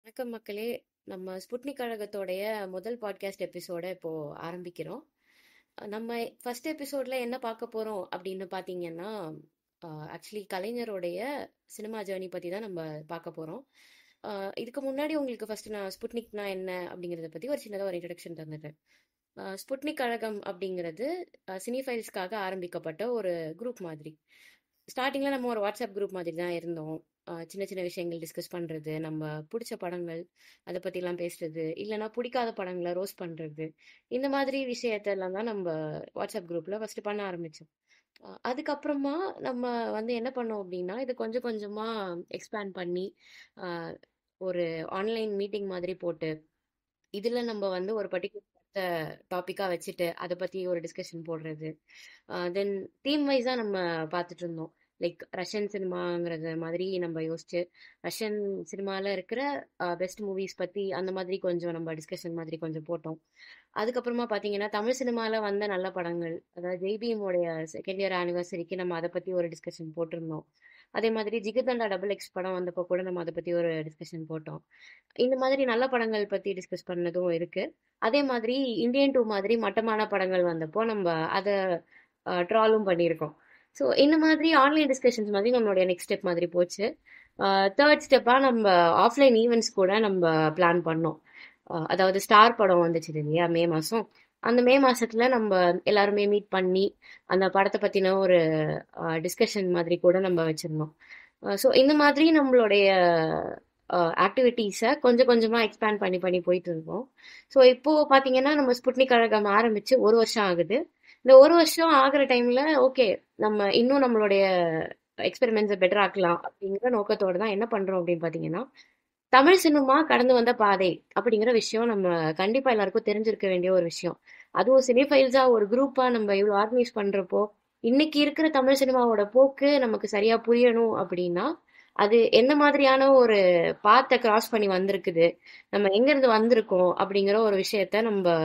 வணக்கம் மக்களே. நம்ம ஸ்புட்னிக் கழகத்தோடைய முதல் பாட்காஸ்ட் எபிசோட இப்போ ஆரம்பிக்கிறோம். நம்ம ஃபர்ஸ்ட் எபிசோட்ல என்ன பார்க்க போறோம் அப்படின்னு பார்த்தீங்கன்னா, ஆக்சுவலி கலைஞருடைய சினிமா ஜேர்னி பத்தி தான் நம்ம பார்க்க போறோம். இதுக்கு முன்னாடி உங்களுக்கு ஃபர்ஸ்ட் நான் ஸ்புட்னிக்னா என்ன அப்படிங்கிறத பத்தி ஒரு சின்னதாக ஒரு இன்ட்ரடக்ஷன் தந்துடுறேன். ஸ்புட்னிக் கழகம் அப்படிங்கிறது சினிஃபைல்ஸ்க்காக ஆரம்பிக்கப்பட்ட ஒரு குரூப் மாதிரி. ஸ்டார்டிங்ல நம்ம ஒரு வாட்ஸ்அப் குரூப் மாதிரி தான் இருந்தோம். சின்ன சின்ன விஷயங்கள் டிஸ்கஸ் பண்றது, நம்ம பிடிச்ச படங்கள் அதை பத்தி எல்லாம் பேசுறது, இல்லைன்னா பிடிக்காத படங்களை ரோஸ்ட் பண்றது, இந்த மாதிரி விஷயத்தெல்லாம் தான் நம்ம வாட்ஸ்அப் குரூப்ல ஃபர்ஸ்ட் பண்ண ஆரம்பிச்சோம். அதுக்கப்புறமா நம்ம வந்து என்ன பண்ணோம் அப்படின்னா, இது கொஞ்சம் கொஞ்சமா எக்ஸ்பேண்ட் பண்ணி அஹ், ஒரு ஆன்லைன் மீட்டிங் மாதிரி போட்டு, இதுல நம்ம வந்து ஒரு பர்டிகுலர் டாபிக்கா வச்சுட்டு அதை பத்தி ஒரு டிஸ்கஷன் போடுறது. தென் தீம் வைஸா நம்ம பார்த்துட்டு இருந்தோம். லைக் ரஷ்யன் சினிமாங்கிறது மாதிரி நம்ம யோசிச்சு ரஷ்யன் சினிமால இருக்கிற பெஸ்ட் மூவிஸ் பத்தி அந்த மாதிரி கொஞ்சம் நம்ம டிஸ்கஷன் மாதிரி கொஞ்சம் போட்டோம். அதுக்கப்புறமா பாத்தீங்கன்னா தமிழ் சினிமால வந்த நல்ல படங்கள், அதாவது ஜெய்பீமோடைய செகண்ட் இயர் ஆனிவர்சரிக்கு நம்ம அதை பத்தி ஒரு டிஸ்கஷன் போட்டிருந்தோம். அதே மாதிரி ஜிகர்தண்டா டபுள் எக்ஸ் படம் வந்தப்போ கூட நம்ம அதை பத்தி ஒரு டிஸ்கஷன் போட்டோம். இந்த மாதிரி நல்ல படங்கள் பத்தி டிஸ்கஸ் பண்ணதும் இருக்கு. அதே மாதிரி இந்தியன் டூ மாதிரி மட்டமான படங்கள் வந்தப்போ நம்ம அதை ட்ராலும் பண்ணியிருக்கோம். ஸோ இந்த மாதிரி ஆன்லைன் டிஸ்கஷன்ஸ் மாதிரி நம்மளுடைய நெக்ஸ்ட் ஸ்டெப் மாதிரி போச்சு. தேர்ட் ஸ்டெப்பாக நம்ம ஆஃப்லைன் ஈவெண்ட்ஸ் கூட நம்ம பிளான் பண்ணோம். அதாவது ஸ்டார் படம் வந்துச்சு இல்லையா மே மாதம். அந்த மே மாசத்துல நம்ம எல்லாருமே மீட் பண்ணி அந்த படத்தை பத்தின ஒரு டிஸ்கஷன் மாதிரி கூட நம்ம வச்சிருந்தோம். ஸோ இந்த மாதிரி நம்மளுடைய ஆக்டிவிட்டீஸை கொஞ்சம் கொஞ்சமா எக்ஸ்பேண்ட் பண்ணி பண்ணி போயிட்டு இருக்கோம். ஸோ இப்போ பாத்தீங்கன்னா நம்ம ஸ்புட்னிக் கழகம் ஆரம்பிச்சு ஒரு வருஷம் ஆகுது. இந்த ஒரு வருஷம் ஆகுற டைம்ல ஓகே, நம்ம இன்னும் நம்மளுடைய எக்ஸ்பெரிமெண்ட்ஸை பெட்டர் ஆக்கலாம் அப்படிங்கிற நோக்கத்தோட தான் என்ன பண்றோம் அப்படின்னு பாத்தீங்கன்னா, தமிழ் சினிமா கடந்து வந்த பாதை அப்படிங்கிற விஷயம் நம்ம கண்டிப்பா எல்லாருக்கும் தெரிஞ்சிருக்க வேண்டிய ஒரு விஷயம். அதுவும் சினிஃபைல்ஸா ஒரு குரூப்பா நம்ம இவ்வளவு ஆர்கனைஸ் பண்றப்போ, இன்னைக்கு இருக்கிற தமிழ் சினிமாவோட போக்கு நமக்கு சரியா புரியணும் அப்படின்னா, அது எந்த மாதிரியான ஒரு பாத்தை கிராஸ் பண்ணி வந்திருக்குது, நம்ம எங்க இருந்து வந்திருக்கோம் அப்படிங்கிற ஒரு விஷயத்த நம்ம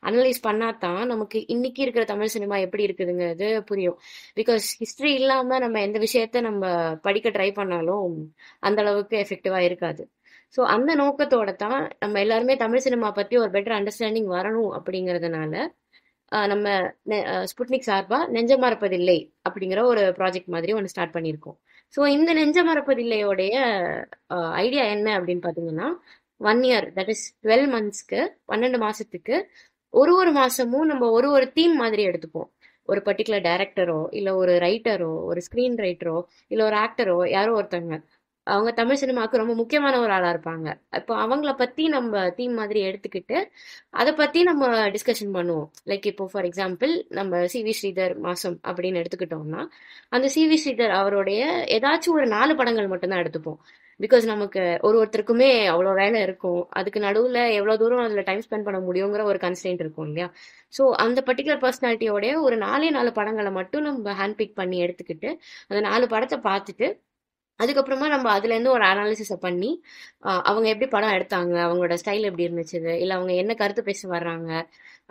அனலைஸ் பண்ணாதான் நமக்கு இன்னைக்கு இருக்கிற தமிழ் சினிமா எப்படி இருக்குதுங்கிறது புரியும். பிகாஸ் ஹிஸ்டரி இல்லாம நம்ம எந்த விஷயத்த நம்ம படிக்க ட்ரை பண்ணாலும் அந்த அளவுக்கு எஃபெக்டிவா இருக்காது. ஸோ அந்த நோக்கத்தோட தான் நம்ம எல்லாருமே தமிழ் சினிமா பத்தி ஒரு பெட்டர் அண்டர்ஸ்டாண்டிங் வரணும் அப்படிங்கிறதுனால நம்ம ஸ்புட்னிக் சார்பா நெஞ்ச மறப்பதில்லை அப்படிங்கிற ஒரு ப்ராஜெக்ட் மாதிரி ஒன்று ஸ்டார்ட் பண்ணியிருக்கோம். ஸோ இந்த நெஞ்ச மறப்பதில்லையோடைய ஐடியா என்ன அப்படின்னு பார்த்தீங்கன்னா, 1 இயர், தட் இஸ் 12 மந்த்ஸ்க்கு, 12 மாசத்துக்கு ஒரு ஒரு மாசமும் நம்ம ஒரு ஒரு தீம் மாதிரி எடுத்துப்போம். ஒரு பர்டிகுலர் டைரக்டரோ, இல்ல ஒரு ரைட்டரோ, ஒரு ஸ்கிரீன் ரைட்டரோ, இல்ல ஒரு ஆக்டரோ, யாரோ ஒருத்தவங்க அவங்க தமிழ் சினிமாவுக்கு ரொம்ப முக்கியமான ஒரு ஆளா இருப்பாங்க. இப்போ அவங்கள பத்தி நம்ம தீம் மாதிரி எடுத்துக்கிட்டு அதை பத்தி நம்ம டிஸ்கஷன் பண்ணுவோம். லைக் இப்போ ஃபார் எக்ஸாம்பிள் நம்ம சி.வி. ஸ்ரீதர் மாசம் அப்படின்னு எடுத்துக்கிட்டோம்னா, அந்த சி.வி. ஸ்ரீதர் அவருடைய ஏதாச்சும் ஒரு 4 படங்கள் மட்டும்தான் எடுத்துப்போம். பிகாஸ் நமக்கு ஒருத்தருக்குமே அவ்வளோ வேலை இருக்கும். அதுக்கு நடுவில் எவ்வளோ தூரம் அதில் டைம் ஸ்பெண்ட் பண்ண முடியுங்கிற ஒரு கன்ஸ்டன்ட் இருக்கும் இல்லையா. ஸோ அந்த பர்டிகுலர் பர்சனாலிட்டியோடைய ஒரு 4 படங்களை மட்டும் நம்ம ஹேண்ட் பிக் பண்ணி எடுத்துக்கிட்டு அந்த 4 படத்தை பார்த்துட்டு அதுக்கப்புறமா நம்ம அதுல இருந்து ஒரு அனாலிசிஸ பண்ணி அவங்க எப்படி படம் எடுத்தாங்க, அவங்களோட ஸ்டைல் எப்படி இருந்துச்சு, இல்ல அவங்க என்ன கருத்து பேச வர்றாங்க,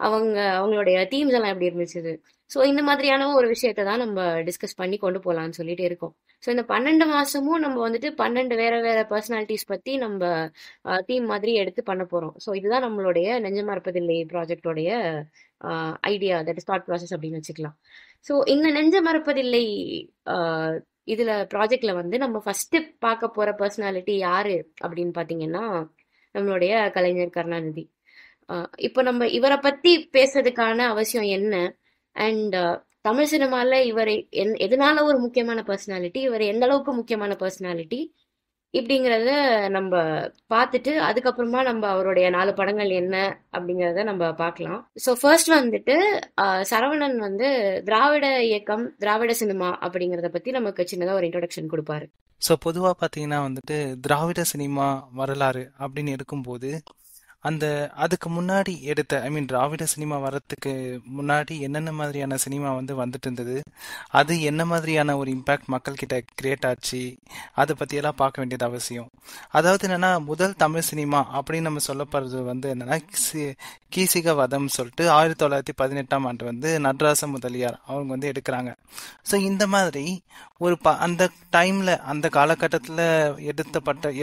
அவங்களுடைய தீம்ஸ் எல்லாம் எப்படி இருந்துச்சு. ஸோ இந்த மாதிரியான ஒரு விஷயத்தை தான் நம்ம டிஸ்கஸ் பண்ணி கொண்டு போகலான்னு சொல்லிட்டு இருக்கோம். ஸோ இந்த 12 மாசமும் நம்ம வந்துட்டு 12 வேற வேற பர்சனாலிட்டிஸ் பத்தி நம்ம தீம் மாதிரி எடுத்து பண்ண போறோம். ஸோ இதுதான் நம்மளுடைய நெஞ்ச மறப்பதில்லை ப்ராஜெக்டோடைய ஐடியா, தட் ஸ்டார்ட் ப்ராசஸ் அப்படின்னு வச்சுக்கலாம். ஸோ இந்த நெஞ்ச மறப்பதில்லை இதுல ப்ராஜெக்ட்ல வந்து நம்ம ஃபர்ஸ்ட் பார்க்க போற பர்சனாலிட்டி யாரு அப்படின்னு பாத்தீங்கன்னா, நம்மளுடைய கலைஞர் கருணாநிதி. இப்போ நம்ம இவரை பத்தி பேசுறதுக்கான அவசியம் என்ன, அண்ட் தமிழ் சினிமால இவர் எதனால ஒரு முக்கியமான பர்சனாலிட்டி, இவர் எந்த அளவுக்கு முக்கியமான பர்சனாலிட்டி இப்படிங்கிறத நம்ம பார்த்துட்டு அதுக்கப்புறமா நம்ம அவருடைய 4 படங்கள் என்ன அப்படிங்கிறத நம்ம பார்க்கலாம். ஸோ ஃபர்ஸ்ட் வந்துட்டு சரவணன் வந்து திராவிட இயக்கம், திராவிட சினிமா அப்படிங்கிறத பத்தி நமக்கு சின்னதாக ஒரு இன்ட்ரோடக்ஷன் கொடுப்பாரு. ஸோ பொதுவாக பார்த்தீங்கன்னா வந்துட்டு திராவிட சினிமா வரலாறு அப்படின்னு எடுக்கும்போது அதுக்கு முன்னாடி எடுத்த திராவிட சினிமா வரத்துக்கு முன்னாடி என்னென்ன மாதிரியான சினிமா வந்துட்டு இருந்தது, அது என்ன மாதிரியான ஒரு இம்பேக்ட் மக்கள் கிட்ட கிரியேட் ஆச்சு, அதை பற்றியெல்லாம் பார்க்க வேண்டியது அவசியம். அதாவது என்னன்னா, முதல் தமிழ் சினிமா அப்படின்னு நம்ம சொல்லப்படுறது என்னன்னா கீசிக வதம் சொல்லிட்டு 1918 நடராச முதலியார் அவங்க எடுக்கிறாங்க. ஸோ இந்த மாதிரி அந்த டைம்ல அந்த காலகட்டத்துல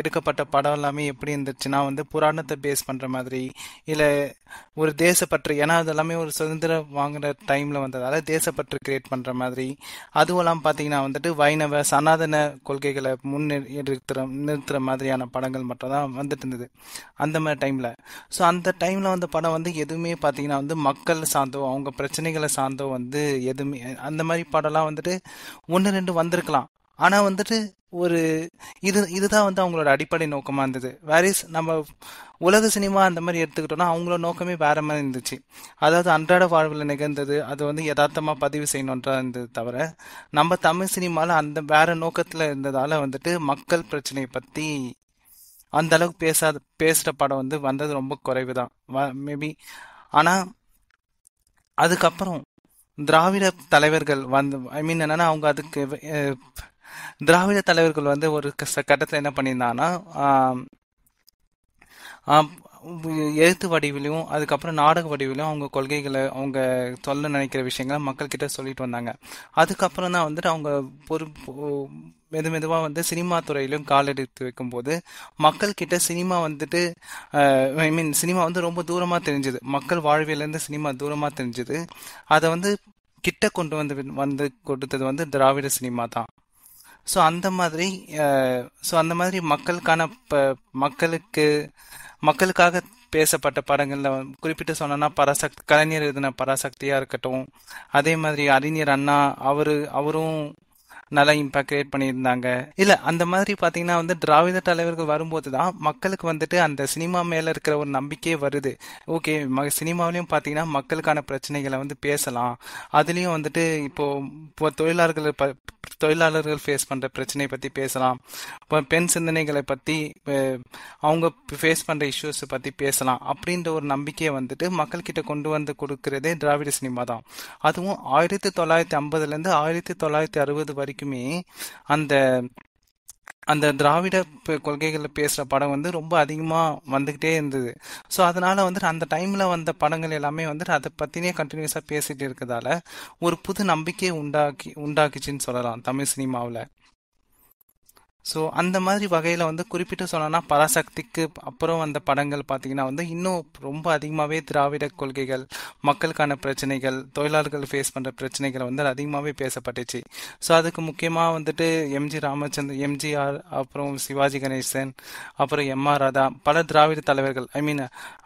எடுக்கப்பட்ட படம் எல்லாமே எப்படி இருந்துச்சுன்னா வந்து புராணத்தை பேஸ் பண்ற மாதிரி, இல்ல ஒரு தேசப்பற்று, ஏன்னா அது எல்லாமே ஒரு சுதந்திரம் வாங்குற டைம்ல வந்ததால தேசப்பற்று கிரியேட் பண்ற மாதிரி, அதுவும் எல்லாம் பாத்தீங்கன்னா வந்துட்டு வைணவ சனாதன கொள்கைகளை நிறுத்துற மாதிரியான படங்கள் மட்டும் தான் வந்துட்டு இருந்தது அந்த மாதிரி டைம்ல. ஸோ அந்த டைம்ல வந்த படம் வந்து எதுவுமே பாத்தீங்கன்னா வந்து மக்கள் சார்ந்தோ அவங்க பிரச்சனைகளை சார்ந்தோ வந்து எதுவுமே, அந்த மாதிரி படம்லாம் வந்துட்டு ஒன்று ரெண்டு வந்திருக்கலாம். ஆனா வந்துட்டு ஒரு இதுதான் வந்து அவங்களோட அடிப்படை நோக்கமா இருந்தது. வேரிஸ் நம்ம உலக சினிமா அந்த மாதிரி எடுத்துக்கிட்டோம்னா அவங்களோட நோக்கமே வேற மாதிரி இருந்துச்சு. அதாவது அன்றாட வாழ்வில் நிகழ்ந்தது அது வந்து யதார்த்தமா பதிவு செய்யணுன்றா இருந்தது தவிர, நம்ம தமிழ் சினிமால அந்த வேற நோக்கத்துல இருந்ததால வந்துட்டு மக்கள் பிரச்சனையை பத்தி அந்த அளவுக்கு பேசுற படம் வந்து வந்தது ரொம்ப குறைவு தான் மேபி. ஆனா அதுக்கப்புறம் திராவிட தலைவர்கள் வந்து ஐ மீன் என்னன்னா அவங்க அதுக்கு திராவிட தலைவர்கள் வந்து ஒரு கட்டத்தில் என்ன பண்ணியிருந்தாங்கன்னா, ஆம், ஆம், எழுத்து வடிவிலையும் அதுக்கப்புறம் நாடக வடிவிலையும் அவங்க கொள்கைகளை அவங்க சொல்ல நினைக்கிற விஷயங்களை மக்கள் கிட்ட சொல்லிட்டு வந்தாங்க. அதுக்கப்புறம் தான் வந்துட்டு அவங்க மெதுவாக வந்து சினிமா துறையிலும் கால் எடுத்து வைக்கும்போது மக்கள் கிட்ட சினிமா வந்துட்டு ஐ மீன் சினிமா வந்து ரொம்ப தூரமாக தெரிஞ்சுது, மக்கள் வாழ்வியலேருந்து சினிமா தூரமாக தெரிஞ்சுது. அதை வந்து கிட்ட கொண்டு வந்து கொடுத்தது வந்து திராவிட சினிமா தான். ஸோ அந்த மாதிரி மக்களுக்கான மக்களுக்கு மக்களுக்காக பேசப்பட்ட படங்கள்ல குறிப்பிட்டு சொன்னா கலைஞர் எழுதின பராசக்தியா இருக்கட்டும், அதே மாதிரி அறிஞர் அண்ணா அவரும் நல்லா இம்பாக்ட் கிரியேட் பண்ணியிருந்தாங்க. இல்ல அந்த மாதிரி பாத்தீங்கன்னா வந்து திராவிட தலைவர்கள் வரும்போது தான் மக்களுக்கு வந்துட்டு அந்த சினிமா மேல இருக்கிற ஒரு நம்பிக்கையே வருது. ஓகே, சினிமாவிலையும் பாத்தீங்கன்னா மக்களுக்கான பிரச்சனைகளை வந்து பேசலாம். அதுலயும் வந்துட்டு இப்போ தொழிலாளர்கள் ஃபேஸ் பண்ற பிரச்சனையை பத்தி பேசலாம், இப்போ பெண் சிந்தனைகளை பத்தி அவங்க ஃபேஸ் பண்ற இஷ்யூஸ் பத்தி பேசலாம் அப்படின்ற ஒரு நம்பிக்கையை வந்துட்டு மக்கள் கிட்ட கொண்டு வந்து கொடுக்கறதே திராவிட சினிமா தான். அதுவும் 1950ல இருந்து 1960 வரைக்குமே அந்த அந்த திராவிட கொள்கைகளை பேசுற படம் வந்து ரொம்ப அதிகமா வந்துகிட்டே இருந்தது. ஸோ அதனால வந்துட்டு அந்த டைம்ல வந்த படங்கள் எல்லாமே வந்துட்டு அதை பத்தினே கண்டினியூஸா பேசிட்டு இருக்கிறதால ஒரு புது நம்பிக்கையை உண்டாக்கிச்சுன்னு சொல்லலாம் தமிழ் சினிமாவில். ஸோ அந்த மாதிரி வகையில் வந்து குறிப்பிட்டு சொன்னோன்னா பராசக்திக்கு அப்புறம் வந்த படங்கள் பார்த்தீங்கன்னா வந்து இன்னும் ரொம்ப அதிகமாகவே திராவிட கொள்கைகள், மக்களுக்கான பிரச்சனைகள், தொழிலாளர்கள் ஃபேஸ் பண்ணுற பிரச்சனைகளை வந்து அதிகமாகவே பேசப்பட்டுச்சு. ஸோ அதுக்கு முக்கியமாக வந்துட்டு எம்ஜிஆர், அப்புறம் சிவாஜி கணேசன், அப்புறம் எம்ஆர் ராதா, பல திராவிட தலைவர்கள், ஐ மீன்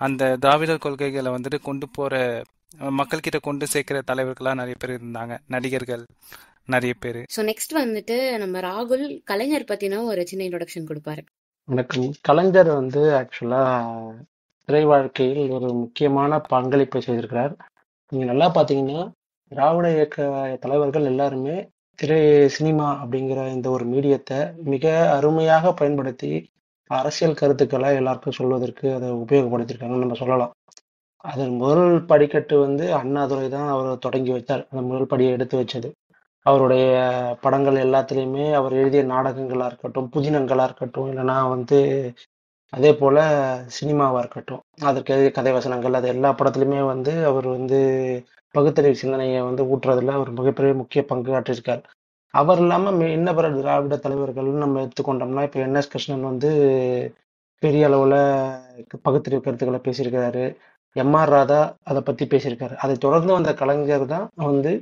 அந்த திராவிட கொள்கைகளை வந்துட்டு கொண்டு போகிற மக்கள்கிட்ட கொண்டு சேர்க்கிற தலைவர்களாக நிறைய பேர் இருந்தாங்க, நடிகர்கள் நிறைய பேர். ஸோ நெக்ஸ்ட் வந்துட்டு நம்ம ராகுல் கலைஞர் பத்தின ஒரு சின்ன இன்ட்ரோடக்ஷன் கொடுப்பாரு. வணக்கம். கலைஞர் வந்து ஆக்சுவலா திரை வாழ்க்கையில் ஒரு முக்கியமான பங்களிப்பை செய்திருக்கிறார். நீங்க நல்லா பாத்தீங்கன்னா திராவிட இயக்க தலைவர்கள் எல்லாருமே திரை சினிமா அப்படிங்கிற இந்த ஒரு மீடியத்தை மிக அருமையாக பயன்படுத்தி அரசியல் கருத்துக்களை எல்லாருக்கும் சொல்வதற்கு அதை உபயோகப்படுத்தியிருக்காங்கன்னு நம்ம சொல்லலாம். அதன் முதல் படிக்கட்டு வந்து அண்ணாதுரை தான் அவர் தொடங்கி வச்சார். அந்த முதல் படியை எடுத்து வச்சது அவருடைய படங்கள் எல்லாத்துலேயுமே அவர் எழுதிய நாடகங்களாக இருக்கட்டும், புதினங்களாக இருக்கட்டும், இல்லைன்னா வந்து அதே போல் சினிமாவாக இருக்கட்டும், அதற்கு எழுதிய கதை வசனங்கள், அது எல்லா படத்துலையுமே வந்து அவர் வந்து பகுத்தறிவு சிந்தனையை வந்து ஊட்டுறதுல ஒரு மிகப்பெரிய முக்கிய பங்கு ஆற்றியிருக்கார். அவர் இல்லாமல் இன்ன பிற திராவிட தலைவர்கள்னு நம்ம எடுத்துக்கொண்டோம்னா, இப்போ என்எஸ் கிருஷ்ணன் வந்து பெரிய அளவில் பகுத்தறிவு கருத்துக்களை பேசியிருக்கிறாரு. எம்ஆர் ராதா அதை பற்றி பேசியிருக்காரு. அதை தொடர்ந்து வந்த கலைஞர் தான் வந்து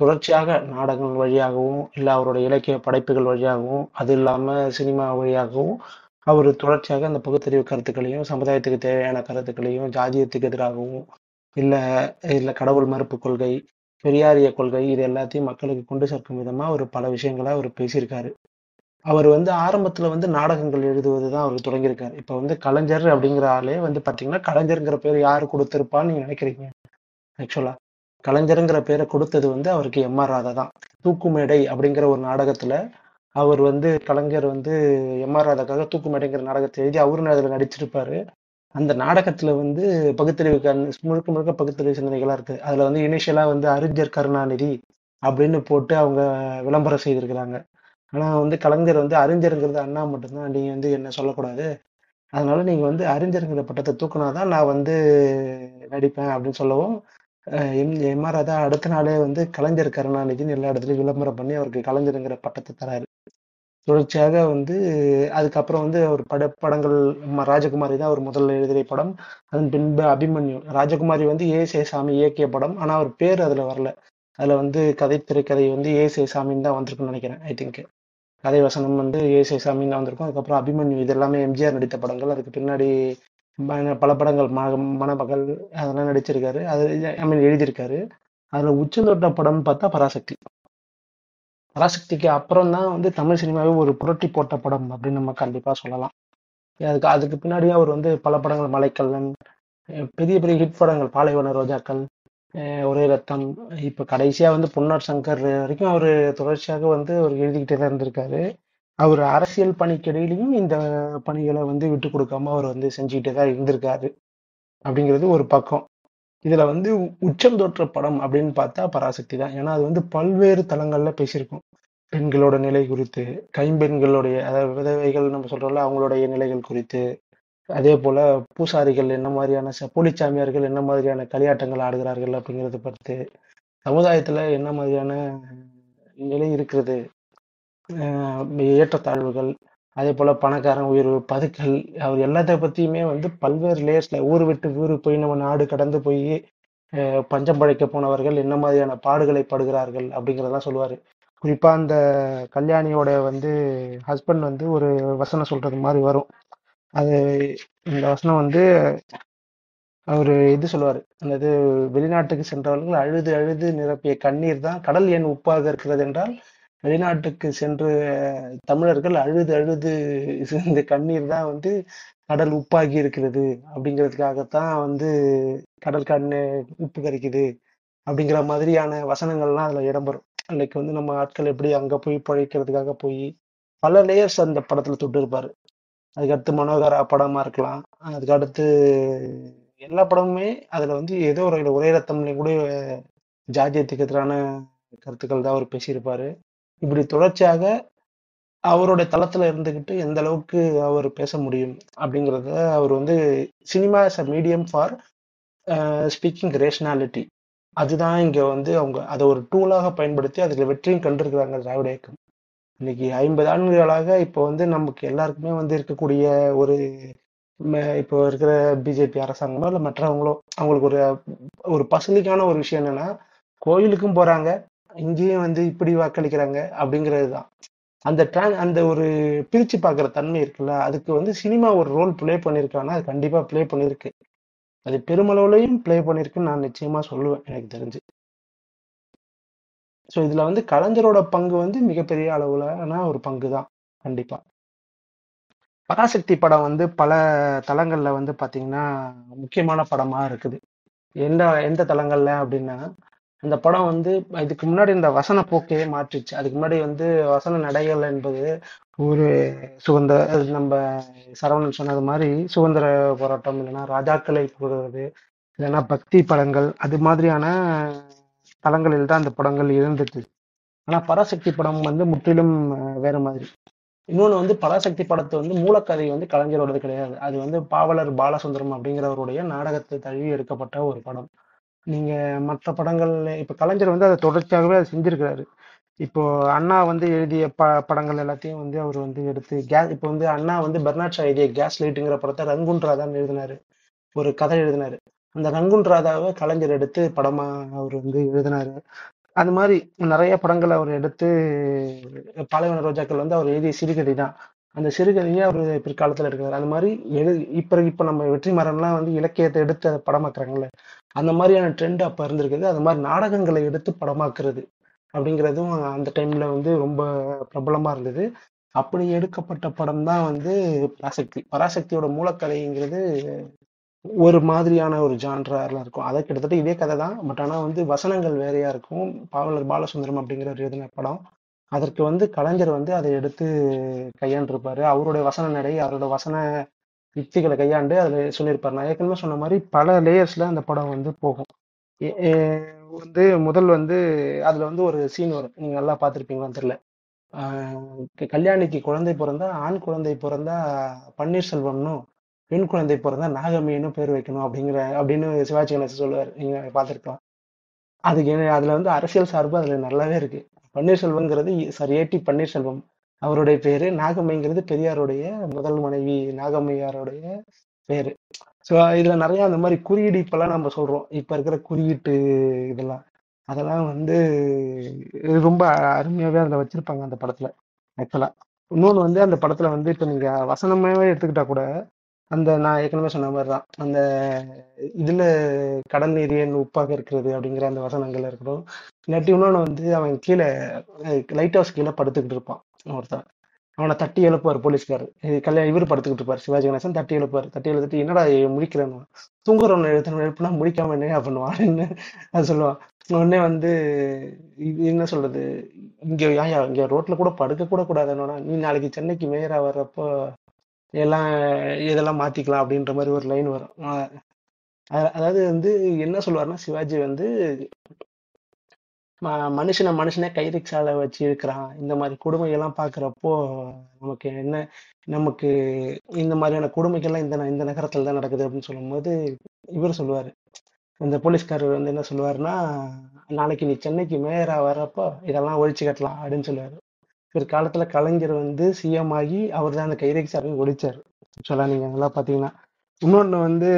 தொடர்ச்சியாக நாடகங்கள் வழியாகவும், இல்லை அவருடைய இலக்கிய படைப்புகள் வழியாகவும், அது இல்லாமல் சினிமா வழியாகவும் அவர் தொடர்ச்சியாக அந்த பகுத்தறிவு கருத்துக்களையும், சமுதாயத்துக்கு தேவையான கருத்துக்களையும், ஜாதியத்துக்கு எதிராகவும், இல்லை இல்லை கடவுள் மறுப்பு கொள்கை, பெரியாரிய கொள்கை, இது எல்லாத்தையும் மக்களுக்கு கொண்டு சேர்க்கும் விதமாக ஒரு பல விஷயங்களை அவர் பேசியிருக்காரு. அவர் வந்து ஆரம்பத்தில் வந்து நாடகங்கள் எழுதுவது தான் அவர் தொடங்கியிருக்காரு. இப்போ வந்து கலைஞர் அப்படிங்கிற ஆளே வந்து பார்த்தீங்கன்னா கலைஞருங்கிற பேர் யார் கொடுத்துருப்பான்னு நீங்கள் நினைக்கிறீங்க? ஆக்சுவலாக கலைஞருங்கிற பேரை கொடுத்தது வந்து அவருக்கு எம்ஆர் ராதா தான். தூக்குமேடை அப்படிங்கிற ஒரு நாடகத்துல அவர் வந்து கலைஞர் வந்து எம்ஆர் ராதாக்காக தூக்குமேடைங்கிற நாடகத்தை எழுதி அவரும் அதில் நடிச்சிருப்பாரு. அந்த நாடகத்துல வந்து பகுத்தறிவு முழுக்க முழுக்க பகுத்தறிவு சிந்தனைகளா இருக்கு. அதுல வந்து இனிஷியலா வந்து அறிஞர் கருணாநிதி அப்படின்னு போட்டு அவங்க விளம்பரம் செய்திருக்கிறாங்க. ஆனா வந்து கலைஞர் வந்து அறிஞருங்கிறது அண்ணா மட்டும்தான், நீங்க வந்து என்ன சொல்லக்கூடாது, அதனால நீங்க வந்து அறிஞருங்கிற பட்டத்தை தூக்குனாதான் நான் வந்து நடிப்பேன் அப்படின்னு சொல்லவும் எம்ஆர் ராதா அடுத்த நாளே வந்து கலைஞர் கருணாநிதின்னு எல்லா இடத்துலயும் விளம்பரம் பண்ணி அவருக்கு கலைஞருங்கிற பட்டத்தை தராரு. தொடர்ச்சியாக வந்து அதுக்கப்புறம் வந்து அவர் படங்கள் ராஜகுமாரி தான் அவர் முதல்ல எழுதிய படம். அதன் பின்பு அபிமன்யு. ராஜகுமாரி வந்து ஏ.எஸ்.ஏ.சாமி இயக்கிய படம். ஆனா அவர் பேர் அதுல வரல. அதுல வந்து திரைக்கதை வந்து ஏ.எஸ்.ஏ.சாமின்னு தான் வந்திருக்குன்னு நினைக்கிறேன். ஐ திங்க் கதை வசனம் வந்து ஏ.எஸ்.ஏ.சாமின்னு தான் வந்திருக்கும். அதுக்கப்புறம் அபிமன்யு. இது எல்லாமே எம்ஜிஆர் நடித்த படங்கள். அதுக்கு பின்னாடி பல படங்கள் மணமகள் அதெல்லாம் நடிச்சிருக்காரு. அது ஐ மீன் எழுதியிருக்காரு. அதுல உச்சந்தொட்ட படம்னு பார்த்தா பராசக்தி. பராசக்திக்கு அப்புறம் தான் வந்து தமிழ் சினிமாவே ஒரு புரட்டி போட்ட படம் அப்படின்னு நம்ம கண்டிப்பா சொல்லலாம். அதுக்கு அதுக்கு பின்னாடியே அவர் வந்து பல படங்கள், மலைக்கல்லன், பெரிய பெரிய ஹிட் படங்கள், பாலைவன ரோஜாக்கள், ஒரே ரத்தம், இப்ப கடைசியா வந்து பொன்னார் சங்கர் வரைக்கும் அவரு தொடர்ச்சியாக வந்து அவர் எழுதிக்கிட்டே தான் இருந்திருக்காரு. அவர் அரசியல் பணிக்கிடையிலையும் இந்த பணிகளை வந்து விட்டு கொடுக்காம அவர் வந்து செஞ்சுக்கிட்டே தான் இருந்திருக்காரு அப்படிங்கிறது ஒரு பக்கம். இதுல வந்து உச்சம் தொற்ற படம் அப்படின்னு பார்த்தா பராசக்தி தான். ஏன்னா அது வந்து பல்வேறு தளங்கள்ல பேசியிருக்கும். பெண்களோட நிலை குறித்து, கைம்பெண்களுடைய அதாவது விதவைகள் நம்ம சொல்றோம்ல அவங்களுடைய நிலைகள் குறித்து, அதே போல பூசாரிகள் என்ன மாதிரியான போலிச்சாமியார்கள் என்ன மாதிரியான களியாட்டங்கள் ஆடுகிறார்கள் அப்படிங்கிறத பற்றி, சமுதாயத்துல என்ன மாதிரியான நிலை இருக்கிறது, ஏற்றத்தாழ்வுகள், அதே போல பணக்காரன் உயர்வு, பதுக்கல், அவர் எல்லாத்த பத்தியுமே வந்து பல்வேறு லேயர்ஸ்ல ஊர் விட்டு ஊரு போய் நம்ம நாடு கடந்து போய் பஞ்சம் பழைக்க போனவர்கள் என்ன மாதிரியான பாடுகளை படுகிறார்கள் அப்படிங்கிறதெல்லாம் சொல்லுவாரு. குறிப்பா அந்த கல்யாணியோட வந்து ஹஸ்பண்ட் வந்து ஒரு வசனம் சொல்றது மாதிரி வரும். அது இந்த வசனம் வந்து அவரு இது சொல்லுவாரு. அதாவது வெளிநாட்டுக்கு சென்றவர்கள் அழுது அழுது நிரப்பிய கண்ணீர் தான் கடல் ஏன் உப்பாக இருக்கிறது என்றால், வெளிநாட்டுக்கு சென்று தமிழர்கள் அழுது அழுது இந்த கண்ணீர் தான் வந்து கடல் உப்பாகி இருக்கிறது அப்படிங்கிறதுக்காகத்தான் வந்து கடல் கண்ணு உப்பு கரிக்குது அப்படிங்கிற மாதிரியான வசனங்கள்லாம் அதுல இடம்பெறும். அன்னைக்கு வந்து நம்ம ஆட்கள் எப்படி அங்க போய் பிழைக்கிறதுக்காக போய் பல லேயர்ஸ் அந்த படத்துல தொட்டு இருப்பாரு. அதுக்கடுத்து மனோகரா படமா இருக்கலாம். அதுக்கு அடுத்து எல்லா படமுமே அதுல வந்து ஏதோ ஒரு ஒரே ரத்தம்லையும் கூட ஜாதியத்துக்கு எதிரான கருத்துக்கள் தான் அவர் பேசியிருப்பாரு. இப்படி தொடர்ச்சியாக அவருடைய தளத்துல இருந்துகிட்டு எந்த அளவுக்கு அவர் பேச முடியும் அப்படிங்கிறத அவர் வந்து cinema is a medium for speaking rationality. அதுதான் இங்க வந்து அவங்க அதை ஒரு டூலாக பயன்படுத்தி அதுல வெற்றியும் கண்டிருக்கிறாங்க திராவிட இயக்கம். இன்னைக்கு 50 ஆண்டுகளாக இப்போ வந்து நமக்கு எல்லாருக்குமே வந்து இருக்கக்கூடிய ஒரு இப்போ இருக்கிற பிஜேபி அரசாங்கமோ இல்லை மற்றவங்களோ அவங்களுக்கு ஒரு ஒரு பசுமைக்கான ஒரு விஷயம் என்னன்னா கோயிலுக்கும் போறாங்க, இங்கேயும் வந்து இப்படி வாக்களிக்கிறாங்க அப்படிங்கிறது தான். அந்த ஒரு பிரிச்சு பார்க்குற தன்மை இருக்குல்ல, அதுக்கு வந்து சினிமா ஒரு ரோல் ப்ளே பண்ணியிருக்காங்கன்னா அது கண்டிப்பா ப்ளே பண்ணியிருக்கு. அது பெருமளவுலையும் ப்ளே பண்ணியிருக்குன்னு நான் நிச்சயமா சொல்லுவேன் எனக்கு தெரிஞ்சு. ஸோ இதுல வந்து கலைஞரோட பங்கு வந்து மிகப்பெரிய அளவுலான ஒரு பங்கு தான் கண்டிப்பா. பராசக்தி படம் வந்து பல தளங்கள்ல வந்து பாத்தீங்கன்னா முக்கியமான படமா இருக்குது. எந்த எந்த தளங்கள்ல அப்படின்னா, அந்த படம் வந்து இதுக்கு முன்னாடி இந்த வசன போக்கையே மாற்றிச்சு. அதுக்கு முன்னாடி வந்து வசன நடைகள் என்பது ஒரு சுதந்திர நம்ம சரவணன் சொன்னது மாதிரி சுதந்திர போராட்டம், இல்லைன்னா ராஜாக்களை கூறுவது, இல்லைன்னா பக்தி படங்கள், அது மாதிரியான தளங்களில் தான் அந்த படங்கள் இருந்துச்சு. ஆனா பராசக்தி படம் வந்து முற்றிலும் வேற மாதிரி. இன்னொன்று வந்து பராசக்தி படத்தை வந்து மூலக்கதை வந்து கலைஞரோடது கிடையாது. அது வந்து பாவலர் பாலசுந்தரம் அப்படிங்கிறவருடைய நாடகத்தை தழுவி எடுக்கப்பட்ட ஒரு படம். நீங்க மற்ற படங்கள் இப்ப கலைஞர் வந்து அதை தொடர்ச்சியாகவே அதை செஞ்சிருக்கிறாரு. இப்போ அண்ணா வந்து எழுதிய படங்கள் எல்லாத்தையும் வந்து அவர் வந்து எடுத்து இப்போ வந்து அண்ணா வந்து பெர்னாட் ஷா எழுதிய கேஸ் லைட்டுங்கிற படத்தை ரங்குன் ராதான்னு எழுதினாரு, ஒரு கதை எழுதினாரு. அந்த ரங்குன் ராதாவை கலைஞர் எடுத்து படமா அவர் வந்து எழுதினாரு. அது மாதிரி நிறைய படங்கள் அவர் எடுத்து பாலைவன ரோஜாக்கள் வந்து அவர் எழுதிய சிறுகதை தான். அந்த சிறுகதையை அவர் பிற்காலத்துல எடுக்கிறார். அந்த மாதிரி இப்ப நம்ம வெற்றிமாறன்லாம் வந்து இலக்கியத்தை எடுத்து அதை படமாக்குறாங்கல்ல, அந்த மாதிரியான ட்ரெண்ட் அப்ப இருந்திருக்குது. அது மாதிரி நாடகங்களை எடுத்து படமாக்குறது அப்படிங்கிறதும் அந்த டைம்ல வந்து ரொம்ப பிரபலமா இருந்தது. அப்படி எடுக்கப்பட்ட படம் தான் வந்து பராசக்தி. பராசக்தியோட மூலக்கதைங்கிறது ஒரு மாதிரியான ஒரு ஜான்ராலாம் இருக்கும். அதை கிட்டத்தட்ட இதே கதை தான். பட் ஆனா வந்து வசனங்கள் வேறையா இருக்கும். பாவலர் பாலசுந்தரம் அப்படிங்கிறவர் எழுதின படம். அதற்கு வந்து கலைஞர் வந்து அதை எடுத்து கையாண்டிருப்பாரு. அவருடைய வசன நடை, அவரோட வசன யுக்திகளை கையாண்டு அதில் சொல்லியிருப்பாரு. நான் ஏற்கனவே சொன்ன மாதிரி பல லேயர்ஸ்ல அந்த படம் வந்து போகும். வந்து முதல் வந்து அதுல வந்து ஒரு சீன் வரும், நீங்க நல்லா பார்த்துருப்பீங்களான்னு தெரியல. கல்யாணிக்கு குழந்தை பிறந்தா, ஆண் குழந்தை பிறந்தா பன்னீர்செல்வம்னும், பெண் குழந்தை பிறந்தா நாகம்மின்னு பேர் வைக்கணும் அப்படின்னு சிவாஜி கணேசன் சொல்லுவார். நீங்க பார்த்துருக்கலாம். அதுக்கு அதுல வந்து அரசியல் சார்பு அதுல நல்லாவே இருக்கு. பன்னீர்செல்வம்ங்கிறது சாரி ஏடி பன்னீர்செல்வம் அவருடைய பேரு. நாகம்மைங்கிறது பெரியாருடைய முதல் மனைவி நாகம்மையாருடைய பேரு. ஸோ இதுல நிறைய அந்த மாதிரி குறியீடு இப்பெல்லாம் நம்ம சொல்றோம். இப்ப இருக்கிற குறியீட்டு இதெல்லாம் அதெல்லாம் வந்து ரொம்ப அருமையாவே அதுல வச்சிருப்பாங்க அந்த படத்துல ஆக்சுவலா. இன்னொன்னு வந்து அந்த படத்துல வந்து இப்ப நீங்க வசனமாவே எடுத்துக்கிட்டா கூட அந்த நான் ஏற்கனவே சொன்ன மாதிரி தான் அந்த இதுல கடல் நீர் ஏன் உப்பாக இருக்கிறது அப்படிங்கிற அந்த வசனங்கள் இருக்கட்டும். இல்லாட்டி இன்னொன்று வந்து அவன் கீழே லைட் ஹவுஸ் கீழே படுத்துக்கிட்டு இருப்பான் ஒருத்தன். அவனை தட்டி எழுப்புவார் போலீஸ்கார். இவர் படுத்துக்கிட்டு இருப்பார் சிவாஜி கணேசன். தட்டி எழுப்புவார். தட்டி எழுதிட்டு என்னடா முடிக்கிறேன்னு. தூங்குறவனை எழுப்புனா முடிக்காம என்ன பண்ணுவான்னு அது சொல்லுவான். உடனே வந்து இது என்ன சொல்றது, இங்க ரோட்ல கூட படுக்க கூட கூடாதுன்னா நீ நாளைக்கு சென்னைக்கு மேயரா வர்றப்போ எல்லாம் இதெல்லாம் மாத்திக்கலாம் அப்படின்ற மாதிரி ஒரு லைன் வரும். அதாவது வந்து என்ன சொல்லுவாருன்னா சிவாஜி வந்து மனுஷனே கைரிக்ஷால வச்சு இருக்கிறான். இந்த மாதிரி கொடுமைகள்லாம் பார்க்குறப்போ நமக்கு என்ன நமக்கு இந்த மாதிரியான கொடுமைகள்லாம் இந்த நகரத்துல தான் நடக்குது அப்படின்னு சொல்லும்போது இவர் சொல்லுவாரு, இந்த போலீஸ்காரர் வந்து என்ன சொல்லுவாருன்னா, நாளைக்கு நீ சென்னைக்கு மேயரா வர்றப்போ இதெல்லாம் ஒழிச்சு கட்டலாம் அப்படின்னு சொல்லுவாரு. பிற்காலத்துல கலைஞர் வந்து சிஎம் ஆகி அவர் தான் அந்த கைரிக்ஷாவையும் ஒழிச்சாரு. ஆக்சுவலா நீங்க நல்லா பாத்தீங்கன்னா. இன்னொன்னு வந்து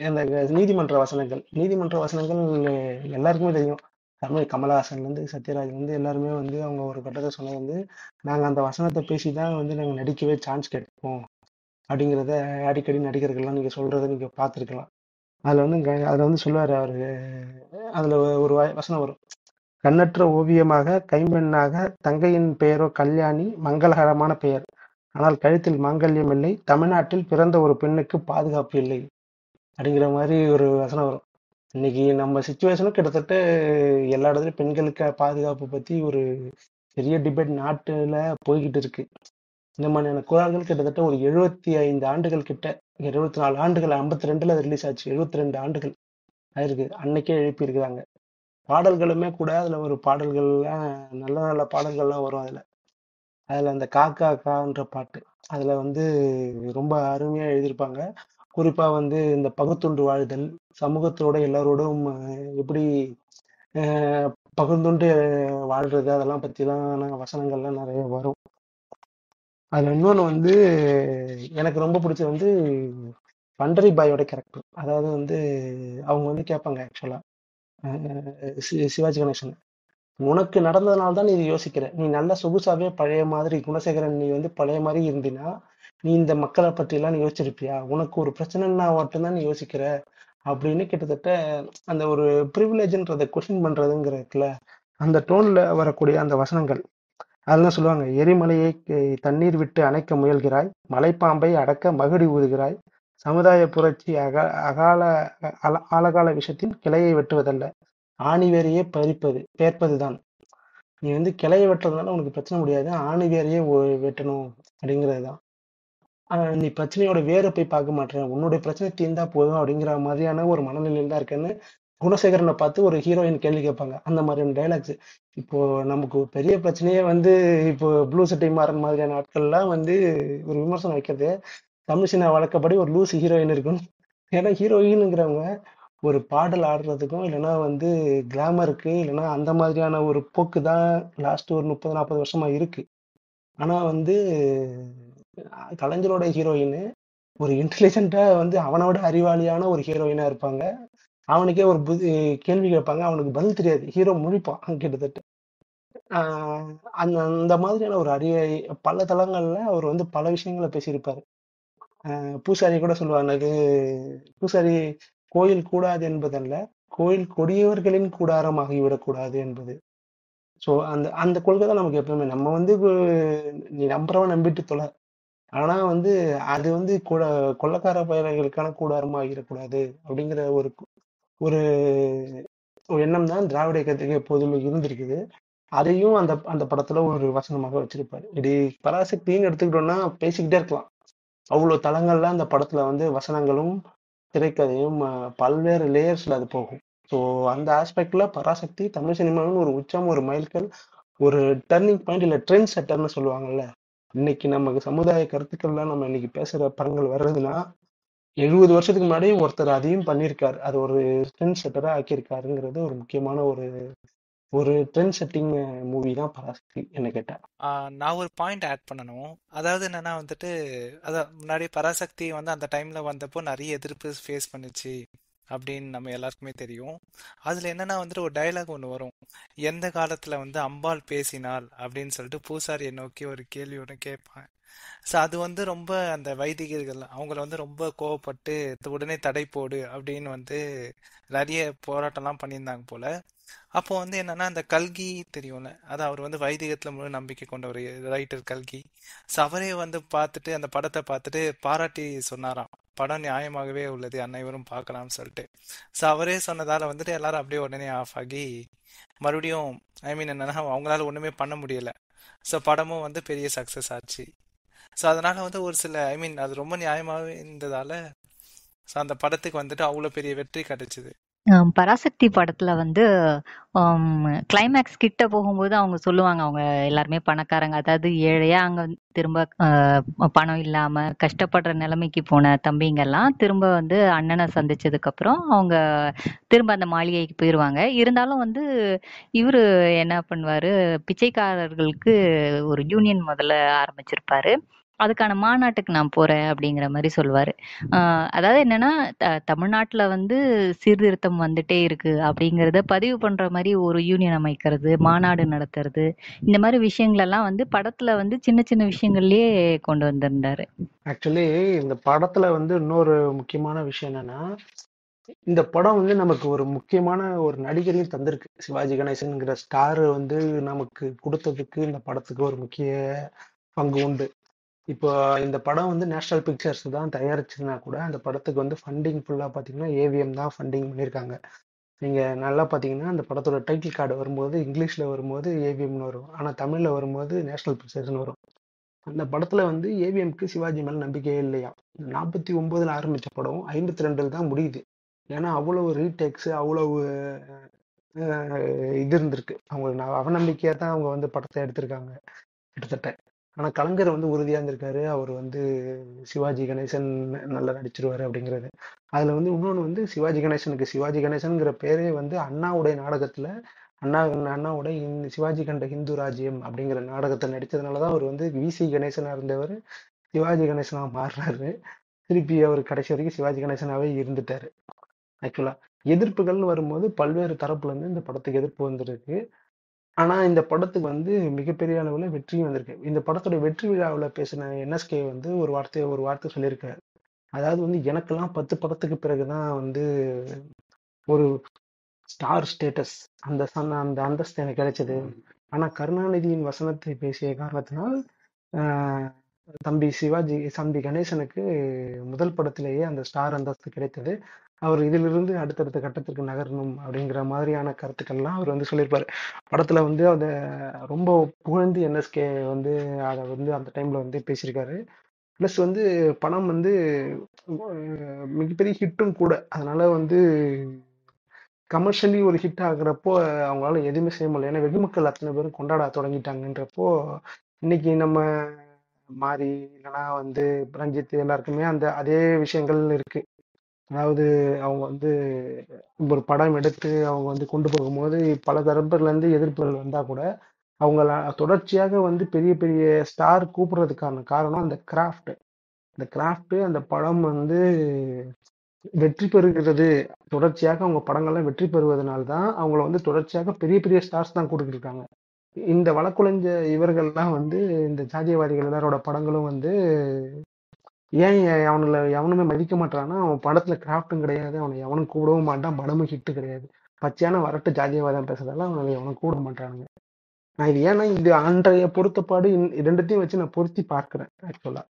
இந்த நீதிமன்ற வசனங்கள் எல்லாருக்குமே தெரியும். கமலஹாசன்ல இருந்து சத்யராஜ்ல இருந்து எல்லாருமே வந்து அவங்க ஒரு கட்டத்தை சொன்னது வந்து, நாங்க அந்த வசனத்தை பேசிதான் வந்து நாங்க நடிக்கவே சான்ஸ் கேட்போம் அப்படிங்கிறத அடிக்கடி நடிகர்கள்லாம் நீங்க சொல்றதை நீங்க பார்த்துருக்கலாம். அதுல வந்து சொல்லுவாரு அவரு. அதுல ஒரு வசனம் வரும். கண்ணற்ற ஓவியமாக கைம்பெண்ணாக தங்கையின் பெயரோ கல்யாணி, மங்களகரமான பெயர். ஆனால் கழுத்தில் மாங்கல்யம் இல்லை. தமிழ்நாட்டில் பிறந்த ஒரு பெண்ணுக்கு பாதுகாப்பு இல்லை அப்படிங்கிற மாதிரி ஒரு வசனம் வரும். இன்னைக்கு நம்ம சுச்சுவேஷனும் கிட்டத்தட்ட எல்லா இடத்துலயும் பெண்களுக்கு பாதுகாப்பு பத்தி ஒரு பெரிய டிபேட் நாட்டுல போய்கிட்டு இருக்கு. இந்த மாதிரியான குரல்கள் கிட்டத்தட்ட ஒரு 75 ஆண்டுகள் கிட்ட, 74 ஆண்டுகள், 52ல ரிலீஸ் ஆச்சு. 72 ஆண்டுகள் ஆயிருக்கு. அன்னைக்கே எழுப்பி இருக்கிறாங்க. பாடல்களுமே கூட அதுல ஒரு பாடல்கள்லாம் நல்ல நல்ல பாடல்கள்லாம் வரும். அதுல அந்த காக்கா கான்ற பாட்டு அதுல வந்து ரொம்ப அருமையா எழுதியிருப்பாங்க. குறிப்பா வந்து இந்த பகுத்துண்டு வாழ்தல், சமூகத்தோட எல்லாரோடும் எப்படி அஹ், பகிர்ந்துண்டு வாழ்றது, அதெல்லாம் பத்திலாம் வசனங்கள்லாம் நிறைய வரும். அதுல இன்னொன்னு வந்து எனக்கு ரொம்ப பிடிச்சது வந்து பண்டரி பாயோட கேரக்டர். அதாவது வந்து அவங்க வந்து கேட்பாங்க ஆக்சுவலா சிவாஜி கணேசன், உனக்கு நடந்ததுனால தான் நீ இது யோசிக்கிற. நீ நல்ல சொகுசாவே பழைய மாதிரி குணசேகரன் நீ வந்து பழைய மாதிரி இருந்தினா நீ இந்த மக்களை பற்றி எல்லாம் நீ யோசிச்சிருப்பியா? உனக்கு ஒரு பிரச்சனைன்னா மட்டும்தான் நீ யோசிக்கிற அப்படின்னு கிட்டத்தட்ட அந்த ஒரு ப்ரிவிலேஜ்ன்றதை கொஸ்டின் பண்றதுங்கிறதுல அந்த டோன்ல வரக்கூடிய அந்த வசனங்கள் அதெல்லாம் சொல்லுவாங்க. எரிமலையை தண்ணீர் விட்டு அணைக்க முயல்கிறாய், மலைப்பாம்பை அடக்க மகுடி ஊதுகிறாய், சமுதாய புரட்சி அகால ஆழகால விஷத்தின் கிளையை வெட்டுவதல்ல, ஆணிவேரையே பேர்ப்பதுதான். நீ வந்து கிளைய வெட்டுறதுனால உனக்கு பிரச்சனை முடியாது, ஆணி வேரையே வெட்டணும் அப்படிங்கிறது தான். நீ பிரச்சனையோட வேரை போய் பார்க்க மாட்டேன், உன்னுடைய பிரச்சனை தீர்ந்தா போதும் அப்படிங்கிற மாதிரியான ஒரு மனநிலையில் தான் இருக்கேன்னு குணசேகரனை பார்த்து ஒரு ஹீரோயின் கேள்வி கேட்பாங்க. அந்த மாதிரியான டைலாக்ஸ் இப்போ நமக்கு ஒரு பெரிய பிரச்சனையே வந்து இப்போ ப்ளூ சட்டை மாறன் மாதிரியான ஆட்கள்லாம் வந்து ஒரு விமர்சனம் வைக்கிறது தமிழ் சினிமா வழக்கப்படி ஒரு லூஸ் ஹீரோயின் இருக்கும். ஏன்னா ஹீரோயினுங்கிறவங்க ஒரு பாடல் ஆடுறதுக்கும் இல்லைன்னா வந்து கிளாமருக்கு இல்லைன்னா அந்த மாதிரியான ஒரு போக்கு தான் லாஸ்ட் ஒரு 30-40 வருஷமா இருக்கு. ஆனா வந்து கலைஞரோட ஹீரோயின் ஒரு இன்டெலிஜென்ட்டா வந்து அவனை விட அறிவாளியான ஒரு ஹீரோயினா இருப்பாங்க. அவனுக்கே ஒரு கேள்வி கேட்பாங்க, அவனுக்கு பதில் தெரியாது, ஹீரோ முழிப்பான் கிட்டத்தட்ட. ஆஹ் அந்த அந்த மாதிரியான ஒரு பல தளங்கள்ல அவர் வந்து பல விஷயங்களை பேசியிருப்பாரு. பூசாரி கூட சொல்லுவாங்க, அது பூசாரி கோயில் கூடாது என்பதல்ல, கோயில் கொடியவர்களின் கூடாரம் ஆகிவிடக்கூடாது என்பது. ஸோ அந்த அந்த கொள்கை தான் நமக்கு எப்பவுமே. நம்ம வந்து நீ நம்புறவன் நம்பிட்டு தொலை, ஆனா வந்து அது வந்து கூட கொள்ளக்கார பயல்களுக்கான கூடாரமா ஆகிடக்கூடாது அப்படிங்கிற ஒரு ஒரு ஒரு எண்ணம் தான் திராவிட இயக்கத்துக்கு எப்போதுமே இருந்திருக்குது. அதையும் அந்த அந்த படத்துல ஒரு வசனமாக வச்சிருப்பாரு. இப்படி பராசக்தின்னு எடுத்துக்கிட்டோம்னா பேசிக்கிட்டே இருக்கலாம். அவ்வளவு தளங்கள்ல அந்த படத்துல வந்து வசனங்களும் திரைக்கதையும் பல்வேறு லேயர்ஸ்ல அது போகும். ஸோ அந்த ஆஸ்பெக்ட்ல பராசக்தி தமிழ் சினிமாவின் ஒரு உச்சம், ஒரு மைல்கல், ஒரு டர்னிங் பாயிண்ட், இல்ல ட்ரெண்ட் செட்டர்னு சொல்லுவாங்கல்ல. இன்னைக்கு நமக்கு சமுதாய கருத்துக்கள்லாம் நம்ம இன்னைக்கு பேசுற படங்கள் வர்றதுன்னா 70 வருஷத்துக்கு முன்னாடி ஒருத்தர் அதையும் பண்ணியிருக்காரு. அது ஒரு ட்ரெண்ட் செட்டரா ஆக்கியிருக்காருங்கிறது ஒரு முக்கியமான ஒரு ட்ரெண்ட் செட்டிங் மூவி தான் பராசக்தி என்ன கேட்டா. நான் ஒரு பாயிண்ட் ஆட் பண்ணணும். அதாவது என்னன்னா வந்துட்டு, அதான் முன்னாடி பராசக்தி வந்து அந்த டைம்ல வந்தப்போ நிறைய எதிர்ப்பு ஃபேஸ் பண்ணுச்சு அப்படின்னு நம்ம எல்லாருக்குமே தெரியும். அதுல என்னன்னா வந்துட்டு ஒரு டயலாக் ஒன்று வரும். எந்த காலத்துல வந்து அம்பாள் பேசினாள் அப்படின்னு சொல்லிட்டு பூசாரியை நோக்கி ஒரு கேள்வி ஒன்று கேட்பான். ஸோ அது வந்து ரொம்ப அந்த வைதிகர்கள் அவங்கள வந்து ரொம்ப கோவப்பட்டு உடனே தடை போடு அப்படின்னு வந்து நிறைய போராட்டம்லாம் பண்ணியிருந்தாங்க போல. அப்போ வந்து என்னன்னா அந்த கல்கி தெரியும்ல, அது அவர் வந்து வைதிகத்துல முழு நம்பிக்கை கொண்ட ஒரு ரைட்டர் கல்கி. ஸோ அவரே வந்து பார்த்துட்டு அந்த படத்தை பார்த்துட்டு பாராட்டி சொன்னாராம், படம் நியாயமாகவே உள்ளது, அனைவரும் பார்க்கலாம்னு சொல்லிட்டு. ஸோ அவரே சொன்னதால வந்துட்டு எல்லாரும் அப்படியே உடனே ஆஃப் ஆகி மறுபடியும் ஐ மீன் என்னன்னா அவங்களால ஒண்ணுமே பண்ண முடியல. ஸோ படமும் வந்து பெரிய சக்சஸ் ஆச்சு. ஸோ அதனால வந்து ஒரு சில ஐ மீன் அது ரொம்ப நியாயமாகவே இருந்ததால ஸோ அந்த படத்துக்கு வந்துட்டு அவ்வளோ பெரிய வெற்றி கிடைச்சிது. பராசக்தி படத்துல வந்து கிளைமேக்ஸ் கிட்ட போகும்போது அவங்க சொல்லுவாங்க, அவங்க எல்லாருமே பணக்காரங்க, அதாவது ஏழையா அங்க வந்து திரும்ப பணம் இல்லாம கஷ்டப்படுற நிலைமைக்கு போன தம்பிங்க எல்லாம் திரும்ப வந்து அண்ணனை சந்திச்சதுக்கு அப்புறம் அவங்க திரும்ப அந்த மாளிகைக்கு போயிருவாங்க. இருந்தாலும் வந்து இவரு என்ன பண்ணுவாரு, பிச்சைக்காரர்களுக்கு ஒரு யூனியன் முதல்ல ஆரம்பிச்சிருப்பாரு. அதுக்கான மாநாட்டுக்கு நான் போறேன் அப்படிங்கிற மாதிரி சொல்லுவாரு. அதாவது என்னன்னா தமிழ்நாட்டுல வந்து சீர்திருத்தம் வந்துட்டே இருக்கு அப்படிங்கறத பதிவு பண்ற மாதிரி ஒரு யூனியன் அமைக்கிறது, மாநாடு நடத்துறது, இந்த மாதிரி விஷயங்கள் எல்லாம் வந்து படத்துல வந்து சின்ன சின்ன விஷயங்கள்லயே கொண்டு வந்திருந்தாரு. ஆக்சுவலி இந்த படத்துல வந்து இன்னொரு முக்கியமான விஷயம் என்னன்னா, இந்த படம் வந்து நமக்கு ஒரு முக்கியமான ஒரு நடிகரையும் தந்திருக்கு. சிவாஜி கணேசன்ங்கிற ஸ்டார் வந்து நமக்கு கொடுத்ததுக்கு இந்த படத்துக்கு ஒரு முக்கிய பங்கு உண்டு. இப்போ இந்த படம் வந்து நேஷனல் பிக்சர்ஸ் தான் தயாரிச்சதுன்னா கூட அந்த படத்துக்கு வந்து ஃபண்டிங் ஃபுல்லாக பார்த்தீங்கன்னா ஏவிஎம் தான் ஃபண்டிங் பண்ணியிருக்காங்க. நீங்கள் நல்லா பார்த்தீங்கன்னா அந்த படத்தோட டைட்டில் கார்டு வரும்போது இங்கிலீஷில் வரும்போது ஏவிஎம்னு வரும், ஆனால் தமிழில் வரும்போது நேஷனல் பிக்சர்ஸ்னு வரும். அந்த படத்தில் வந்து ஏவிஎம்க்கு சிவாஜி மேலே நம்பிக்கையே இல்லையா. 49ல் ஆரம்பித்த படம் 52 தான் முடியுது. ஏன்னா அவ்வளவு ரீடேக்ஸ் அவ்வளவு இது இருந்திருக்கு. அவங்க அவநம்பிக்கையாக தான் அவங்க வந்து படத்தை எடுத்திருக்காங்க கிட்டத்தட்ட. ஆனா கலைஞர் வந்து உறுதியா இருந்திருக்காரு. அவர் வந்து சிவாஜி கணேசன் நல்லா நடிச்சிருவாரு அப்படிங்கிறது. அதுல வந்து இன்னொன்னு வந்து சிவாஜி கணேசனுக்கு சிவாஜி கணேசன்ங்கிற பேரே வந்து அண்ணாவுடைய நாடகத்துல அண்ணா அண்ணாவுடைய சிவாஜி கண்ட ஹிந்து ராஜ்யம் அப்படிங்கிற நாடகத்தை நடிச்சதுனாலதான் அவர் வந்து விசி கணேசனா இருந்தவர் சிவாஜி கணேசனா மாறுறாரு. திருப்பி அவர் கடைசி வரைக்கும் சிவாஜி கணேசனாவே இருந்துட்டாரு. ஆக்சுவலா எதிர்ப்புகள்னு வரும்போது பல்வேறு தரப்புல இருந்து இந்த படத்துக்கு எதிர்ப்பு வந்திருக்கு. ஆனா இந்த படத்துக்கு வந்து மிகப்பெரிய அளவுல வெற்றியும் வந்திருக்கு. இந்த படத்தோட வெற்றி விழாவில் பேசின என்எஸ்கே வந்து ஒரு வார்த்தை சொல்லியிருக்காரு. அதாவது வந்து எனக்கெல்லாம் 10 படத்துக்கு பிறகுதான் வந்து ஒரு ஸ்டார் ஸ்டேட்டஸ் அந்த அந்தஸ்து எனக்கு கிடைச்சது. ஆனா கருணாநிதியின் வசனத்தை பேசிய காரணத்தினால் ஆஹ், தம்பி கணேசனுக்கு முதல் படத்திலேயே அந்த ஸ்டார் அந்தஸ்து கிடைத்தது. அவர் இதிலிருந்து அடுத்தடுத்த கட்டத்திற்கு நகரணும் அப்படிங்கிற மாதிரியான கருத்துக்கள்லாம் அவர் வந்து சொல்லியிருப்பாரு. படத்துல வந்து அதை ரொம்ப புகழ்ந்து என்எஸ்கே வந்து அதை வந்து அந்த டைம்ல வந்து பேசியிருக்காரு. ப்ளஸ் வந்து படம் வந்து மிகப்பெரிய ஹிட்டும் கூட. அதனால வந்து கமர்ஷியலி ஒரு ஹிட் ஆகுறப்போ அவங்களால எதுவுமே செய்ய முடியல. ஏன்னா வெகுமக்கள் அத்தனை பேரும் கொண்டாட தொடங்கிட்டாங்கன்றப்போ இன்னைக்கு நம்ம மாறி இல்லைன்னா வந்து ரஞ்சித் எல்லாருக்குமே அந்த அதே விஷயங்கள் இருக்கு. அதாவது அவங்க வந்து ஒரு படம் எடுத்து அவங்க வந்து கொண்டு போகும்போது பல தரப்புல இருந்து எதிர்ப்புகள் வந்தா கூட அவங்கள தொடர்ச்சியாக வந்து பெரிய பெரிய ஸ்டார் கூப்பிடுறதுக்கான காரணம் அந்த கிராஃப்ட் அந்த படம் வந்து வெற்றி பெறுகிறது. தொடர்ச்சியாக அவங்க படங்கள்லாம் வெற்றி பெறுவதனால தான் அவங்கள வந்து தொடர்ச்சியாக பெரிய பெரிய ஸ்டார்ஸ் தான் கொடுத்துருக்காங்க. இந்த வழக்குழைஞ்ச இவர்கள்லாம் வந்து இந்த ஜாதியவாதிகள் எல்லாரோட படங்களும் வந்து ஏன் எவனுமே மதிக்க மாட்டான்னா, அவன் படத்துல கிராஃப்டும் கிடையாது, அவனை எவனும் கூப்பிடவும் மாட்டான், படமும் ஹிட் கிடையாது. பச்சையான வரட்டு ஜாதியவாதம் பேசுறதால அவனை எவனும் கூட மாட்டானுங்க. நான் இது ஏன்னா இது அன்றைய பொருத்தப்பாடு ரெண்டுத்தையும் வச்சு நான் பொருத்தி பார்க்கிறேன் ஆக்சுவலா.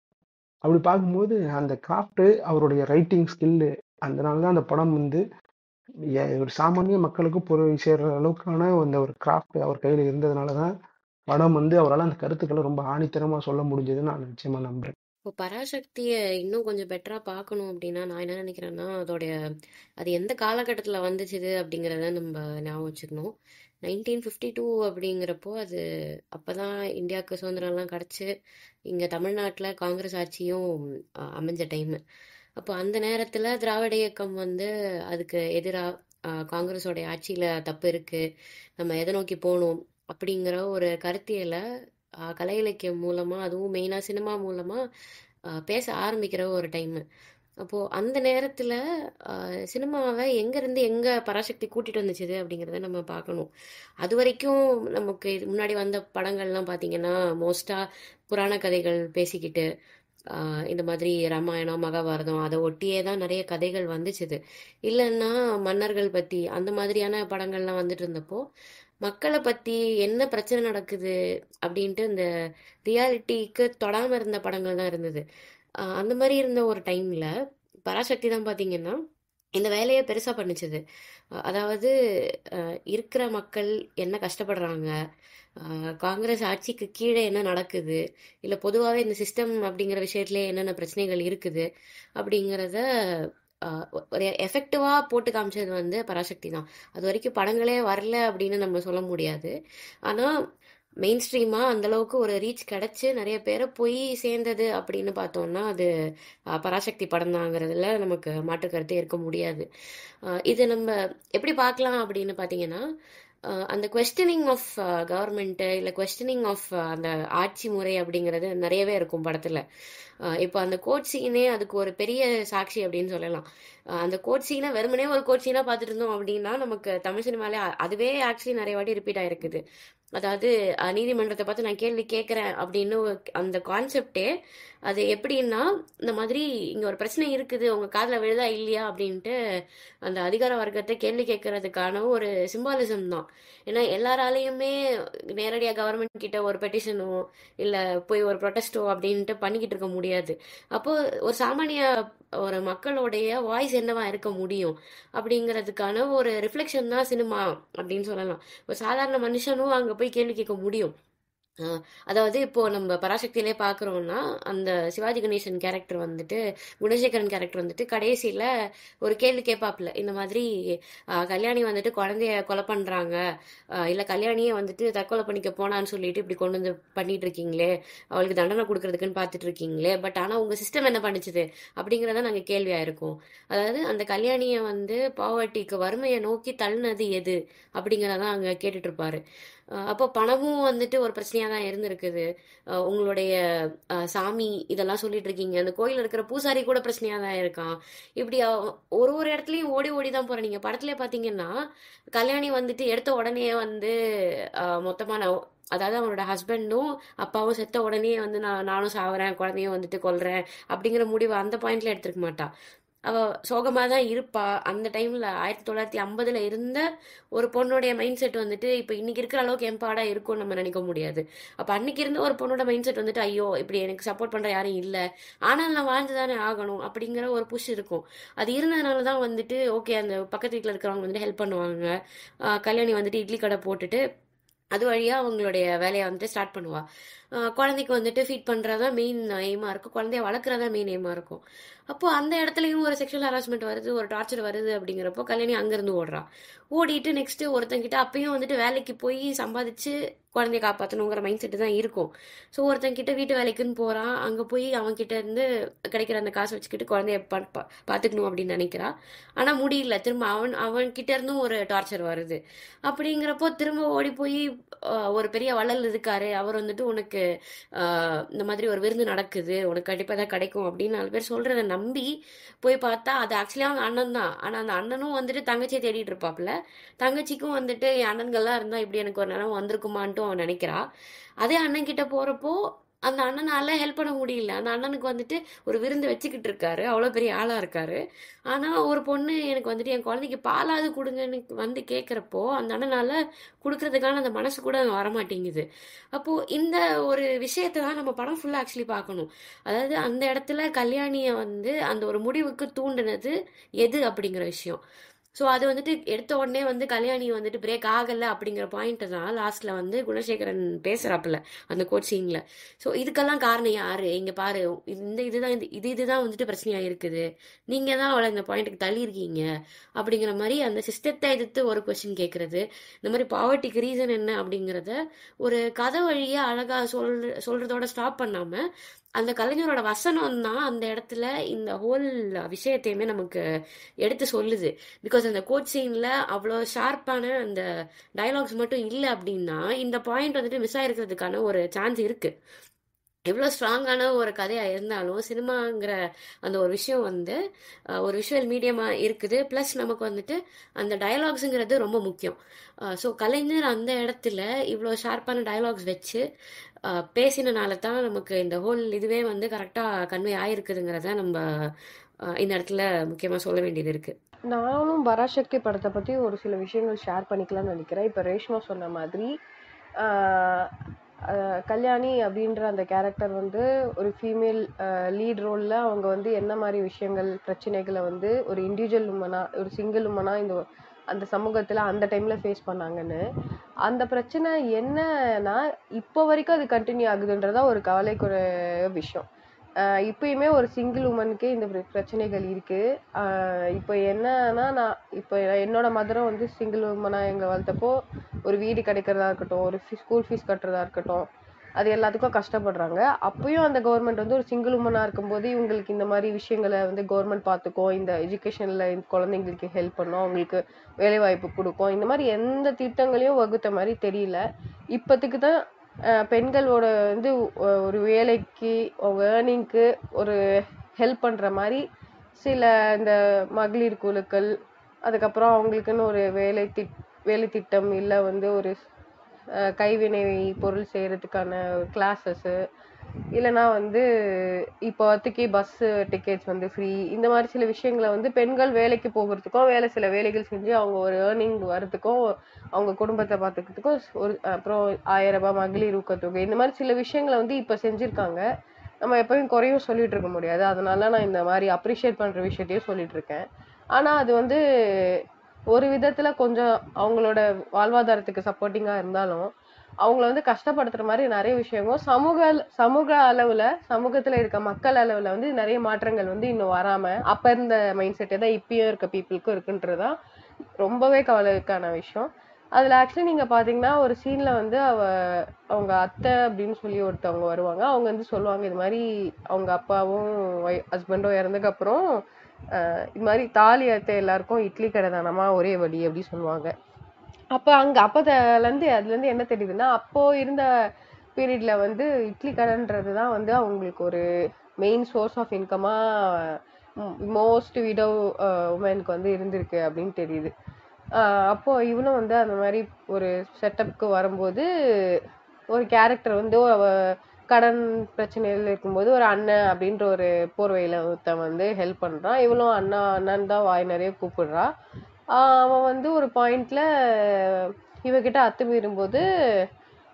அப்படி பார்க்கும்போது அந்த கிராஃப்ட் அவருடைய ரைட்டிங் ஸ்கில்லு அதனாலதான் அந்த படம் வந்து ஒரு சாமானிய மக்களுக்கு போய் சேர்ற அளவுக்கான அந்த ஒரு கிராஃப்ட் அவர் கையில இருந்ததுனாலதான் படம் வந்து அவரால் அந்த கருத்துக்களை ரொம்ப ஆணித்தரமா சொல்ல முடிஞ்சதுன்னு நான் நிச்சயமா நம்புறேன். இப்போ பராசக்தியை இன்னும் கொஞ்சம் பெட்டரா பார்க்கணும் அப்படின்னா நான் என்ன நினைக்கிறேன்னா அது எந்த காலகட்டத்தில் வந்துச்சுது அப்படிங்கிறத நம்ம ஞாபகம் வச்சுக்கணும். 1952 அப்படிங்கிறப்போ அது அப்பதான் இந்தியாவுக்கு சுதந்திரம்லாம் கிடச்சி இங்கே தமிழ்நாட்டில் காங்கிரஸ் ஆட்சியும் அமைஞ்ச டைம். அப்போ அந்த நேரத்துல திராவிட இயக்கம் வந்து அதுக்கு எதிரா காங்கிரஸோடைய ஆட்சியில தப்பு இருக்கு, நம்ம எதை நோக்கி போகணும் அப்படிங்கிற ஒரு கருத்தியலை கலை இலக்கியம் மூலமா, அதுவும் மெயினா சினிமா மூலமா பேச ஆரம்பிக்கிற ஒரு டைம். அப்போ அந்த நேரத்துல சினிமாவை எங்க இருந்து எங்க பராசக்தி கூட்டிட்டு வந்துச்சுது அப்படிங்கிறத நம்ம பார்க்கணும். அது வரைக்கும் நமக்கு இது முன்னாடி வந்த படங்கள்லாம் பார்த்தீங்கன்னா மோஸ்டா புராண கதைகள் பேசிக்கிட்டு இந்த மாதிரி ராமாயணம் மகாபாரதம் அதை ஒட்டியே தான் நிறைய கதைகள் வந்துச்சுது. இல்லைன்னா மன்னர்கள் பத்தி அந்த மாதிரியான படங்கள்லாம் வந்துட்டு இருந்தப்போ மக்களை பத்தி என்ன பிரச்சனை நடக்குது அப்படின்ட்டு இந்த ரியாலிட்டிக்கு தொடாம இருந்த படங்கள் தான் இருந்தது. அந்த மாதிரி இருந்த ஒரு டைம்ல பராசக்தி தான் பாத்தீங்கன்னா இந்த வேலையை பெருசா பண்ணுச்சுது. அதாவது இருக்கிற மக்கள் என்ன கஷ்டப்படுறாங்க, காங்கிரஸ் ஆட்சிக்கு கீழே என்ன நடக்குது, இல்ல பொதுவாகவே இந்த சிஸ்டம் அப்படிங்கிற விஷயத்துல என்னென்ன பிரச்சனைகள் இருக்குது அப்படிங்கிறத ஒரு எஃபெக்டிவா போட்டு காமிச்சது வந்து பராசக்தி தான். அது வரைக்கும் படங்களே வரல அப்படின்னு நம்ம சொல்ல முடியாது. ஆனா மெயின் ஸ்ட்ரீமா அந்த அளவுக்கு ஒரு ரீச் கிடைச்சு நிறைய பேரை போய் சேர்ந்தது அப்படின்னு பார்த்தோம்னா அது பராசக்தி படம் தாங்கிறதுல நமக்கு மாற்று கருத்தே இருக்க முடியாது. இது நம்ம எப்படி பார்க்கலாம் அப்படின்னு பார்த்தீங்கன்னா அந்த கொஸ்டினிங் ஆஃப் கவர்மெண்ட் இல்லை கொஸ்டினிங் ஆஃப் அந்த ஆட்சி முறை அப்படிங்கிறது நிறையவே இருக்கும் படத்துல. இப்போ அந்த கோட் சீனே அதுக்கு ஒரு பெரிய சாட்சி அப்படின்னு சொல்லலாம். அந்த கோட் சீனை வெறுமனே ஒரு கோட் சீனா பார்த்துட்டு இருந்தோம் அப்படின்னா நமக்கு தமிழ் சினிமாலே அதுவே ஆக்சுவலி நிறைய வாட்டி ரிப்பீட் ஆயிருக்குது. அதாவது நீதிமன்றத்தை பார்த்து நான் கேள்வி கேட்குறேன் அப்படின்னு அந்த கான்செப்டே அது எப்படின்னா இந்த மாதிரி இங்கே ஒரு பிரச்சனை இருக்குது உங்கள் காதில் விழுதா இல்லையா அப்படின்ட்டு அந்த அதிகார வர்க்கத்தை கேள்வி கேட்கறதுக்கான ஒரு சிம்பாலிசம் தான். ஏன்னா எல்லாராலையுமே நேரடியாக கவர்மெண்ட் கிட்ட ஒரு பெட்டிஷனோ இல்லை போய் ஒரு ப்ரொட்டஸ்டோ அப்படின்ட்டு பண்ணிக்கிட்டு இருக்க முடியாது. அப்போ ஒரு சாமானிய ஒரு மக்களுடைய வாய்ஸ் என்னவா இருக்க முடியும் அப்படிங்கிறதுக்கான ஒரு ரிஃப்ளெக்ஷன் தான் சினிமா அப்படின்னு சொல்லலாம். ஒரு சாதாரண மனுஷனும் அங்கே போய் கேள்வி கேட்க முடியும். அதாவது இப்போ நம்ம பராசக்தியிலே பார்க்குறோம்னா அந்த சிவாஜி கணேசன் கேரக்டர் வந்துட்டு குணசேகரன் கேரக்டர் வந்துட்டு கடைசியில் ஒரு கேள்வி கேட்பாப்புல இந்த மாதிரி கல்யாணி வந்துட்டு குழந்தைய கொலை பண்ணுறாங்க, இல்லை கல்யாணியை வந்துட்டு தற்கொலை பண்ணிக்க போனான்னு சொல்லிட்டு இப்படி கொண்டு வந்து பண்ணிட்டு இருக்கீங்களே, அவளுக்கு தண்டனை கொடுக்கறதுக்குன்னு பார்த்துட்டு இருக்கீங்களே, பட் ஆனால் உங்கள் சிஸ்டம் என்ன பண்ணிச்சுது அப்படிங்கிறத நாங்கள் கேள்வியாக இருக்கோம். அதாவது அந்த கல்யாணியை வந்து பாவர்ட்டிக்கு வறுமையை நோக்கி தள்ளினது எது அப்படிங்கிறதான் அங்கே கேட்டுட்டு இருப்பாரு. அப்போ பணமும் வந்துட்டு ஒரு பிரச்சனையாக தான் இருந்திருக்குது. உங்களுடைய சாமி இதெல்லாம் சொல்லிட்டு இருக்கீங்க, அந்த கோயில் இருக்கிற பூசாரி கூட பிரச்சனையாக தான் இருக்கான். இப்படி ஒரு ஒரு இடத்துலையும் ஓடி ஓடி தான் போகிறேன். நீங்கள் படத்துல பார்த்தீங்கன்னா கல்யாணி வந்துட்டு எடுத்த உடனே வந்து மொத்தமாக அதாவது அவனோட ஹஸ்பண்டும் அப்பாவும் செத்த உடனே வந்து நானும் சாவறேன் குழந்தையும் வந்துட்டு கொல்றேன் அப்படிங்கிற முடிவு அந்த பாயிண்ட்ல எடுத்துருக்க மாட்டா. அவ சோகமா தான் இருப்பா. அந்த டைம்ல 1950 இருந்த ஒரு பொண்ணுடைய மைண்ட் செட் வந்துட்டு இப்ப இன்னைக்கு இருக்கிற அளவுக்கு எம்பார்டா இருக்கும்னு நம்ம நினைக்க முடியாது. அப்ப அன்னைக்கு இருந்த ஒரு பொண்ணோட மைண்ட் செட் வந்துட்டு ஐயோ இப்படி எனக்கு சப்போர்ட் பண்ற யாரும் இல்ல, ஆனால் நான் வாழ்ந்துதானே ஆகணும் அப்படிங்கிற ஒரு புஷ் இருக்கும். அது இருந்ததுனாலதான் வந்துட்டு ஓகே அந்த பக்கத்து வீட்டுல இருக்கிறவங்க வந்துட்டு ஹெல்ப் பண்ணுவாங்க. கல்யாணி வந்துட்டு இட்லி கடை போட்டுட்டு அது வழியாக அவங்களுடைய வேலையை வந்துட்டு ஸ்டார்ட் பண்ணுவா. குழந்தைக்கு வந்துட்டு ஃபீட் பண்ணுறதா மெயின் எய்மாக இருக்கும், குழந்தைய வளர்க்குறதா மெயின் எய்மாக இருக்கும். அப்போது அந்த இடத்துலையும் ஒரு செக்ஷுவல் ஹராஸ்மெண்ட் வருது, ஒரு டார்ச்சர் வருது அப்படிங்கிறப்போ கல்யாணி அங்கேருந்து ஓடுறா. ஓடிட்டு நெக்ஸ்ட்டு ஒருத்தங்கிட்ட அப்பயும் வந்துட்டு வேலைக்கு போய் சம்பாதிச்சு குழந்தைய காப்பாற்றணுங்கிற மைண்ட் செட்டு தான் இருக்கும். ஸோ ஒருத்தங்கிட்ட வீட்டு வேலைக்குன்னு போகிறான், அங்கே போய் அவன்கிட்ட இருந்து கிடைக்கிற அந்த காசை வச்சுக்கிட்டு குழந்தைய பார்த்துக்கணும் அப்படின்னு நினைக்கிறா. ஆனால் முடியல, திரும்ப அவன்கிட்ட இருந்தும் ஒரு டார்ச்சர் வருது. அப்படிங்கிறப்போ திரும்ப ஓடி போய் ஒரு பெரிய வள்ளல் இருக்காரு, அவர் வந்துட்டு உனக்கு இந்த மாதிரி ஒரு விருந்து நடக்குது உனக்கு கண்டிப்பா தான் கிடைக்கும் அப்படின்னு 4 பேர் சொல்றத நம்பி போய் பார்த்தா அது ஆக்சுவலி அவங்க அண்ணன் தான். ஆனா அந்த அண்ணனும் வந்துட்டு தங்கச்சியை தேடிட்டு இருப்பாப்ல. தங்கச்சிக்கும் வந்துட்டு என் அண்ணன்கள்லாம் இருந்தா இப்படி எனக்கு ஒரு நிலம் வந்திருக்குமான்ட்டு அவன் நினைக்கிறா. அதே அண்ணன் கிட்ட போறப்போ அந்த அண்ணனால ஹெல்ப் பண்ண முடியல. அந்த அண்ணனுக்கு வந்துட்டு ஒரு விருந்து வச்சுக்கிட்டு இருக்காரு, அவ்வளோ பெரிய ஆளா இருக்காரு. ஆனா ஒரு பொண்ணு எனக்கு வந்துட்டு என் குழந்தைக்கு பாலாவது கொடுங்கன்னு வந்து கேட்குறப்போ அந்த அண்ணனால கொடுக்கறதுக்கான அந்த மனசு கூட வரமாட்டேங்குது. அப்போ இந்த ஒரு விஷயத்தை தான் நம்ம படம் ஃபுல்லாக ஆக்சுவலி பார்க்கணும். அதாவது அந்த இடத்துல கல்யாணியை வந்து அந்த ஒரு முடிவுக்கு தூண்டினது எது அப்படிங்கிற விஷயம். ஸோ அது வந்துட்டு எடுத்த உடனே வந்து கல்யாணி வந்துட்டு பிரேக் ஆகலை அப்படிங்கிற பாயிண்ட் தான் லாஸ்ட்ல வந்து குணசேகரன் பேசுறாப்புல அந்த கோட் சீன்ல. ஸோ இதுக்கெல்லாம் காரணம் யாரு, இங்க பாரு இதுதான் வந்துட்டு பிரச்சனையா இருக்குது, நீங்க தான் அவளை இந்த பாயிண்ட்டுக்கு தள்ளியிருக்கீங்க அப்படிங்கிற மாதிரி அந்த சிஸ்டத்தை எதிர்த்து ஒரு கொஸ்டின் கேட்கறது. இந்த மாதிரி பாவர்ட்டிக்கு ரீசன் என்ன அப்படிங்கிறத ஒரு கதை வழியா அழகா சொல்றதோட ஸ்டாப் பண்ணாம அந்த கலைஞரோட வசனம் தான் அந்த இடத்துல இந்த ஹோல் விஷயத்தையுமே நமக்கு எடுத்து சொல்லுது. பிகாஸ் அந்த கோட் சீன்ல அவ்வளோ ஷார்ப்பான அந்த டயலாக்ஸ் மட்டும் இல்லை அப்படின்னா இந்த பாயிண்ட் வந்துட்டு மிஸ் ஆயிருக்கிறதுக்கான ஒரு சான்ஸ் இருக்கு. எவ்வளோ ஸ்ட்ராங்கான ஒரு கதையாக இருந்தாலும் சினிமாங்கிற அந்த ஒரு விஷயம் வந்து ஒரு விஷுவல் மீடியமாக இருக்குது. ப்ளஸ் நமக்கு வந்துட்டு அந்த டயலாக்ஸுங்கிறது ரொம்ப முக்கியம். ஸோ கலைஞர் அந்த இடத்துல இவ்வளோ ஷார்ப்பான டயலாக்ஸ் வச்சு பேசினனால தான் நமக்கு இந்த ஹோல் இதுவே வந்து கரெக்டாக கன்வே ஆயிருக்குதுங்கிறத நம்ம இந்த இடத்துல முக்கியமாக சொல்ல வேண்டியது இருக்கு. நானும் பராசக்தி படத்தை பற்றி ஒரு சில விஷயங்கள் ஷேர் பண்ணிக்கலாம்னு நினைக்கிறேன். இப்போ ரேஷ்மா சொன்ன மாதிரி கல்யாணி அப்படின்ற அந்த கேரக்டர் வந்து ஒரு ஃபீமேல் லீட் ரோலில் அவங்க வந்து என்ன மாதிரி விஷயங்கள் பிரச்சனைகளை வந்து ஒரு இண்டிவிஜுவல் உமனா ஒரு சிங்கிள் உமனா அந்த சமூகத்தில் அந்த டைமில் ஃபேஸ் பண்ணாங்கன்னு, அந்த பிரச்சனை என்னன்னா இப்போ வரைக்கும் அது கண்டினியூ ஆகுதுன்றதா ஒரு கவலைக்குரிய விஷயம். இப்பயுமே ஒரு சிங்கிள் உமனுக்கே இந்த பிரச்சனைகள் இருக்கு. இப்போ என்னன்னா நான் இப்போ என்னோட மதரும் வந்து சிங்கிள் உமனா எங்களை வளர்த்தப்போ ஒரு வீடு கிடைக்கிறதா இருக்கட்டும், ஒரு ஸ்கூல் ஃபீஸ் கட்டுறதா இருக்கட்டும், அது எல்லாத்துக்கும் கஷ்டப்படுறாங்க. அப்பயும் அந்த கவர்மெண்ட் வந்து ஒரு சிங்கிள் உமனா இருக்கும்போது இவங்களுக்கு இந்த மாதிரி விஷயங்களை வந்து கவர்மெண்ட் பார்த்துக்கும், இந்த எஜுகேஷன்ல குழந்தைங்களுக்கு ஹெல்ப் பண்ணும், அவங்களுக்கு வேலை வாய்ப்பு கொடுக்கும், இந்த மாதிரி எந்த திட்டங்களையும் வகுத்த மாதிரி தெரியல. இப்போத்துக்கு தான் பெண்களோட வந்து ஒரு வேலைக்கு ஏர்னிங்க்கு ஒரு ஹெல்ப் பண்ணுற மாதிரி சில இந்த மகளிர் குழுக்கள், அதுக்கப்புறம் அவங்களுக்குன்னு ஒரு வேலை திட்டம், இல்லை வந்து ஒரு கைவினை பொருள் செய்கிறதுக்கான கிளாஸஸ்ஸு, இல்லைனா வந்து இப்போதைக்கு பஸ்ஸு டிக்கெட்ஸ் வந்து ஃப்ரீ, இந்த மாதிரி சில விஷயங்களை வந்து பெண்கள் வேலைக்கு போகிறதுக்கும் சில வேலைகள் செஞ்சு அவங்க ஒரு ஏர்னிங் வர்றதுக்கும் அவங்க குடும்பத்தை பார்த்துக்கிறதுக்கும் ஒரு அப்புறம் 1000 ரூபாய் மகளிர் ஊக்கத்தொகை, இந்த மாதிரி சில விஷயங்களை வந்து இப்போ செஞ்சுருக்காங்க. நம்ம எப்பயும் குறையும் சொல்லிட்டு இருக்க முடியாது. அதனால நான் இந்த மாதிரி அப்ரிஷியேட் பண்ணுற விஷயத்தையும் சொல்லிட்டு இருக்கேன். ஆனால் அது வந்து ஒரு விதத்தில் கொஞ்சம் அவங்களோட வாழ்வாதாரத்துக்கு சப்போர்ட்டிங்காக இருந்தாலும் அவங்கள வந்து கஷ்டப்படுத்துற மாதிரி நிறைய விஷயங்களும் சமூக அளவுல சமூகத்துல இருக்க மக்கள் அளவுல வந்து நிறைய மாற்றங்கள் வந்து இன்னும் வராம அப்ப இருந்த மைண்ட் செட்டே தான் இப்பயும் இருக்க பீப்புளுக்கும் இருக்குன்றதுதான் ரொம்பவே கவலைக்கான விஷயம். அதுல ஆக்சுவலி நீங்க பாத்தீங்கன்னா ஒரு சீன்ல வந்து அவங்க அத்தை அப்படின்னு சொல்லி ஒருத்தவங்க வருவாங்க. அவங்க வந்து சொல்லுவாங்க இது மாதிரி அவங்க அப்பாவும் ஹஸ்பண்டும் இறந்ததுக்கு அப்புறம் இது மாதிரி தாலி அத்தை எல்லாருக்கும் இட்லி கடை தானமா ஒரே வழி அப்படி சொல்லுவாங்க. அப்ப அங்க அதுல இருந்து என்ன தெரியுதுன்னா அப்போ இருந்த பீரியட்ல வந்து இட்லி கடைன்றதுதான் வந்து அவங்களுக்கு ஒரு மெயின் சோர்ஸ் ஆஃப் இன்கமா மோஸ்ட் விடோ உமனுக்கு வந்து இருந்திருக்கு அப்படின்னு தெரியுது. அப்போ இவனும் வந்து அந்த மாதிரி ஒரு செட்டப்க்கு வரும்போது ஒரு கேரக்டர் வந்து கடன் பிரச்சனையில இருக்கும்போது ஒரு அண்ணன் அப்படின்ற ஒரு போர்வையில ஒருத்தன் வந்து ஹெல்ப் பண்றான். இவளும் அண்ணன் தான் வாய் நிறைய கூப்பிடுறா. அவன் வந்து ஒரு பாயிண்ட்ல இவகிட்ட அத்துமீறும்போது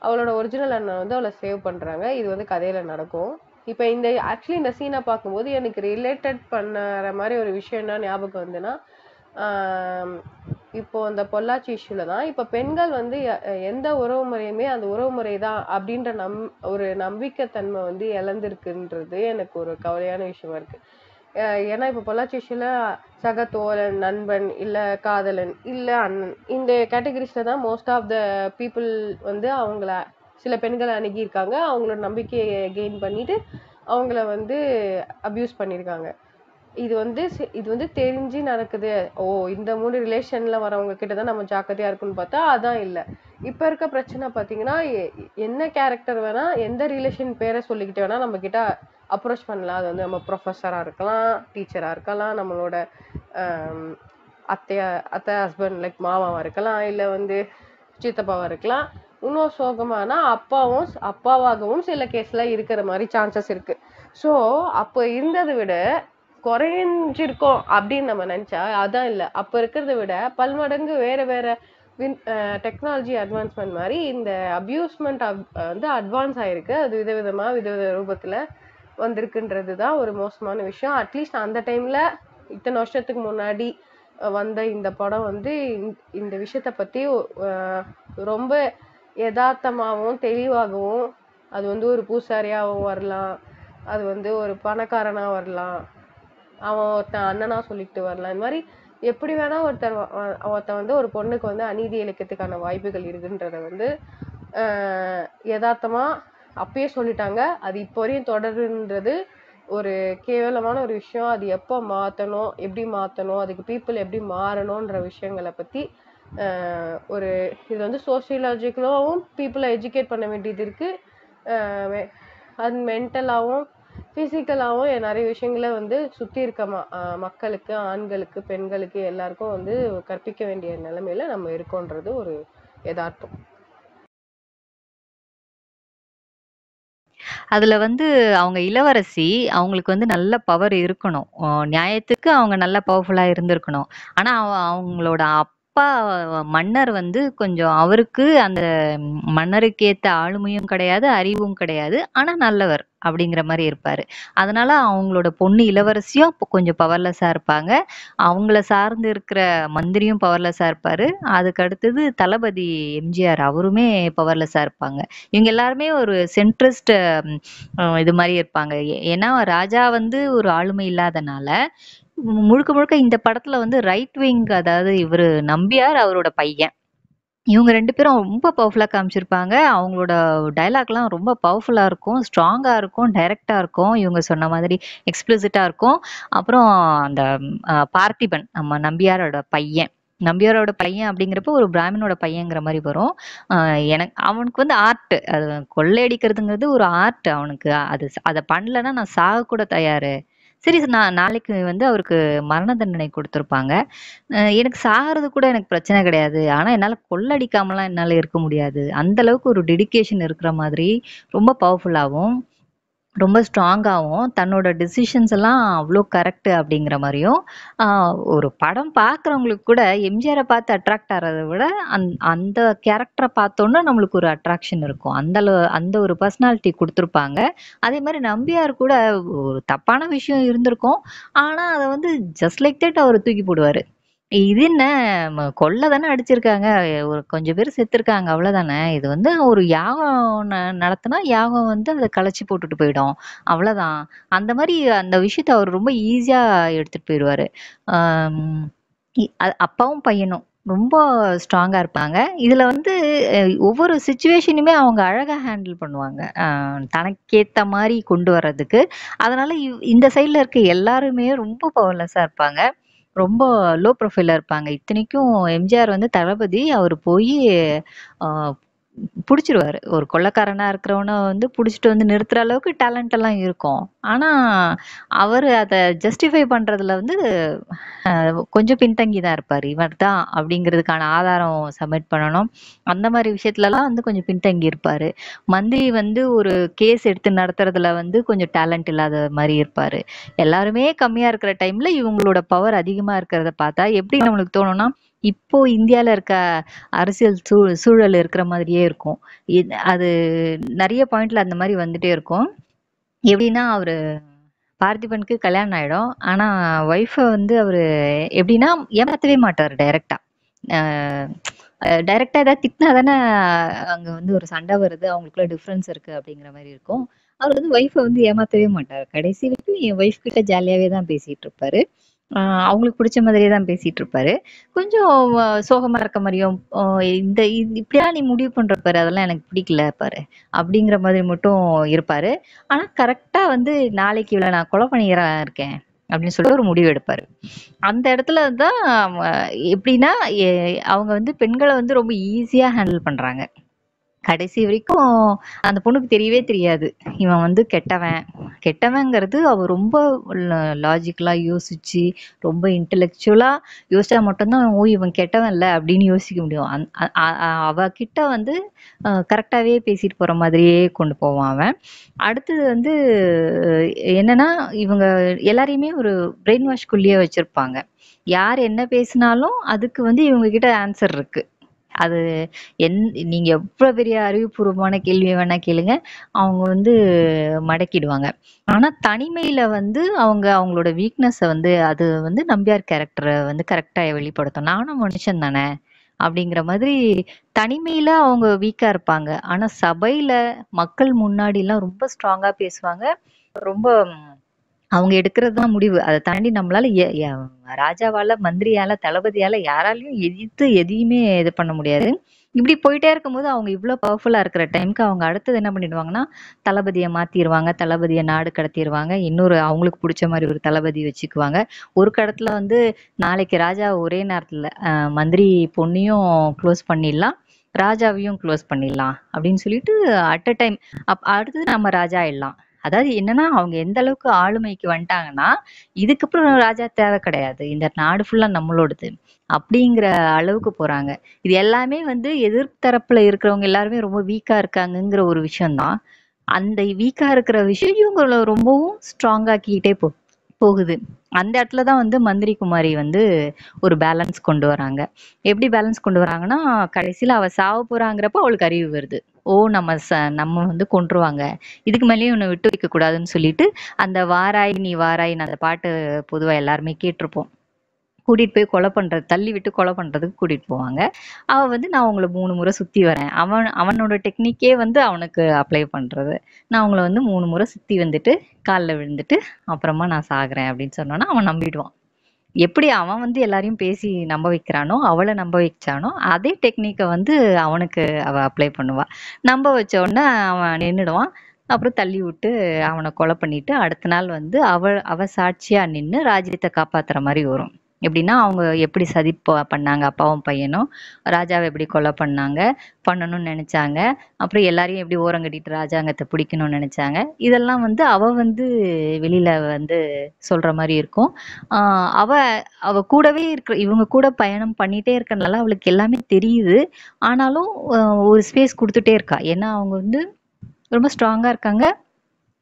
அவளோட ஒரிஜினல் அண்ணன் வந்து அவளை சேவ் பண்றாங்க. இது வந்து கதையில நடக்கும். இப்ப ஆக்சுவலி இந்த சீனை பார்க்கும்போது எனக்கு ரிலேட்டட் பண்ணுற மாதிரி ஒரு விஷயம் என்ன ஞாபகம் வந்துன்னா, இப்போ அந்த பொள்ளாச்சி இஷ்யூல தான் இப்ப பெண்கள் வந்து எந்த உறவு முறையுமே அந்த உறவு முறை தான் அப்படின்ற ஒரு நம்பிக்கை தன்மை வந்து இழந்திருக்குன்றது எனக்கு ஒரு கவலையான விஷயமா இருக்கு. ஏன்னா இப்ப பொள்ளாச்சி இஷ்யூல சக தோழன், நண்பன், இல்ல காதலன், இல்ல அண்ணன், இந்த கேட்டகரிஸ்ல தான் மோஸ்ட் ஆஃப் த பீப்புள் வந்து அவங்கள சில பெண்களை அணுகியிருக்காங்க. அவங்களோட நம்பிக்கையை கெயின் பண்ணிட்டு அவங்கள வந்து அபியூஸ் பண்ணியிருக்காங்க. இது வந்து தெரிஞ்சு நடக்குது. இந்த 3 ரிலேஷன்ல வரவங்க கிட்டதான் நம்ம ஜாக்கிரதையா இருக்குன்னு பார்த்தா அதான் இல்ல. இப்ப இருக்க பிரச்சனை பாத்தீங்கன்னா என்ன கேரக்டர் வேணா எந்த ரிலேஷன் பேரை சொல்லிக்கிட்டு வேணா நம்ம கிட்ட அப்ரோச் பண்ணலாம். அது வந்து நம்ம ப்ரொஃபஸரா இருக்கலாம், டீச்சரா இருக்கலாம், நம்மளோட அத்தை ஹஸ்பண்ட் லைக் மாமாவா இருக்கலாம், இல்ல வந்து சித்தப்பாவா இருக்கலாம். இன்னும் சோகமானா அப்பாவாகவும் சில கேஸ்ல இருக்கிற மாதிரி சான்சஸ் இருக்கு. சோ அப்போ இருந்ததை விட குறைஞ்சிருக்கோம் அப்படின்னு நம்ம நினைச்சா அதான் இல்ல. அப்ப இருக்கிறத விட பல்மடங்கு வேற டெக்னாலஜி அட்வான்ஸ்மெண்ட் மாதிரி இந்த அபியூஸ்மெண்ட் வந்து அட்வான்ஸ் ஆயிருக்கு. அது விதவித ரூபத்துல வந்திருக்குன்றதுதான் ஒரு மோசமான விஷயம். அட்லீஸ்ட் அந்த டைம்ல இத்தனை வருஷத்துக்கு முன்னாடி வந்த இந்த படம் வந்து இந்த விஷயத்த பத்தி ரொம்ப யதார்த்தமாகவும் தெளிவாகவும், அது வந்து ஒரு பூசாரியாகவும் வரலாம், அது வந்து ஒரு பணக்காரனா வரலாம், அவன் ஒருத்தன் அண்ணனா சொல்லிட்டு வரலாம், இந்த மாதிரி எப்படி வேணா ஒருத்தன் வந்து ஒரு பொண்ணுக்கு வந்து அநீதி இழைக்கிறதுக்கான வாய்ப்புகள் இருக்குன்றத வந்து யதார்த்தமா அப்பயே சொல்லிட்டாங்க. அது இப்போ வரையும் தொடருன்றது ஒரு கேவலமான ஒரு விஷயம். அது எப்போ மாத்தணும், எப்படி மாத்தணும், அதுக்கு பீப்புள் எப்படி மாறணும்ன்ற விஷயங்களை பத்தி ஒரு இது வந்து சோசியலாஜிக்கலாவும் பீப்புளை எஜுகேட் பண்ண வேண்டியது இருக்கு. அது மென்டலாவும் பிசிக்கலாவும் நிறைய விஷயங்களை வந்து சுத்தி இருக்க மக்களுக்கு, ஆண்களுக்கு, பெண்களுக்கு எல்லாருக்கும் வந்து கற்பிக்க வேண்டிய நிலைமையில நம்ம இருக்கோன்றது ஒரு யதார்த்தம். அதுல வந்து அவங்க இளவரசி, அவங்களுக்கு வந்து நல்ல பவர் இருக்கணும். நியாயத்துக்கு அவங்க நல்ல பவர்ஃபுல்லா இருந்திருக்கணும். ஆனா அவங்களோட அப்பா மன்னர் வந்து கொஞ்சம் அவருக்கு அந்த மன்னருக்கு ஏத்த ஆளுமையும் கிடையாது, அறிவும் கிடையாது. ஆனா நல்லவர் அப்படிங்கிற மாதிரி இருப்பாரு. அதனால அவங்களோட பொண்ணு இளவரசியும் அப்போ கொஞ்சம் பவர்லெஸ்ஸா இருப்பாங்க. அவங்கள சார்ந்து இருக்கிற மந்திரியும் பவர்லெஸ்ஸா இருப்பாரு. அதுக்கு அடுத்தது தளபதி எம்ஜிஆர் அவருமே பவர்லெஸ்ஸா இருப்பாங்க. இவங்க எல்லாருமே ஒரு சென்ட்ரிஸ்ட் இது மாதிரி இருப்பாங்க. ஏன்னா ராஜா வந்து ஒரு ஆளுமை இல்லாதனால முழுக்க முழுக்க இந்த படத்துல வந்து ரைட் விங், அதாவது இவரு நம்பியார் அவரோட பையன், இவங்க 2 பேரும் ரொம்ப பவர்ஃபுல்லா காமிச்சிருப்பாங்க. அவங்களோட டயலாக்லாம் ரொம்ப பவர்ஃபுல்லா இருக்கும், ஸ்ட்ராங்கா இருக்கும், டைரக்ட்டா இருக்கும். இவங்க சொன்ன மாதிரி எக்ஸ்பிளிசிட்டா இருக்கும். அப்புறம் அந்த பார்த்திபன், நம்ம நம்பியாரோட பையன். நம்பியாரோட பையன் அப்படிங்கிறப்போ ஒரு பிராமினோட பையங்கிற மாதிரி வரும். எனக்கு அவனுக்கு வந்து ஆர்ட், அது கொள்ளையடிக்கிறதுங்கிறது ஒரு ஆர்ட் அவனுக்கு. அதை பண்ணலன்னா நான் சாக கூட தயாரு. சரி, நான் நாளைக்கு வந்து அவருக்கு மரண தண்டனை கொடுத்துருப்பாங்க. எனக்கு சாகிறது கூட எனக்கு பிரச்சனை கிடையாது. ஆனா என்னால கொள்ளடிக்காமலாம் என்னால இருக்க முடியாது. அந்த அளவுக்கு ஒரு டெடிகேஷன் இருக்கிற மாதிரி, ரொம்ப பவர்ஃபுல்லாவும் ரொம்ப ஸ்ட்ராங்காவும், தன்னோட டிசிஷன்ஸ் எல்லாம் அவ்வளோ கரெக்ட் அப்படிங்கிற மாதிரியும், ஒரு படம் பார்க்குறவங்களுக்கு கூட எம்ஜிஆரை பார்த்து அட்ராக்ட் ஆகிறத விட அந்த கேரக்டரை பார்த்தோன்னா நம்மளுக்கு ஒரு அட்ராக்ஷன் இருக்கும். அந்த ஒரு பர்சனாலிட்டி கொடுத்துருப்பாங்க. அதே மாதிரி நம்பியார் கூட ஒரு தப்பான விஷயம் இருந்திருக்கும். ஆனா அதை வந்து ஜஸ்ட் லைக் தட் அவர் தூக்கி போடுவாரு. இது என்ன, கொல்ல தானே அடிச்சிருக்காங்க, ஒரு கொஞ்சம் பேர் செத்துருக்காங்க, அவ்வளவுதானே. இது வந்து ஒரு யாகம் நடத்தினா யாகம் வந்து அதை கலைச்சி போட்டுட்டு போயிடும், அவ்வளவுதான். அந்த மாதிரி அந்த விஷயத்த அவர் ரொம்ப ஈஸியா எடுத்துட்டு போயிடுவாரு. அப்பாவும் பையனும் ரொம்ப ஸ்ட்ராங்கா இருப்பாங்க. இதுல வந்து ஒவ்வொரு சுச்சுவேஷனுமே அவங்க அழகா ஹேண்டில் பண்ணுவாங்க, தனக்கேத்த மாதிரி கொண்டு வர்றதுக்கு. அதனால இந்த சைட்ல இருக்க எல்லாருமே ரொம்ப பவர்லெஸ்ஸா இருப்பாங்க, ரொம்ப லோ ப்ரொஃபைலா இருப்பாங்க. இத்தனைக்கும் எம்ஜிஆர் வந்து தளபதி, அவர் போய் பிடிச்சிருவாரு. ஒரு கொள்ளைக்காரனா இருக்கிறவனை வந்து பிடிச்சிட்டு வந்து நிறுத்துற அளவுக்கு டேலண்ட் எல்லாம் இருக்கும். ஆனா அவர் அதை ஜஸ்டிஃபை பண்றதுல வந்து கொஞ்சம் பின்தங்கி தான் இருப்பாரு. இவர் தான் அப்படிங்கிறதுக்கான ஆதாரம் சப்மிட் பண்ணணும், அந்த மாதிரி விஷயத்துலலாம் வந்து கொஞ்சம் பின்தங்கி இருப்பாரு. மந்திரி வந்து ஒரு கேஸ் எடுத்து நடத்துறதுல வந்து கொஞ்சம் டேலண்ட் இல்லாத மாதிரி இருப்பாரு. எல்லாருமே கம்மியா இருக்கிற டைம்ல இவங்களோட பவர் அதிகமா இருக்கிறத பார்த்தா எப்படி நம்மளுக்கு தோணும்னா, இப்போ இந்தியால இருக்க அரசியல் சூழல் இருக்கிற மாதிரியே இருக்கும். அது நிறைய பாயிண்ட்ல அந்த மாதிரி வந்துட்டே இருக்கும். எப்படின்னா, அவரு பார்த்திபனுக்கு கல்யாணம் ஆயிடும். ஆனா ஒய்ஃபை வந்து அவரு எப்படின்னா ஏமாத்தவே மாட்டாரு டைரக்டா. டைரக்டா ஏதாவது திட்டினா தானே அங்க வந்து ஒரு சண்டை வருது, அவங்களுக்குள்ள டிஃப்ரென்ஸ் இருக்கு அப்படிங்கிற மாதிரி இருக்கும். அவர் வந்து ஒய்ஃபை வந்து ஏமாத்தவே மாட்டாரு. கடைசி வரைக்கும் என் ஒய்ஃப் கிட்ட ஜாலியாவே தான் பேசிட்டு இருப்பாரு. அவங்களுக்கு பிடிச்ச மாதிரியே தான் பேசிட்டு இருப்பாரு. கொஞ்சம் சோகமா இருக்க மாதிரியும், இப்படிலாம் நீ முடிவு பண்ற பாரு, அதெல்லாம் எனக்கு பிடிக்கல பாரு அப்படிங்கிற மாதிரி மட்டும் இருப்பாரு. ஆனா கரெக்டா வந்து நாளைக்கு இவளை நான் கொலை பண்ணிக்கிறேன் இருக்கேன் அப்படின்னு சொல்லிட்டு ஒரு முடிவு எடுப்பாரு. அந்த இடத்துல தான் எப்படின்னா அவங்க வந்து பெண்களை வந்து ரொம்ப ஈஸியா ஹேண்டில் பண்றாங்க. கடைசி வரைக்கும் அந்த பொண்ணுக்கு தெரியவே தெரியாது இவன் வந்து கெட்டவங்கிறது. அவ ரொம்ப லாஜிக்கலா யோசிச்சு, ரொம்ப இன்டெலெக்சுவலா யோசிச்சா மட்டும்தான் ஓ இவன் கெட்டவன் இல்ல அப்படின்னு யோசிக்க முடியும். அவ கிட்ட வந்து கரெக்டாவே பேசிட்டு போற மாதிரியே கொண்டு போவான் அவன். அடுத்தது வந்து என்னன்னா, இவங்க எல்லாரையுமே ஒரு பிரெயின் வாஷ்குள்ளேயே வச்சிருப்பாங்க. யார் என்ன பேசினாலும் அதுக்கு வந்து இவங்க கிட்ட ஆன்சர் இருக்கு. அது நீங்க எவ்வளவு பெரிய அறிவுபூர்வமான கேள்வி வேணா கேளுங்க, அவங்க வந்து மடக்கிடுவாங்க. ஆனா தனிமையில வந்து அவங்களோட வீக்னஸ வந்து அது வந்து நம்பியார் கேரக்டரை வந்து கரெக்டா வெளிப்படுத்தும். நானும் மனுஷன் தானே அப்படிங்கிற மாதிரி தனிமையில அவங்க வீக்கா இருப்பாங்க. ஆனா சபையில மக்கள் முன்னாடி எல்லாம் ரொம்ப ஸ்ட்ராங்கா பேசுவாங்க. ரொம்ப அவங்க எடுக்கிறதுதான் முடிவு. அதை தாண்டி நம்மளால ராஜாவால, மந்திரியால, தளபதியால யாராலையும் எதிர்த்து எதையுமே இது பண்ண முடியாது. இப்படி போயிட்டே இருக்கும்போது அவங்க இவ்வளோ பவர்ஃபுல்லா இருக்கிற டைம்க்கு அவங்க அடுத்தது என்ன பண்ணிடுவாங்கன்னா, தளபதிய மாத்திருவாங்க. தளபதிய நாடு கடத்திருவாங்க. இன்னொரு அவங்களுக்கு புடிச்ச மாரி ஒரு தளபதி வச்சுக்குவாங்க. ஒரு கட்டத்துல வந்து நாளைக்கு ராஜா ஒரே நேரத்துல மந்திரி பொண்ணையும் க்ளோஸ் பண்ணிடலாம். ராஜாவையும் க்ளோஸ் பண்ணிடலாம் அப்படின்னு சொல்லிட்டு அட் அ டைம் அடுத்தது நம்ம ராஜா ஆயிடலாம். அதாவது என்னன்னா அவங்க எந்த அளவுக்கு ஆளுமைக்கு வந்துட்டாங்கன்னா, இதுக்கப்புறம் ராஜா தேவை கிடையாது. இந்த நாடு ஃபுல்லா நம்மளோடது. அப்படிங்கிற அளவுக்கு போறாங்க. இது எல்லாமே வந்து எதிர்த்தரப்புல இருக்கிறவங்க எல்லாருமே ரொம்ப வீக்கா இருக்காங்கங்கிற ஒரு விஷயம் தான். அந்த வீக்கா இருக்கிற விஷயம் இவங்கள ரொம்பவும் ஸ்ட்ராங் ஆக்கிட்டே போகுது. அந்த இடத்துல தான் வந்து மந்திரி குமாரி வந்து ஒரு பேலன்ஸ் கொண்டு வராங்க. எப்படி பேலன்ஸ் கொண்டு வராங்கன்னா, கடைசியில அவ சாவ போறாங்கிறப்ப அவளுக்கு அறிவு வருது. ஓ! நம்ம வந்து கொன்றுவாங்க. இதுக்கு மேலயும் இவன விட்டு வைக்க கூடாதுன்னு சொல்லிட்டு, அந்த வாராய் நீ வாராய்ன்னு அந்த பாட்டு பொதுவா எல்லாருமே கேட்டிருப்போம். கூட்டிட்டு போய் கொலை பண்றது தள்ளி விட்டு கொலை பண்றதுக்கு கூட்டிட்டு போவாங்க. அவ வந்து நான் உங்கள 3 முறை சுத்தி வரேன். அவனோட டெக்னிக்கே வந்து அவனுக்கு அப்ளை பண்றது. நான் உங்கள வந்து 3 முறை சுத்தி வந்துட்டு, கால்ல விழுந்துட்டு, அப்புறமா நான் சாகுறேன் அப்படின்னு சொன்னோனே அவன் நம்பிடுவான். எப்படி அவன் வந்து எல்லாரையும் பேசி நம்ப வைக்கிறானோ, அவள நம்ப வச்சானோ, அதே டெக்னிக்க வந்து அவனுக்கு அவ அப்ளை பண்ணுவா. நம்ப வச்ச உடனே அவன் நின்னுடுவான். அப்புறம் தள்ளி விட்டு அவன கொலை பண்ணிட்டு, அடுத்த நாள் வந்து அவ சாட்சியா நின்னு ராஜ்யத்த காப்பாத்துற மாரி வரும். எப்படின்னா, அவங்க எப்படி சதி பண்ணாங்க அப்பாவும் பையனும். ராஜாவ எப்படி கொலை பண்ணணும்னு நெனச்சாங்க. அப்புறம் எல்லாரையும் எப்படி ஓரங்கட்டிட்டு ராஜாங்கத்த பிடிக்கணும்னு நெனச்சாங்க. இதெல்லாம் வந்து அவ வந்து வெளியில வந்து சொல்ற மாரி இருக்கும். ஆ அவ அவ கூடவே இருக்கிற இவங்க கூட பயணம் பண்ணிட்டே இருக்கனால அவளுக்கு எல்லாமே தெரியுது. ஆனாலும் அ ஒரு ஸ்பேஸ் குடுத்துட்டே இருக்கா. ஏன்னா, அவங்க வந்து ரொம்ப ஸ்ட்ராங்கா இருக்காங்க.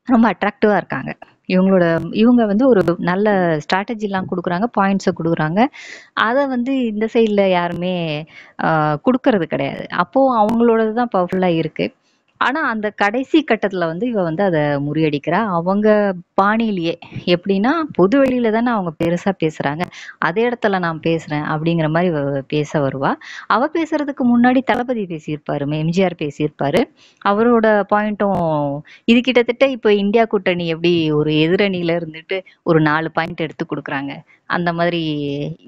ரொம்ப அட்ராக்டிவா இருக்காங்க. இவங்க வந்து ஒரு நல்ல ஸ்ட்ராட்டஜிலாம் குடுக்குறாங்க. பாயிண்ட்ஸ குடுக்குறாங்க. அத வந்து இந்த சைட்ல யாருமே குடுக்கறது கிடையாது. அப்போ அவங்களோடது தான் பவர்ஃபுல்லா இருக்கு. ஆனா, அந்த கடைசி கட்டத்துல வந்து இவ வந்து அத முறியடிக்கிறா. அவங்க பாணியிலேயே. எப்படின்னா, பொது வெளியில தானே அவங்க பெருசா பேசுறாங்க. அதே இடத்துல நான் பேசுறேன் அப்படிங்கிற மாரி பேச வருவா. அவ பேசுறதுக்கு முன்னாடி தளபதி பேசியிருப்பாரு. எம்ஜிஆர் பேசியிருப்பாரு. அவரோட பாயிண்ட்டும் இது கிட்டத்தட்ட இப்ப இந்தியா கூட்டணி எப்படி ஒரு எதிரணியில இருந்துட்டு ஒரு 4 பாயிண்ட் எடுத்து குடுக்குறாங்க. அந்த மாதிரி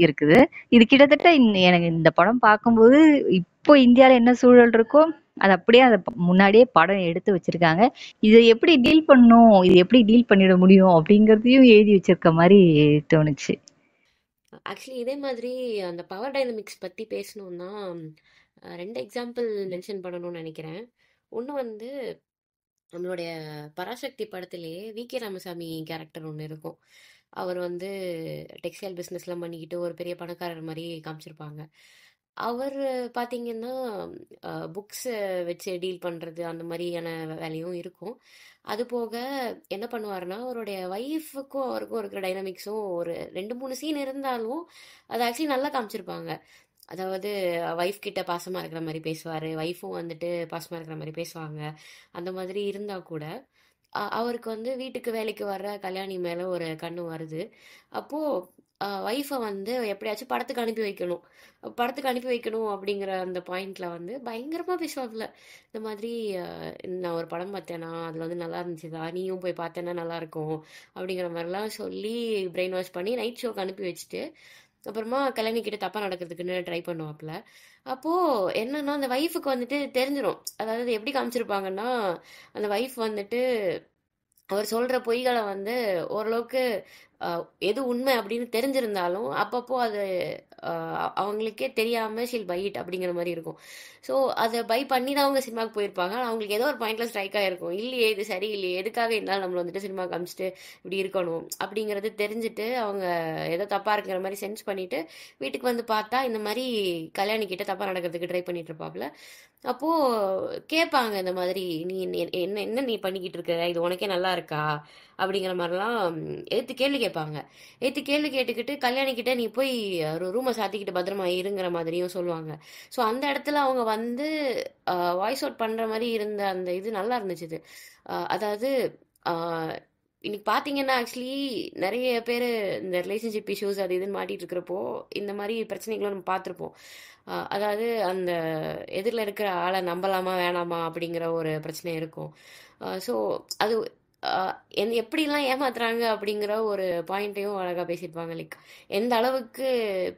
இருக்குது. இது கிட்டத்தட்ட எனக்கு இந்த படம் பார்க்கும்போது, இப்போ இந்தியால என்ன சூழல் இருக்கோ, அது அப்படியே அத முன்னாடியே படம் எடுத்து வச்சிருக்காங்க. இத எப்படி டீல் பண்ணணும்? இது எப்படி டீல் பண்ணிட முடியும்? அப்படிங்கிறதையும் எழுதி வச்சிருக்க மாரி தோணுச்சு. ஆக்சுவலி இதே மாதிரி அந்த பவர் டைனமிக்ஸ் பத்தி பேசணும்னா 2 எக்ஸாம்பிள் மென்ஷன் பண்ணணும்னு நினைக்கிறேன். ஒண்ணு வந்து நம்மளுடைய பராசக்தி படத்திலேயே வி.கே. ராமசாமி கேரக்டர் ஒண்ணு இருக்கும். அவர் வந்து டெக்ஸ்டைல் பிஸ்னஸ்லாம் பண்ணிக்கிட்டு ஒரு பெரிய பணக்காரர் மாரி காமிச்சிருப்பாங்க. அவரு பார்த்தீங்கன்னா, புக்ஸ வச்சு டீல் பண்றது அந்த மாரியான வேலையும் இருக்கும். அது போக என்ன பண்ணுவாருன்னா, அவருடைய ஒய்ஃப்‌க்கும் அவருக்கும் இருக்கிற டைனமிக்ஸும் ஒரு 2, 3 சீன் இருந்தாலும், அது ஆக்சுவலி நல்லா காமிச்சிருப்பாங்க. அதாவது ஒய்ஃப் கிட்ட பாசமா இருக்கிற மாரி பேசுவாரு. ஒய்ஃபும் வந்துட்டு பாசமா இருக்கிற மாரி பேசுவாங்க. அந்த மாதிரி இருந்தா கூட, அவருக்கு வந்து வீட்டுக்கு வேலைக்கு வர்ற கல்யாணி மேல ஒரு கண்ணு வருது. அப்போ ஒய்ஃப வந்து எப்படியாச்சும் படத்துக்கு அனுப்பி வைக்கணும். படத்துக்கு அனுப்பி வைக்கணும் அப்படிங்கிற அந்த பாயிண்ட்ல வந்து பயங்கரமா பேசுவாப்புல. இந்த மாதிரி அ "நான் ஒரு படம் பார்த்தேனா, அதுல வந்து நல்லா இருந்துச்சுதா, நீயும் போய் பார்த்தேன்னா நல்லாயிருக்கும்." அப்படிங்கிற மாரிலாம் சொல்லி பிரெயின் வாஷ் பண்ணி நைட் ஷோக்கு அனுப்பி வச்சுட்டு, அப்புறமா கல்யாணி கிட்ட தப்பா நடக்கிறதுக்குன்னு ட்ரை பண்ணுவாப்புல. அப்போ என்னன்னா, அந்த ஒய்ஃப்‌க்கு வந்துட்டு தெரிஞ்சிரும். அதாவது எப்படி காமிச்சிருப்பாங்கன்னா, அந்த ஒய்ஃப் வந்துட்டு அவர் சொல்ற பொய்கள வந்து ஓரளவுக்கு அ எது உண்மை அப்படின்னு தெரிஞ்சிருந்தாலும், அப்பப்போ அது அ அவங்களுக்கே தெரியாம ஷீல் பை இட் அப்படிங்கிற மாரி இருக்கும். ஸோ, அத பை பண்ணி தான் அவங்க சினிமாவுக்கு போயிருப்பாங்க. ஆனா, அவங்களுக்கு ஏதோ ஒரு பாயிண்ட்ல ஸ்ட்ரைக் ஆயிருக்கும். இல்லையே இது சரியில்லையே, எதுக்காக இந்த ஆள் நம்மள வந்துட்டு சினிமாவுக்கு அனுப்பிச்சுட்டு இப்படி இருக்கணும் அப்படிங்கிறது தெரிஞ்சுட்டு, அவங்க ஏதோ தப்பா இருக்கிற மாரி சென்ஸ் பண்ணிட்டு, வீட்டுக்கு வந்து பார்த்தா இந்த மாரி கல்யாணி கிட்ட தப்பா நடக்கிறதுக்கு ட்ரை பண்ணிட்டு இருப்பாப்ல. அப்போ கேட்பாங்க இந்த மாதிரி, "நீ நீ என்ன என்ன நீ பண்ணிக்கிட்டு இருக்க? இது உனக்கே நல்லா இருக்கா?" அப்படிங்கிற மாரிலாம் எதிர்த்து கேள்வி கேட்பாங்க. எதிர்த்து கேள்வி கேட்டுக்கிட்டு, கல்யாணி கிட்ட "நீ போய் ஒரு ரூம சாத்திக்கிட்டு பத்திரமா இருங்கிற" மாதிரியும் சொல்லுவாங்க. ஸோ அந்த இடத்துல அவங்க வந்து வாய்ஸ் அவுட் பண்ற மாரி இருந்த அந்த இது நல்லா இருந்துச்சு இது. அதாவது அ இன்னைக்கு பார்த்தீங்கன்னா, ஆக்சுவலி நெறைய பேரு இந்த ரிலேஷன்ஷிப் இஷ்யூஸ் அது இதுன்னு மாட்டிட்டு இருக்கிறப்போ, இந்த மாரி பிரச்சனைகள நம்ம பார்த்துருப்போம். அதாவது அந்த எதிர்ல இருக்கிற ஆள நம்பலாமா, வேணாமா அப்படிங்கிற ஒரு பிரச்சனை இருக்கும். ஸோ அது எப்படிலாம் ஏமாத்துறாங்க அப்படிங்கிற ஒரு பாயிண்ட்டையும் அழகாக பேசியிருப்பாங்க. லைக் எந்த அளவுக்கு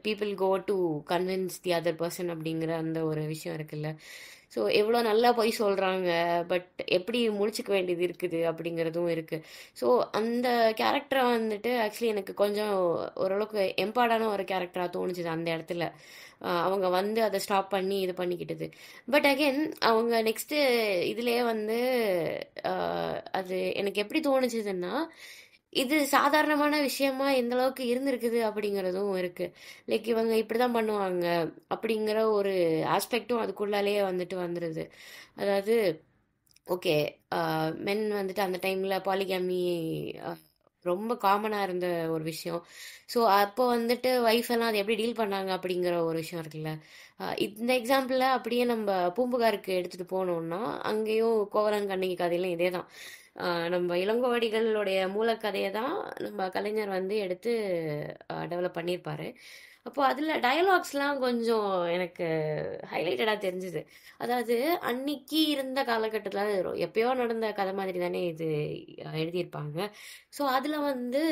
people go to convince the other person அப்படிங்கிற அந்த ஒரு விஷயம் இருக்குல்ல. ஸோ எவ்வளோ நல்லா போய் சொல்கிறாங்க, பட் எப்படி முழிச்சுக்க வேண்டியது இருக்குது அப்படிங்கிறதும் இருக்குது. ஸோ அந்த கேரக்டரை வந்துட்டு ஆக்சுவலி எனக்கு கொஞ்சம் ஓரளவுக்கு எம்பார்டான ஒரு கேரக்டராக தோணுச்சுது அந்த இடத்துல. அவங்க வந்து அதை ஸ்டாப் பண்ணி இது பண்ணிக்கிட்டது. பட் அகெயின் அவங்க நெக்ஸ்ட்டு இதுலேயே வந்து அது எனக்கு எப்படி தோணுச்சுதுன்னா, இது சாதாரணமான விஷயமா எந்த அளவுக்கு இருந்திருக்குது அப்படிங்கிறதும் இருக்கு. லைக் இவங்க இப்படிதான் பண்ணுவாங்க அப்படிங்கிற ஒரு ஆஸ்பெக்டும் அதுக்குள்ளாலேயே வந்துட்டு வந்துடுது. அதாவது ஓகே, மென் வந்துட்டு அந்த டைமில் பாலிகாமி ரொம்ப காமனாக இருந்த ஒரு விஷயம். ஸோ அப்போ வந்துட்டு ஒய்ஃப் எல்லாம் அதை எப்படி டீல் பண்ணாங்க அப்படிங்கிற ஒரு விஷயம் இருக்குல்ல. இந்த எக்ஸாம்பிளில் அப்படியே நம்ம பூம்புகாருக்கு எடுத்துகிட்டு போனோம்னா அங்கேயும் கோவலன் கண்ணகி கதையெல்லாம் இதே தான். நம்ம இளங்கோவடிகளுடைய மூலக்கதையை தான் நம்ம கலைஞர் வந்து எடுத்து டெவலப் பண்ணியிருப்பாரு. அப்போ அதில் டயலாக்ஸ்லாம் கொஞ்சம் எனக்கு ஹைலைட்டடாக தெரிஞ்சுது. அதாவது அன்னைக்கு இருந்த காலகட்டத்தில் எப்பயோ நடந்த கதை மாதிரி தானே இது எழுதியிருப்பாங்க. ஸோ அதில் வந்து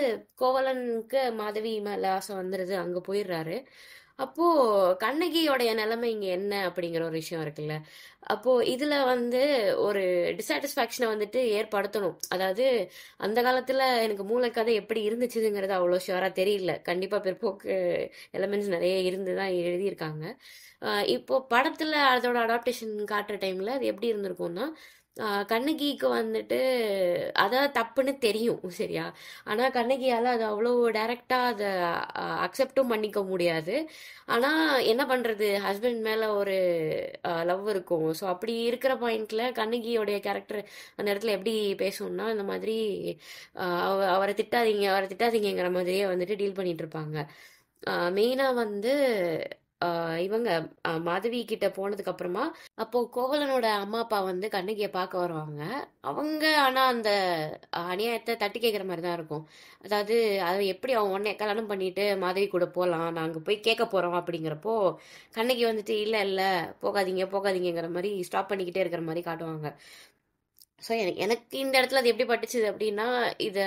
கோவலனுக்கு மாதவி மேலே ஆசை வந்துடுது, அங்கே போயிடுறாரு. அப்போது கண்ணகியோடைய நிலைமை இங்கே என்ன அப்படிங்கிற ஒரு விஷயம் இருக்குல்ல. அப்போது இதில் வந்து ஒரு டிசாட்டிஸ்ஃபேக்ஷனை வந்துட்டு ஏற்படுத்தணும். அதாவது அந்த காலத்தில் எனக்கு மூலக்கதை எப்படி இருந்துச்சுங்கிறது அவ்வளோ ஷுவராக தெரியல. கண்டிப்பாக பிற்போக்கு எலமெண்ட்ஸ் நிறைய இருந்து தான் எழுதியிருக்காங்க. இப்போ படத்தில் அதோட அடாப்டேஷன் காட்டுற டைமில் அது எப்படி இருந்திருக்கும்னா, கண்ணகிக்கு வந்துட்டு அதான் தப்புன்னு தெரியும் சரியா. ஆனால் கண்ணகியால் அது அவ்வளோ டைரெக்டாக அதை அக்செப்டும் பண்ணிக்க முடியாது. ஆனால் என்ன பண்ணுறது, ஹஸ்பண்ட் மேலே ஒரு லவ் இருக்கும். ஸோ அப்படி இருக்கிற பாயிண்ட்ல கண்ணகியோடைய கேரக்டர் அந்த இடத்துல எப்படி பேசணும்னா, இந்த மாதிரி அவரை திட்டாதீங்கிற மாதிரியே வந்துட்டு டீல் பண்ணிட்டு இருப்பாங்க. மெயினாக வந்து இவங்க மாதவி கிட்ட போனதுக்கு அப்புறமா அப்போ கோவலனோட அம்மா அப்பா வந்து கண்ணகியை பார்க்க வருவாங்க. அவங்க ஆனா அந்த அநியாயத்தை தட்டி கேட்குற மாதிரி தான் இருக்கும். அதாவது அது எப்படி அவன் உடனே கல்யாணம் பண்ணிட்டு மாதவி கூட போகலாம், நாங்க போய் கேட்க போறோம் அப்படிங்கிறப்போ கண்ணகி வந்துட்டு இல்ல இல்ல போகாதீங்கிற மாதிரி ஸ்டாப் பண்ணிக்கிட்டே இருக்கிற மாதிரி காட்டுவாங்க. ஸோ எனக்கு இந்த இடத்துல அது எப்படி பட்டுச்சுது அப்படின்னா, இதை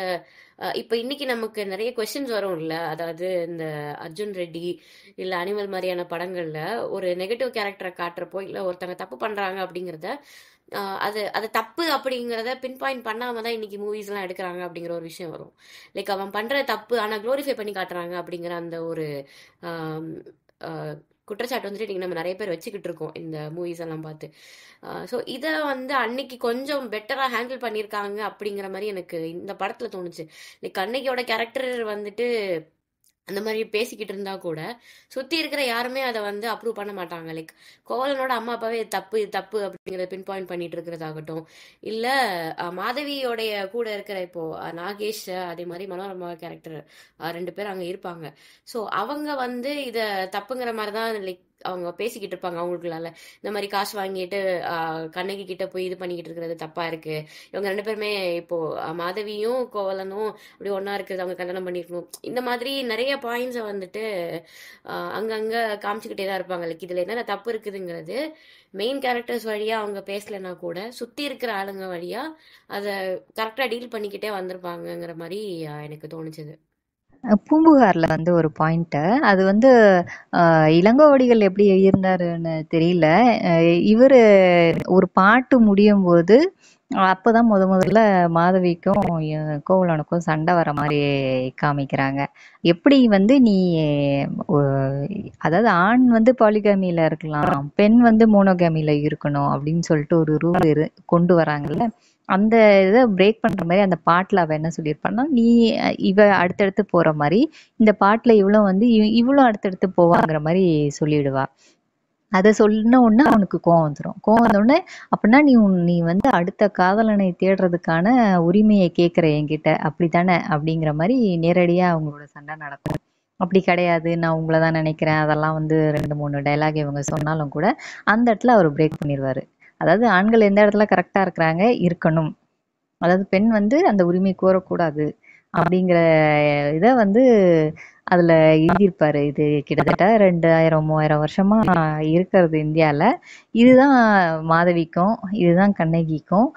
இப்போ இன்னைக்கு நமக்கு நிறைய கொஸ்டின்ஸ் வரும் இல்லை. அதாவது இந்த அர்ஜுன் ரெட்டி இல்லை அனிமல் மாதிரியான படங்களில் ஒரு நெகட்டிவ் கேரக்டரை காட்டுறப்போ இல்லை ஒருத்தங்க தப்பு பண்ணுறாங்க அப்படிங்கிறத அது தப்பு அப்படிங்கிறத பின் பாயிண்ட் பண்ணாமல் தான் இன்னைக்கு மூவிஸ்லாம் எடுக்கிறாங்க அப்படிங்கிற ஒரு விஷயம் வரும். லைக் அவன் பண்ணுற தப்பு ஆனால் க்ளோரிஃபை பண்ணி காட்டுறாங்க அப்படிங்கிற அந்த ஒரு குற்றச்சாட்டு வந்துட்டு இன்றைக்கி நம்ம நிறைய பேர் வச்சுக்கிட்டு இருக்கோம் இந்த மூவிஸ் எல்லாம் பார்த்து. ஸோ இதை வந்து அன்னைக்கு கொஞ்சம் பெட்டராக ஹேண்டில் பண்ணியிருக்காங்க அப்படிங்கிற மாதிரி எனக்கு இந்த படத்தில் தோணுச்சு. லைக் கண்ணகியோட கேரக்டர் வந்துட்டு அந்த மாதிரி பேசிக்கிட்டு இருந்தா கூட சுற்றி இருக்கிற யாருமே அதை வந்து அப்ரூவ் பண்ண மாட்டாங்க. லைக் கோவலனோட அம்மா அப்பாவே தப்பு அப்படிங்கிறத பின் பாயிண்ட் பண்ணிட்டு இருக்கிறதாகட்டும், இல்லை மாதவியோடைய கூட இருக்கிற இப்போ நாகேஷ் அதே மாதிரி மனோரமா கேரக்டர் 2 பேர் அங்கே இருப்பாங்க. ஸோ அவங்க வந்து இதை தப்புங்கிற மாதிரி தான் லைக் அவங்க பேசிக்கிட்டு இருப்பாங்க அவங்களுக்குள்ளால. இந்த மாதிரி காசு வாங்கிட்டு கண்ணகி கிட்ட போய் இது பண்ணிக்கிட்டு இருக்கிறது தப்பா இருக்கு. இவங்க 2 பேருமே இப்போ மாதவியும் கோவலனும் அப்படி ஒன்னா இருக்கிறது, அவங்க கல்யாணம் பண்ணிருக்கணும். இந்த மாதிரி நிறைய பாயிண்ட்ஸை வந்துட்டு அங்கங்க காமிச்சுக்கிட்டே தான் இருப்பாங்க. லைக் இதுல என்னென்ன தப்பு இருக்குதுங்கிறது மெயின் கேரக்டர்ஸ் வழியா அவங்க பேசலைன்னா கூட சுத்தி இருக்கிற ஆளுங்க வழியா அதை கரெக்டா டீல் பண்ணிக்கிட்டே வந்திருப்பாங்கங்கிற மாதிரி எனக்கு தோணுச்சுது. பூம்புகார்ல வந்து ஒரு பாயிண்ட், அது வந்து இளங்கோவடிகள் எப்படி எழுதியிருந்தாருன்னு தெரியல. இவரு ஒரு பாட்டு முடியும் போது அப்பதான் முதல்ல மாதவிக்கும் கோவலனுக்கும் சண்டை வர மாதிரி காமிக்கிறாங்க. எப்படி வந்து நீ அதாவது ஆண் வந்து பாலிகாமியில இருக்கலாம், பெண் வந்து மோனோகாமியில இருக்கணும் அப்படின்னு சொல்லிட்டு ஒரு ரூல் கொண்டு வராங்கல்ல. அந்த இதை பிரேக் பண்ற மாதிரி அந்த பாட்டுல அவ என்ன சொல்லியிருப்பான்னா, நீ இவ அடுத்தடுத்து போற மாதிரி இந்த பாட்டுல இவ்வளவு வந்து இவ்வளவு அடுத்தடுத்து போவாங்கிற மாதிரி சொல்லிடுவா. அதை சொன்ன உடனே அவனுக்கு கோவம் வந்துடும். கோவம் வந்தோடனே அப்படின்னா நீ வந்து அடுத்த காதலனை தேடுறதுக்கான உரிமையை கேட்குற என்கிட்ட, அப்படித்தானே அப்படிங்கிற மாதிரி நேரடியா அவங்களோட சண்டை நடக்கும். அப்படி கிடையாது, நான் உங்களை தான் நினைக்கிறேன், அதெல்லாம் வந்து 2-3 டைலாக் இவங்க சொன்னாலும் கூட அந்த இடத்துல அவர் பிரேக் பண்ணிடுவாரு. அதாவது ஆண்கள் எந்த இடத்துல கரெக்டா இருக்கணும், அதாவது பெண் வந்து அந்த உரிமை கோரக்கூடாது அப்படிங்கிற இதை வந்து அதுல எழுதியிருப்பாரு. இது கிட்டத்தட்ட 2000-3000 வருஷமா இருக்கிறது இந்தியால. இதுதான் மாதவிக்கும், இதுதான் கண்ணகிக்கும்.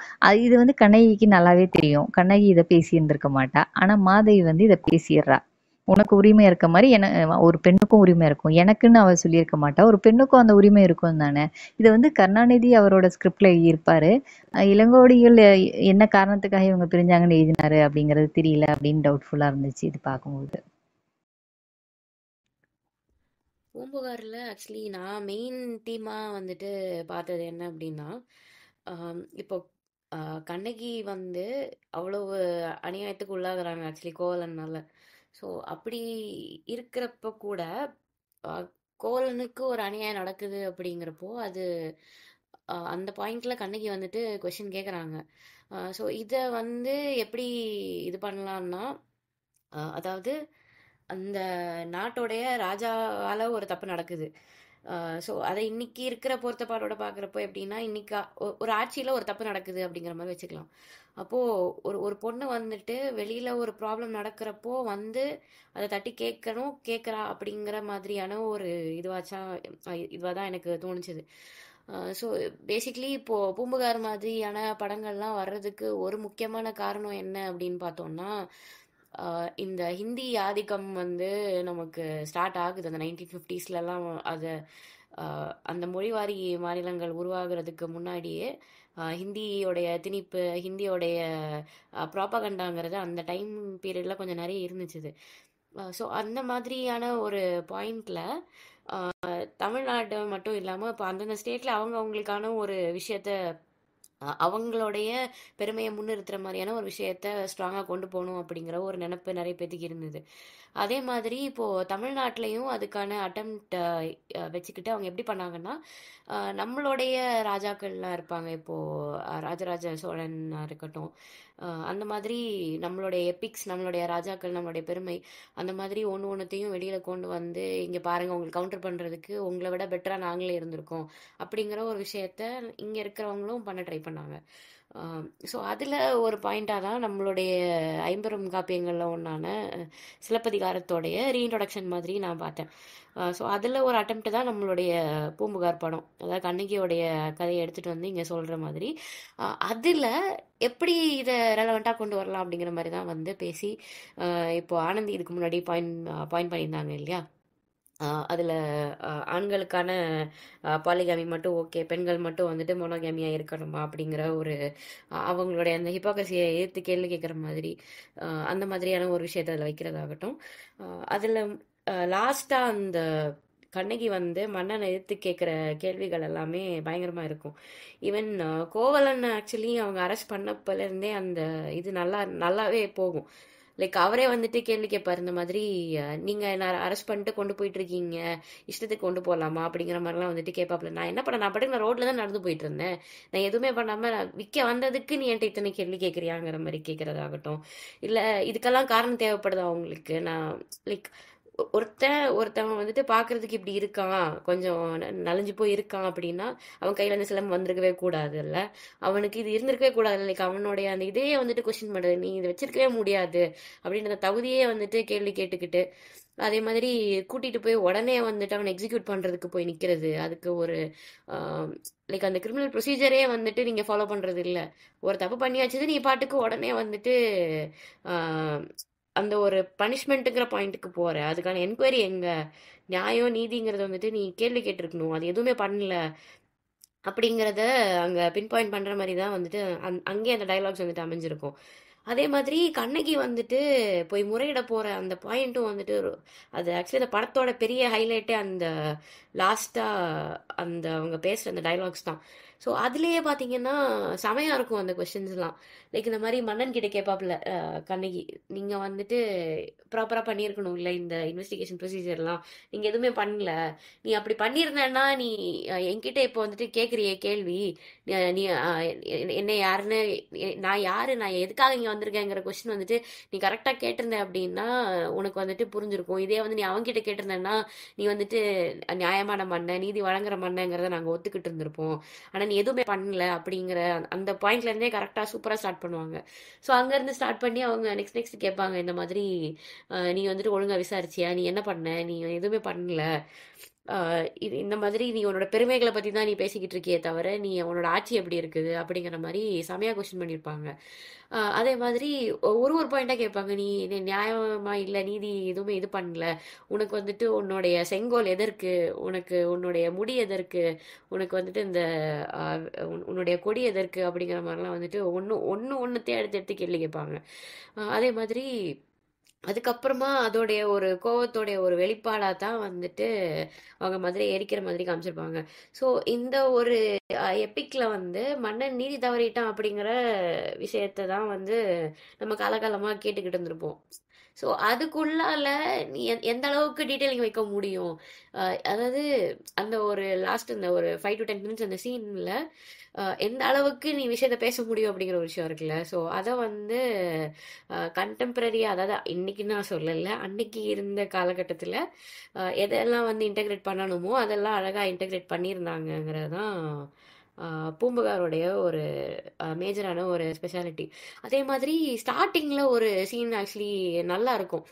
இது வந்து கண்ணகிக்கு நல்லாவே தெரியும். கண்ணகி இதை பேசி இருந்திருக்க மாட்டா. ஆனா மாதவி வந்து இதை பேசிடுறா. உனக்கு உரிமை இருக்க மாதிரி ஒரு பெண்ணுக்கும் உரிமை இருக்கும். எனக்குன்னு அவ சொல்லியிருக்க மாட்டா. ஒரு பெண்ணுக்கும் அந்த உரிமை இருக்கும் தானே. இதை வந்து கருணாநிதி அவரோட ஸ்கிரிப்ட்ல எழுதியிருப்பாரு. இளங்கோடிகள் என்ன காரணத்துக்காக இவங்க பிரிஞ்சாங்கன்னு எழுதினாரு அப்படிங்கிறது தெரியல அப்படின்னு டவுட்ஃபுல்லா இருந்துச்சு இது பார்க்கும்போது. பூம்புகார்ல ஆக்சுவலி நான் மெயின் தீமா வந்துட்டு பார்த்தது என்ன அப்படின்னா, இப்போ கண்ணகி வந்து அவ்வளவு அநியாயத்துக்கு உள்ளாகுறாங்க ஆக்சுவலி கோவலன்னால. ஸோ அப்படி இருக்கிறப்ப கூட ஆஹ், கோவலனுக்கு ஒரு அநியாயம் நடக்குது அப்படிங்கிறப்போ அது அந்த பாயிண்ட்ல கண்ணகி வந்துட்டு கொஸ்டின் கேட்குறாங்க. ஸோ இதை வந்து எப்படி இது பண்ணலாம்னா, அதாவது அந்த நாட்டோடைய ராஜாவால ஒரு தப்பு நடக்குது. ஸோ அதை இன்னைக்கு இருக்கிற பொறுத்தப்பாடோட பார்க்குறப்போ எப்படின்னா, இன்னைக்கு ஒரு ஆட்சியில் ஒரு தப்பு நடக்குது அப்படிங்கிற மாதிரி வச்சுக்கலாம். அப்போது ஒரு ஒரு பொண்ணு வந்துட்டு வெளியில் ஒரு ப்ராப்ளம் நடக்கிறப்போ வந்து அதை தட்டி கேட்குறா அப்படிங்கிற மாதிரியான ஒரு இதுவாக தான் எனக்கு தோணுச்சுது. ஸோ பேசிக்லி இப்போது பூம்புகார் மாதிரியான படங்கள்லாம் வர்றதுக்கு ஒரு முக்கியமான காரணம் என்ன அப்படின்னு பார்த்தோம்னா, இந்த ஹிந்தி ஆதிக்கம் வந்து நமக்கு ஸ்டார்ட் ஆகுது அந்த 1950ஸ்லாம். அது அந்த மொழிவாரி மாநிலங்கள் உருவாகிறதுக்கு முன்னாடியே ஹிந்தியோடைய திணிப்பு, ஹிந்தியோடைய ப்ராப்பகண்டாங்கிறது அந்த டைம் பீரியடில் கொஞ்சம் நிறைய இருந்துச்சுது. ஸோ அந்த மாதிரியான ஒரு பாயிண்டில் தமிழ்நாடு மட்டும் இல்லாமல் இப்போ அந்தந்த ஸ்டேட்டில் அவங்களுக்கான ஒரு விஷயத்த அவங்களுடைய பெருமையை முன்னிறுத்துற மாதிரியான ஒரு விஷயத்த ஸ்ட்ராங்காக கொண்டு போகணும் அப்படிங்கிற ஒரு நினைப்பு நிறைய பேத்துக்கு இருந்தது. அதே மாதிரி இப்போது தமிழ்நாட்டிலையும் அதுக்கான அட்டம்ப்ட் வச்சுக்கிட்டு அவங்க எப்படி பண்ணாங்கன்னா, நம்மளுடைய ராஜாக்கள்லாம் இருப்பாங்க. இப்போது ராஜராஜ சோழன் இருக்கட்டும், அந்த மாதிரி நம்மளுடைய எபிக்ஸ், நம்மளுடைய ராஜாக்கள், நம்மளுடைய பெருமை, அந்த மாதிரி ஒன்றுத்தையும் வெளியில் கொண்டு வந்து இங்கே பாருங்கள் உங்களுக்கு கவுண்டர் பண்ணுறதுக்கு உங்களை விட பெட்டராக நாங்களே இருந்திருக்கோம் அப்படிங்கிற ஒரு விஷயத்த இங்கே இருக்கிறவங்களும் பண்ண ட்ரை பண்ணாங்க. ஸோ அதில் ஒரு பாயிண்டாக தான் நம்மளுடைய ஐம்பெரும் காப்பியங்களில் ஒன்றான சிலப்பதிகாரத்தோடைய ரீஇன்ட்ரொடக்ஷன் மாதிரி நான் பார்த்தேன். ஸோ அதில் ஒரு அட்டெம்ப்ட் தான் நம்மளுடைய பூம்புகார் படம். அதாவது கண்ணகியோடைய கதையை எடுத்துகிட்டு வந்து இங்கே சொல்கிற மாதிரி அதில் எப்படி இதை ரெலவெண்ட்டாக கொண்டு வரலாம் அப்படிங்கிற மாதிரி தான் வந்து பேசி இப்போது ஆனந்தி இதுக்கு முன்னாடி பாயிண்ட் பண்ணியிருந்தாங்க இல்லையா. அதில் ஆண்களுக்கான பாலிகாமி மட்டும் ஓகே, பெண்கள் மட்டும் வந்துட்டு மோனோகாமியாக இருக்கணுமா அப்படிங்கிற ஒரு அவங்களுடைய அந்த ஹிப்போக்ரஸியை எதிர்த்து கேள்வி கேட்குற மாதிரி அந்த மாதிரியான ஒரு விஷயத்தை அதில் வைக்கிறதாகட்டும். அதில் லாஸ்ட்டாக அந்த கண்ணகி வந்து மன்னனை எதிர்த்து கேட்குற கேள்விகள் எல்லாமே பயங்கரமாக இருக்கும். ஈவன் கோவலன் ஆக்சுவலி அவங்க அரெஸ்ட் பண்ணப்பலேருந்தே அந்த இது நல்லாவே போகும். லைக் அவரே வந்துட்டு கேள்வி கேட்பார், இந்த மாதிரி நீங்கள் என்ன அரெஸ்ட் பண்ணிட்டு கொண்டு போயிட்டு இருக்கீங்க, இஷ்டத்துக்கு கொண்டு போகலாமா அப்படிங்கிற மாதிரிலாம் வந்துட்டு கேட்பாப்புல. நான் என்ன பண்ணேன், நான் பாட்டுக்கு நான் ரோட்டில் தான் நடந்து போயிட்டு இருந்தேன், நான் எதுவுமே பண்ணாமல் நான் விற்க வந்ததுக்கு நீ என்கிட்ட இத்தனை கேள்வி கேட்குறியாங்கிற மாதிரி கேட்குறதாகட்டும். இல்லை இதுக்கெல்லாம் காரணம் தேவைப்படுதா அவங்களுக்கு. நான் லைக் ஒருத்தவன் வந்துட்டு பார்க்கறதுக்கு இப்படி இருக்கான், கொஞ்சம் நலிஞ்சு போய் இருக்கான் அப்படின்னா அவன் கையில் அந்த சிலம்பு வந்திருக்கவே கூடாதுல்ல, அவனுக்கு இது இருந்திருக்கவே கூடாது. லைக் அவனுடைய அந்த இதையே வந்துட்டு கொஸ்டின் பண்ணுறது, நீ இதை வச்சிருக்கவே முடியாது அப்படின்ற தகுதியே வந்துட்டு கேள்வி கேட்டுக்கிட்டு, அதே மாதிரி கூட்டிட்டு போய் உடனே வந்துட்டு அவனை எக்ஸிக்யூட் பண்றதுக்கு போய் நிக்கிறது, அதுக்கு ஒரு லைக் அந்த கிரிமினல் ப்ரொசீஜரே வந்துட்டு நீங்க ஃபாலோ பண்றது இல்லை. ஒரு தப்பு பண்ணியாச்சு, நீ பாட்டுக்கு உடனே வந்துட்டு அந்த ஒரு பனிஷ்மெண்ட்டுங்கிற பாயிண்ட்டுக்கு போற, அதுக்கான என்கொயரி எங்க, நியாயம் நீதிங்கிறத வந்துட்டு நீ கேள்வி கேட்டிருக்கணும், அது எதுவுமே பண்ணல அப்படிங்கிறத அங்கே பின் பாயிண்ட் பண்ணுற மாதிரி தான் வந்துட்டு அங்கேயே அந்த டைலாக்ஸ் வந்துட்டு அமைஞ்சிருக்கும். அதே மாதிரி கண்ணகி வந்துட்டு போய் முறையிட போகிற அந்த பாயிண்ட்டும் வந்துட்டு அது ஆக்சுவலி அந்த படத்தோட பெரிய ஹைலைட்டே அந்த லாஸ்ட்டாக அந்த அவங்க பேசுகிற அந்த டைலாக்ஸ் தான். ஸோ அதுலேயே பார்த்தீங்கன்னா செமையாக இருக்கும் அந்த கொஸ்டின்ஸ்லாம். லைக் இந்த மாதிரி மன்னன் கிட்ட கேட்பாப்புல கண்ணகி, நீங்கள் வந்துட்டு ப்ராப்பராக பண்ணியிருக்கணும் இல்லை இந்த இன்வெஸ்டிகேஷன் ப்ரொசீஜர்லாம், நீங்கள் எதுவுமே பண்ணல, நீ அப்படி பண்ணியிருந்தேன்னா நீ என்கிட்ட இப்போ வந்துட்டு கேட்குறிய கேள்வி, நீ என்ன யாருன்னு, நான் யாரு, நான் எதுக்காக இங்கே வந்திருக்கேங்கிற கொஸ்டின் வந்துட்டு நீ கரெக்டாக கேட்டிருந்த அப்படின்னா உனக்கு வந்துட்டு புரிஞ்சிருக்கும். இதே வந்து நீ அவங்ககிட்ட கேட்டிருந்தேன்னா நீ வந்துட்டு நியாயமான மண்ணை, நீதி வழங்குற மண்ணைங்கிறத நாங்கள் ஒத்துக்கிட்டு இருந்திருப்போம். ஆனால் நீ எதுவுமே பண்ணல அப்படிங்கிற அந்த பாயிண்ட்ல இருந்தே கரெக்டா சூப்பரா ஸ்டார்ட் பண்ணுவாங்க. ஸோ அங்க இருந்து ஸ்டார்ட் பண்ணி அவங்க நெக்ஸ்ட் கேட்பாங்க இந்த மாதிரி நீ வந்துட்டு ஒழுங்கா விசாரிச்சியா, நீ என்ன பண்ண, நீ எதுவுமே பண்ணல, இது இந்த மாதிரி நீ உன்னோட பெருமைகளை பத்தி தான் நீ பேசிக்கிட்டு இருக்கியே தவிர நீ உன்னோட ஆட்சி எப்படி இருக்குது அப்படிங்கிற மாதிரி செமையா கொஸ்டின் பண்ணியிருப்பாங்க. அதே மாதிரி ஒரு ஒரு பாயிண்டா கேட்பாங்க, நீ நியாயமா இல்ல, நீதி எதுவுமே இது பண்ணல, உனக்கு வந்துட்டு உன்னுடைய செங்கோல் எதற்கு, உனக்கு உன்னுடைய முடி எதற்கு, உனக்கு வந்துட்டு இந்த உன்னுடைய கொடி எதற்கு அப்படிங்கிற மாதிரிலாம் வந்துட்டு ஒன்றுத்தையும் எடுத்து எடுத்து கேள்வி கேட்பாங்க. அதே மாதிரி அதுக்கப்புறமா அதோடைய ஒரு கோவத்தோடைய ஒரு வெளிப்பாடா தான் வந்துட்டு அவங்க மதுரை எரிக்கிற மாதிரி காமிச்சிருப்பாங்க. ஸோ இந்த ஒரு எப்பிக்ல வந்து மன்னன் நீதி தவறிட்டான் அப்படிங்கிற விஷயத்தை தான் வந்து நம்ம காலகாலமா கேட்டுக்கிட்டு இருந்திருப்போம். ஸோ அதுக்குள்ளால நீ எந்த அளவுக்கு டீட்டெயிலிங் வைக்க முடியும், அதாவது அந்த ஒரு லாஸ்ட் இந்த ஒரு 5 to 10 minutes அந்த சீன்ல எந்த அளவுக்கு நீ விஷயத்த பேச முடியும் அப்படிங்கிற ஒரு விஷயம் இருக்குல்ல. ஸோ அதை வந்து கண்டெம்பரரியா, அதாவது இன்னைக்கு நான் சொல்லல, அன்னைக்கு இருந்த காலகட்டத்தில் எதெல்லாம் வந்து இன்டெகிரேட் பண்ணணுமோ அதெல்லாம் அழகா இன்டெகிரேட் பண்ணியிருந்தாங்கங்கிறது தான் பூம்புகாருடைய ஒரு மேஜரான ஒரு ஸ்பெஷாலிட்டி. அதே மாதிரி ஸ்டார்டிங்ல ஒரு சீன் ஆக்சுவலி நல்லா இருக்கும்.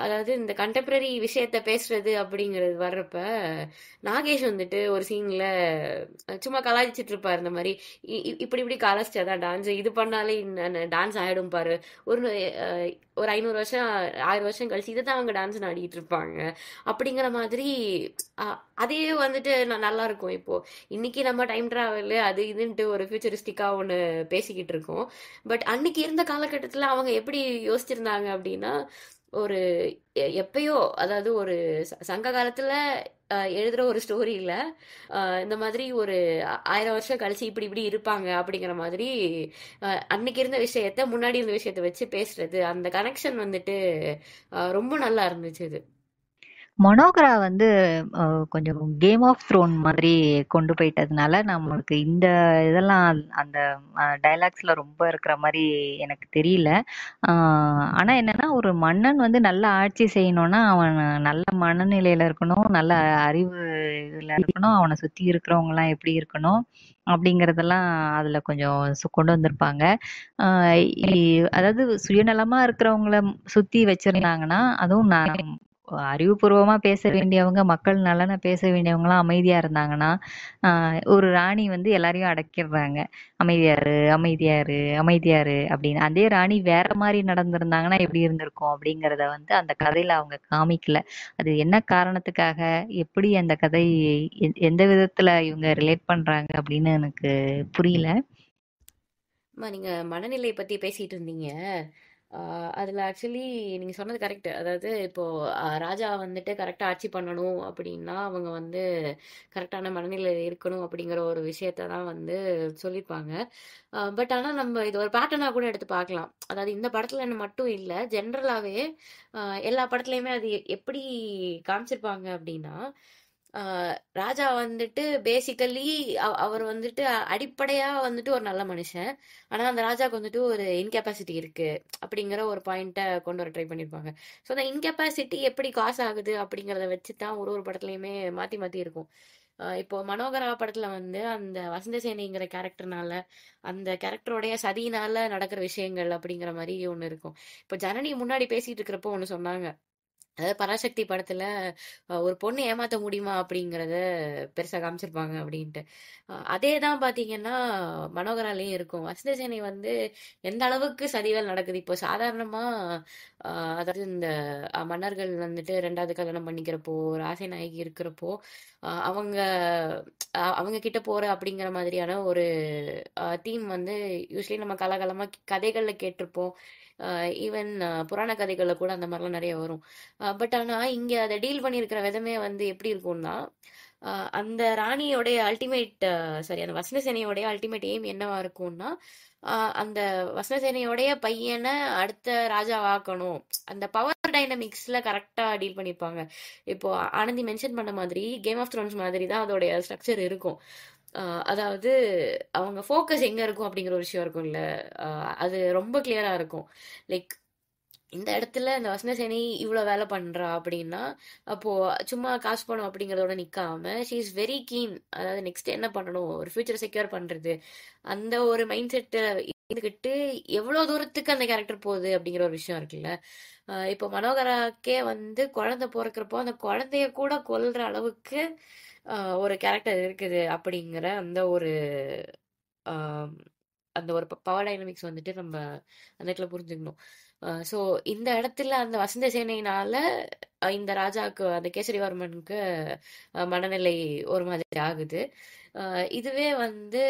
அதாவது இந்த கண்டெம்பரரி விஷயத்த பேசுறது அப்படிங்கிறது வர்றப்ப நாகேஷ் வந்துட்டு ஒரு சீன்ல சும்மா கலாய்ச்சிட்டு இருப்பாரு. இந்த மாதிரி இப்படி இப்படி கலாய்ச்சாதான் டான்ஸ், இது பண்ணாலே டான்ஸ் ஆயிடும் பாரு, ஒரு ஒரு 500 வருஷம் 1000 வருஷம் கழிச்சு இதை தான் அவங்க டான்ஸ் ஆடிட்டு இருப்பாங்க அப்படிங்கிற மாதிரி. அதே வந்துட்டு நல்லா இருக்கும். இப்போ இன்னைக்கு நம்ம டைம் டிராவல் அது இதுன்ட்டு ஒரு ஃபியூச்சரிஸ்டிக்கா ஒன்று பேசிக்கிட்டு இருக்கோம். பட் அன்னைக்கு இருந்த காலகட்டத்தில் அவங்க எப்படி யோசிச்சிருந்தாங்க அப்படின்னா, ஒரு எப்பயோ, அதாவது ஒரு சங்க காலத்துல எழுதுற ஒரு ஸ்டோரியில இந்த மாதிரி ஒரு 1000 வருஷம் கழிச்சு இப்படி இப்படி இருப்பாங்க அப்படிங்கிற மாதிரி அன்னைக்கு இருந்த விஷயத்த முன்னாடி இருந்த விஷயத்த வச்சு பேசுறது, அந்த கனெக்ஷன் வந்துட்டு ரொம்ப நல்லா இருந்துச்சு. இது மனோகரா வந்து கொஞ்சம் கேம் ஆஃப் த்ரோன் மாதிரி கொண்டு போயிட்டதுனால நம்மளுக்கு இந்த இதெல்லாம் அந்த டைலாக்ஸ்ல ரொம்ப இருக்கிற மாதிரி எனக்கு தெரியல. ஆனா என்னன்னா, ஒரு மன்னன் வந்து நல்ல ஆட்சி செய்யணும்னா அவன் நல்ல மனநிலையில இருக்கணும், நல்ல அறிவு இதுல இருக்கணும், அவனை சுத்தி இருக்கிறவங்க எல்லாம் எப்படி இருக்கணும் அப்படிங்கறதெல்லாம் அதுல கொஞ்சம் கொண்டு வந்திருப்பாங்க. அதாவது சுயநலமா இருக்கிறவங்கள சுத்தி வச்சிருந்தாங்கன்னா, அதுவும் அறிவுபூர்வமா பேச வேண்டியவங்க, மக்கள் நலனை பேச வேண்டியவங்களாம் அமைதியா இருந்தாங்கன்னா, ஒரு ராணி வந்து எல்லாரையும் அடக்கிடுறாங்க. அமைதியாரு அமைதியாரு அமைதியாரு அப்படின்னு. அதே ராணி வேற மாதிரி நடந்திருந்தாங்கன்னா எப்படி இருந்திருக்கும் அப்படிங்கிறத வந்து அந்த கதையில அவங்க காமிக்கல. அது என்ன காரணத்துக்காக, எப்படி அந்த கதை எந்த விதத்துல இவங்க ரிலேட் பண்றாங்க அப்படின்னு எனக்கு புரியல. நீங்க மனநிலை பத்தி பேசிட்டு இருந்தீங்க. அதுல ஆக்சுவலி நீங்க சொன்னது கரெக்ட். அதாவது இப்போ ராஜா வந்துட்டு கரெக்டா ஆட்சி பண்ணணும் அப்படின்னா அவங்க வந்து கரெக்டான மனநிலையில இருக்கணும் அப்படிங்கிற ஒரு விஷயத்த தான் வந்து சொல்லியிருப்பாங்க. பட் ஆனா நம்ம இது ஒரு பேட்டர்னா கூட எடுத்து பார்க்கலாம். அதாவது இந்த படத்துல மட்டும் இல்ல, ஜென்ரலாவே எல்லா படத்துலயுமே அது எப்படி காமிச்சிருப்பாங்க அப்படின்னா, ராஜா வந்துட்டு பேசிக்கலி அவர் வந்துட்டு அடிப்படையா வந்துட்டு ஒரு நல்ல மனுஷன். ஆனா அந்த ராஜாக்கு வந்துட்டு ஒரு இன்கெப்பாசிட்டி இருக்கு அப்படிங்கிற ஒரு பாயிண்ட்டை கொண்டு வர ட்ரை பண்ணியிருப்பாங்க. ஸோ அந்த இன்கெப்பாசிட்டி எப்படி காசு ஆகுது அப்படிங்கிறத வச்சு தான் ஒரு ஒரு படத்துலையுமே மாத்தி மாத்தி இருக்கும். இப்போ மனோகரா படத்துல வந்து அந்த வசந்த சேனைங்கிற கேரக்டர்னால, அந்த கேரக்டரோடைய சதியினால நடக்கிற விஷயங்கள் அப்படிங்கிற மாதிரி ஒண்ணு இருக்கும். இப்போ ஜனனி முன்னாடி பேசிட்டு இருக்கிறப்போ ஒண்ணு சொன்னாங்க. அதாவது பராசக்தி படத்துல ஒரு பொண்ணு ஏமாத்த முடியுமா அப்படிங்கிறத பெருசா காமிச்சிருப்பாங்க அப்படின்ட்டு. அதே தான் பாத்தீங்கன்னா மனோகராலையும் இருக்கும். வசந்தசேனை வந்து எந்த அளவுக்கு சதிகள் நடக்குது. இப்போ சாதாரணமா அதாவது இந்த மன்னர்கள் வந்துட்டு 2வது கல்யாணம் பண்ணிக்கிறப்போ, ராசை நாயகி இருக்கிறப்போ அவங்க அவங்க கிட்ட போற அப்படிங்கிற மாதிரியான ஒரு தீம் வந்து யூஸ்வலி நம்ம காலகாலமா கதைகள்ல கேட்டிருப்போம். ஈவன் புராண கதைகள்ல கூட அந்த மாதிரிலாம் நிறைய வரும். பட் ஆனா இங்க அதை டீல் பண்ணியிருக்கிற விதமே வந்து எப்படி இருக்கும்னா, அந்த ராணியோடைய அல்டிமேட் சாரி அந்த வசனசேனையோடைய அல்டிமேட் எய்ம் என்னவா இருக்கும்னா, அந்த வசனசேனையோடைய பையனை அடுத்த ராஜாவாக்கணும். அந்த பவர் டைனமிக்ஸ்ல கரெக்டா டீல் பண்ணியிருப்பாங்க. இப்போ ஆனந்தி மென்ஷன் பண்ண மாதிரி கேம் ஆஃப் த்ரோன்ஸ் மாதிரி தான் அதோடைய ஸ்ட்ரக்சர் இருக்கும். அதாவது அவங்க ஃபோக்கஸ் எங்க இருக்கும் அப்படிங்கிற ஒரு விஷயம் இருக்கும்ல, அது ரொம்ப கிளியரா இருக்கும். லைக் இந்த இடத்துல இந்த வசனசேனை இவ்வளோ வேலை பண்றா அப்படின்னா, அப்போ சும்மா காசு பணம் அப்படிங்கிறதோட நிக்காம ஷீ இஸ் வெரி கீன். அதாவது நெக்ஸ்ட் என்ன பண்ணணும், ஒரு ஃபியூச்சர் செக்யூர் பண்றது, அந்த ஒரு மைண்ட் செட்டை இருந்துக்கிட்டு எவ்வளோ தூரத்துக்கு அந்த கேரக்டர் போகுது அப்படிங்கிற ஒரு விஷயம் இருக்குல்ல. இப்போ மனோகராக்கே வந்து குழந்தை பிறக்கிறப்போ அந்த குழந்தைய கூட கொல்ற அளவுக்கு ஒரு கேரக்டர் இருக்குது அப்படிங்கிற அந்த ஒரு ஆம், அந்த ஒரு பவர் டைனமிக்ஸ் வந்துட்டு நம்ம அந்த இடத்துல புரிஞ்சுக்கணும். ஸோ இந்த இடத்துல அந்த வசந்த சேனையினால இந்த ராஜாவுக்கு அந்த கேசரிவர்மனுக்கு மனநிலை ஒரு மாதிரி ஆகுது. இதுவே வந்து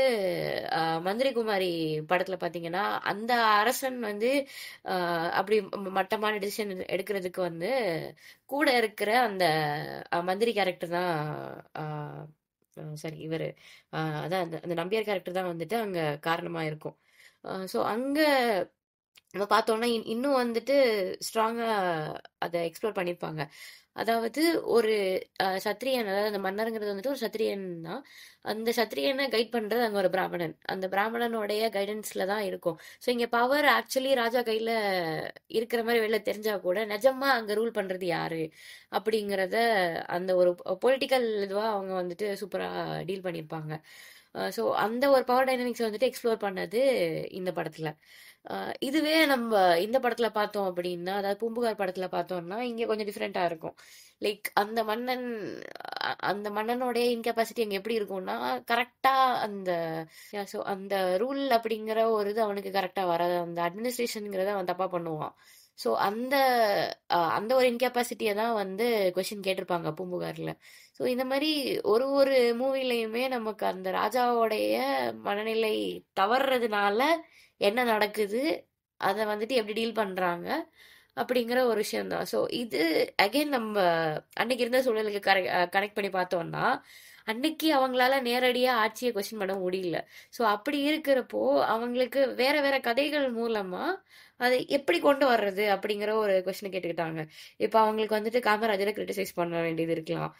மந்திரி குமாரி படத்துல பாத்தீங்கன்னா அந்த அரசன் வந்து அப்படி மட்டமான டிசிஷன் எடுக்கிறதுக்கு வந்து கூட இருக்கிற அந்த மந்திரி கேரக்டர் தான். சரி இவரு அதான் அந்த அந்த நம்பியார் கேரக்டர் தான் வந்துட்டு அங்க காரணமா இருக்கும். ஸோ அங்க நம்ம பார்த்தோம்னா இன்னும் வந்துட்டு ஸ்ட்ராங்கா அதை எக்ஸ்ப்ளோர் பண்ணியிருப்பாங்க. அதாவது ஒரு சத்திரியன், அதாவது அந்த மன்னருங்கிறது வந்துட்டு ஒரு சத்திரியன் தான். அந்த சத்திரியனை கைட் பண்றது அங்க ஒரு பிராமணன். அந்த பிராமணனுடைய கைடன்ஸ்ல தான் இருக்கும். ஸோ இங்க பவர் ஆக்சுவலி ராஜா கையில இருக்கிற மாதிரி வெளில தெரிஞ்சா கூட நிஜமா அங்க ரூல் பண்றது யாரு அப்படிங்கிறத அந்த ஒரு பொலிட்டிக்கல் இதுவா அவங்க வந்துட்டு சூப்பரா டீல் பண்ணியிருப்பாங்க. ஸோ அந்த ஒரு பவர் டைனமிக்ஸ் வந்துட்டு எக்ஸ்ப்ளோர் பண்ணது இந்த படத்துல. இதுவே நம்ம இந்த படத்துல பார்த்தோம் அப்படின்னா, அதாவது பூம்புகார் படத்துல பார்த்தோம்னா இங்க கொஞ்சம் டிஃப்ரெண்டா இருக்கும். லைக் அந்த மன்னனுடைய இன்கெப்பாசிட்டி அங்க எப்படி இருக்கும்னா, கரெக்டா அந்த ஸோ அந்த ரூல் அப்படிங்கிற ஒரு இது அவனுக்கு கரெக்டா வராது. அந்த அட்மினிஸ்ட்ரேஷனுங்கிறத அவன் தப்பா பண்ணுவான். ஸோ அந்த ஒரு இன்கெப்பாசிட்டியை தான் வந்து கொஸ்டின் கேட்டிருப்பாங்க பூம்புகார்ல. ஸோ இந்த மாதிரி ஒரு ஒரு மூவிலையுமே நமக்கு அந்த ராஜாவோடைய மனநிலை தவறுறதுனால என்ன நடக்குது, அதை வந்துட்டு எப்படி டீல் பண்றாங்க அப்படிங்கிற ஒரு விஷயம் தான். ஸோ இது அகைன் நம்ம அன்னைக்கு இருந்த சூழலுக்கு கனெக்ட் பண்ணி பார்த்தோம்னா, அன்னைக்கு அவங்களால நேரடியா ஆட்சியை கொஸ்டின் பண்ண முடியல. ஸோ அப்படி இருக்கிறப்போ அவங்களுக்கு வேற வேற கதைகள் மூலமா அதை எப்படி கொண்டு வர்றது அப்படிங்கிற ஒரு கொஸ்டினை கேட்டுக்கிட்டாங்க. இப்போ அவங்களுக்கு வந்துட்டு காமராஜரை கிரிட்டிசைஸ் பண்ண வேண்டியது இருக்கலாம்,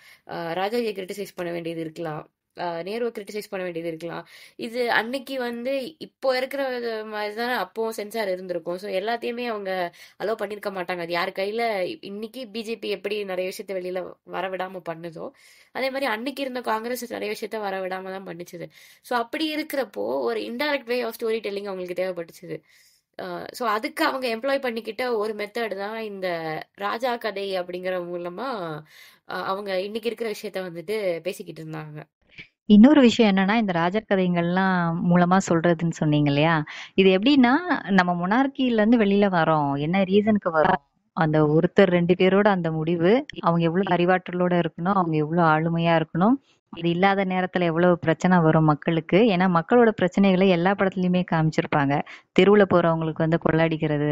ராஜாஜியை கிரிட்டிசைஸ் பண்ண வேண்டியது இருக்கலாம், நேருவை கிரிட்டிசைஸ் பண்ண வேண்டியது இருக்கலாம். இது அன்னைக்கு வந்து இப்போ இருக்கிற மாதிரி தான் அப்போவும் சென்சார் இருந்திருக்கும். ஸோ எல்லாத்தையுமே அவங்க அலோவ் பண்ணியிருக்க மாட்டாங்க. அது யார் கையில இன்னைக்கு பிஜேபி எப்படி நிறைய விஷயத்த வெளியில வர விடாம பண்ணுதோ, அதே மாதிரி அன்னைக்கு இருந்த காங்கிரஸ் நிறைய விஷயத்த வர விடாம தான் பண்ணிச்சுது. ஸோ அப்படி இருக்கிறப்போ ஒரு indirect way of story telling அவங்களுக்கு தேவைப்பட்டுச்சுது. ஸோ அதுக்கு அவங்க எம்ப்ளாய் பண்ணிக்கிட்ட ஒரு மெத்தட் தான் இந்த ராஜா கதை அப்படிங்கிற மூலமா அவங்க இன்னைக்கு இருக்கிற விஷயத்த வந்துட்டு பேசிக்கிட்டு இருந்தாங்க. இன்னொரு விஷயம் என்னன்னா, இந்த ராஜா கதைகள்லாம் மூலமா சொல்றதுன்னு சொன்னீங்க இல்லையா? இது எப்படின்னா, நம்ம மொனார்க்கில இருந்து வெளியில வரோம். என்ன ரீசனுக்கு வரோம்? அந்த ஒருத்தர் 2 பேரோட அந்த முடிவு, அவங்க எவ்வளவு அறிவாற்றலோட இருக்கணும், அவங்க எவ்வளவு ஆளுமையா இருக்கணும், இது இல்லாத நேரத்துல எவ்வளவு பிரச்சனை வரும் மக்களுக்கு. ஏன்னா மக்களோட பிரச்சனைகளை எல்லா படத்துலயுமே காமிச்சிருப்பாங்க. தெருவுல போறவங்களுக்கு வந்து கொள்ளையடிக்கிறது,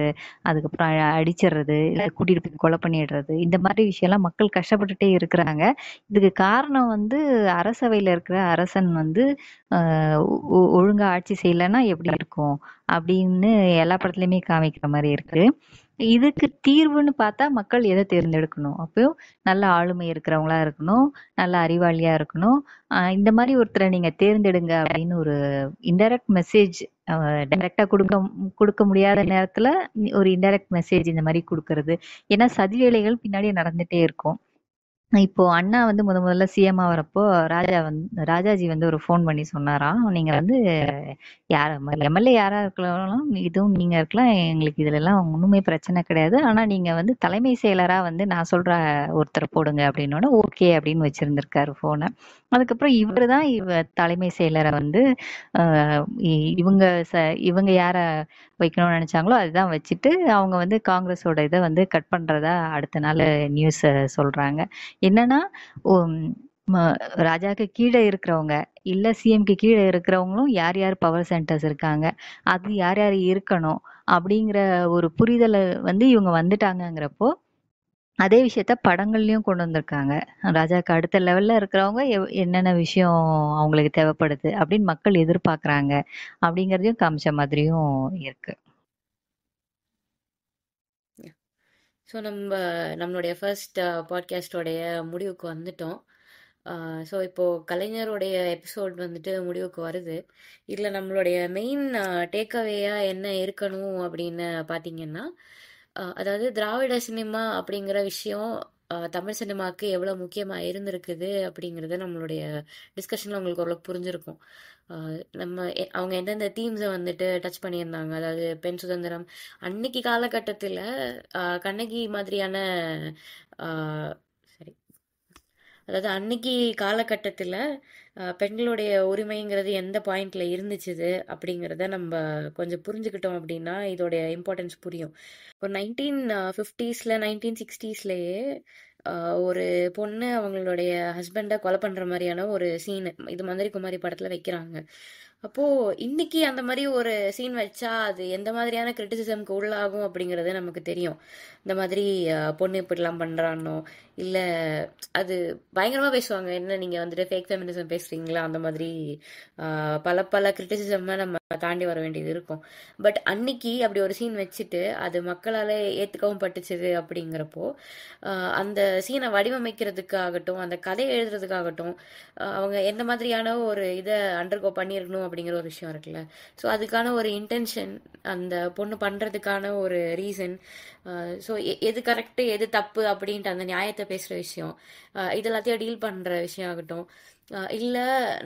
அதுக்கப்புறம் அடிச்சிடுறது, இல்ல கூட்டிட்டு போய் கொலை பண்ணிடுறது, இந்த மாதிரி விஷயம்லாம் மக்கள் கஷ்டப்பட்டுட்டே இருக்கிறாங்க. இதுக்கு காரணம் வந்து அரசவையில இருக்கிற அரசன் வந்து ஒழுங்கா ஆட்சி செய்யலைன்னா எப்படி இருக்கும் அப்படின்னு எல்லா படத்துலயுமே காமிக்கிற மாதிரி இருக்கு. இதுக்கு தீர்வுன்னு பார்த்தா மக்கள் எதை தேர்ந்தெடுக்கணும்? அப்போ நல்ல ஆளுமை இருக்கிறவங்களா இருக்கணும், நல்ல அறிவாளியா இருக்கணும். இந்த மாதிரி ஒருத்தரை நீங்க தேர்ந்தெடுங்க அப்படின்னு ஒரு இன்டைரக்ட் மெசேஜ், டைரக்டா கொடுக்க முடியாத நேரத்துல ஒரு இன்டைரக்ட் மெசேஜ் இந்த மாதிரி கொடுக்கறது. ஏன்னா சதி வேலைகள் பின்னாடி நடந்துட்டே இருக்கும். இப்போ அண்ணா வந்து முதல்ல சிஎம் ஆகுறப்போ ராஜாஜி வந்து ஒரு ஃபோன் பண்ணி சொன்னாராம், நீங்க வந்து எம்எல்ஏ யாரா இருக்கலாம், இதுவும் நீங்க இருக்கலாம், எங்களுக்கு இதுல எல்லாம் ஒண்ணுமே பிரச்சனை கிடையாது, ஆனா நீங்க வந்து தலைமை செயலரா வந்து நான் சொல்ற ஒருத்தர் போடுங்க அப்படின்னோட ஓகே அப்படின்னு வச்சிருந்திருக்காரு போனை. அதுக்கப்புறம் இவரு தான் தலைமை செயலரை வந்து இவங்க யார வைக்கணும்னு நினைச்சாங்களோ அதுதான் வச்சுட்டு அவங்க வந்து காங்கிரஸோட இதை வந்து கட் பண்றதா அடுத்த நாள் நியூஸ் சொல்றாங்க. என்னன்னா ராஜாக்கு கீழே இருக்கிறவங்க இல்ல சிஎம்க்கு கீழே இருக்கிறவங்களும் யார் யார் பவர் சென்டர்ஸ் இருக்காங்க, அது யார் யார் இருக்கணும் அப்படிங்கிற ஒரு புரிதலை வந்து இவங்க வந்துட்டாங்கிறப்போ அதே விஷயத்த படங்கள்லயும் கொண்டு வந்திருக்காங்க. ராஜாக்கு அடுத்த லெவல்ல இருக்கிறவங்க என்னென்ன விஷயம் அவங்களுக்கு தேவைப்படுது அப்படின்னு மக்கள் எதிர்பார்க்கறாங்க அப்படிங்கறதையும் காமிச்ச மாதிரியும் இருக்கு. ஸோ நம்மளுடைய ஃபர்ஸ்ட் பாட்காஸ்டோடைய முடிவுக்கு வந்துட்டோம். ஸோ இப்போது கலைஞருடைய எபிசோட் வந்துட்டு முடிவுக்கு வருது. இதில் நம்மளுடைய மெயின் டேக்அவேயாக என்ன இருக்கணும் அப்படின்னு பார்த்தீங்கன்னா, அதாவது திராவிட சினிமா அப்படிங்கிற விஷயம் தமிழ் சினிமாவுக்கு எவ்வளோ முக்கியமாக இருந்திருக்குது அப்படிங்கிறது நம்மளுடைய டிஸ்கஷனில் உங்களுக்கு ஓரளவுக்கு புரிஞ்சிருக்கும். அவங்க எந்தெந்த தீம்ஸை வந்துட்டு டச் பண்ணியிருந்தாங்க, அதாவது பெண் சுதந்திரம் அன்னைக்கு காலகட்டத்தில் கண்ணகி மாதிரியான சரி அதாவது அன்னைக்கு காலகட்டத்தில் பெண்களுடைய உரிமைங்கிறது எந்த பாயிண்ட்ல இருந்துச்சுது அப்படிங்கிறத நம்ம கொஞ்சம் புரிஞ்சுக்கிட்டோம் அப்படின்னா இதோடைய இம்பார்ட்டன்ஸ் புரியும். ஒரு 1950s 1960sலயே ஒரு பொண்ணு அவங்களுடைய ஹஸ்பண்டை கொலை பண்ற மாதிரியான ஒரு சீன் இது மந்திரி குமாரி படத்துல வைக்கிறாங்க. அப்போ இன்னைக்கு அந்த மாதிரி ஒரு சீன் வச்சா அது எந்த மாதிரியான கிரிட்டிசிசம்க்கு உள்ளாகும் அப்படிங்கிறது நமக்கு தெரியும். இந்த மாதிரி பொண்ணு இப்படிலாம் பண்றானோ இல்ல அது பயங்கரமா பேசுவாங்க, என்ன நீங்க வந்துட்டு ஃபேக் ஃபெமினிசம் பேசுறீங்களா, அந்த மாதிரி பல பல கிரிட்டிசிசம் நம்ம தாண்டி வர வேண்டியது இருக்கும். பட் அன்னைக்கு அப்படி ஒரு சீன் வச்சுட்டு அது மக்களால ஏத்துக்கவும் பட்டுச்சுது அப்படிங்கிறப்போ அந்த சீனை வடிவமைக்கிறதுக்காகட்டும் அந்த கதையை எழுதுறதுக்காகட்டும் அவங்க எந்த மாதிரியான ஒரு இதை அண்டர்கோ பண்ணியிருக்கணும் அப்படிங்கிற ஒரு விஷயம் இருக்குல்ல. ஸோ அதுக்கான ஒரு இன்டென்ஷன் அந்த பொண்ணு பண்றதுக்கான ஒரு ரீசன், ஸோ எது கரெக்டு எது தப்பு அப்படின்ட்டு அந்த நியாயத்தை பேசுற விஷயம், இது எல்லாத்தையும் டீல் பண்ற விஷயம் ஆகட்டும், இல்ல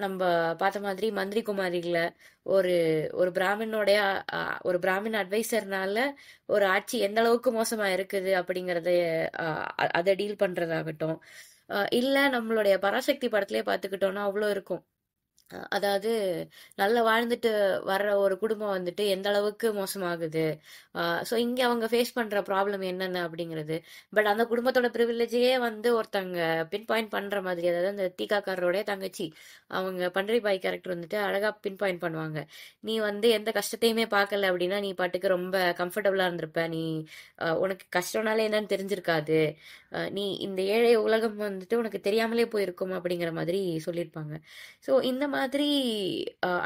நம்ம பார்த்த மாதிரி மந்திரி குமாரிகளை ஒரு ஒரு பிராமினோடைய ஒரு பிராமின் அட்வைசர்னால ஒரு ஆட்சி எந்த அளவுக்கு மோசமா இருக்குது அப்படிங்கறத அதை டீல் பண்றதாகட்டும், இல்ல நம்மளுடைய பராசக்தி படத்திலே பார்த்துக்கிட்டோம்னா அவ்வளோ இருக்கும். அதாவது நல்லா வாழ்ந்துட்டு வர்ற ஒரு குடும்பம் வந்துட்டு எந்த அளவுக்கு மோசமாகுது, ஸோ இங்கே அவங்க ஃபேஸ் பண்ற ப்ராப்ளம் என்னென்ன அப்படிங்கிறது. பட் அந்த குடும்பத்தோட ப்ரிவிலேஜையே வந்து ஒருத்தங்க பின் பாயிண்ட் பண்ற மாதிரி, அதாவது அந்த தீகாக்காரருடைய தங்கச்சி அவங்க பண்டரி பாய் கேரக்டர் வந்துட்டு அழகா பின் பாயிண்ட் பண்ணுவாங்க. நீ வந்து எந்த கஷ்டத்தையுமே பார்க்கல அப்படின்னா நீ பாட்டுக்கு ரொம்ப கம்ஃபர்டபுளா இருந்திருப்ப, நீ உனக்கு கஷ்டம்னாலே என்னன்னு தெரிஞ்சிருக்காது, நீ இந்த ஏழை உலகம் வந்துட்டு உனக்கு தெரியாமலே போயிருக்கும் அப்படிங்கிற மாதிரி சொல்லியிருப்பாங்க. ஸோ இந்த மாதிரி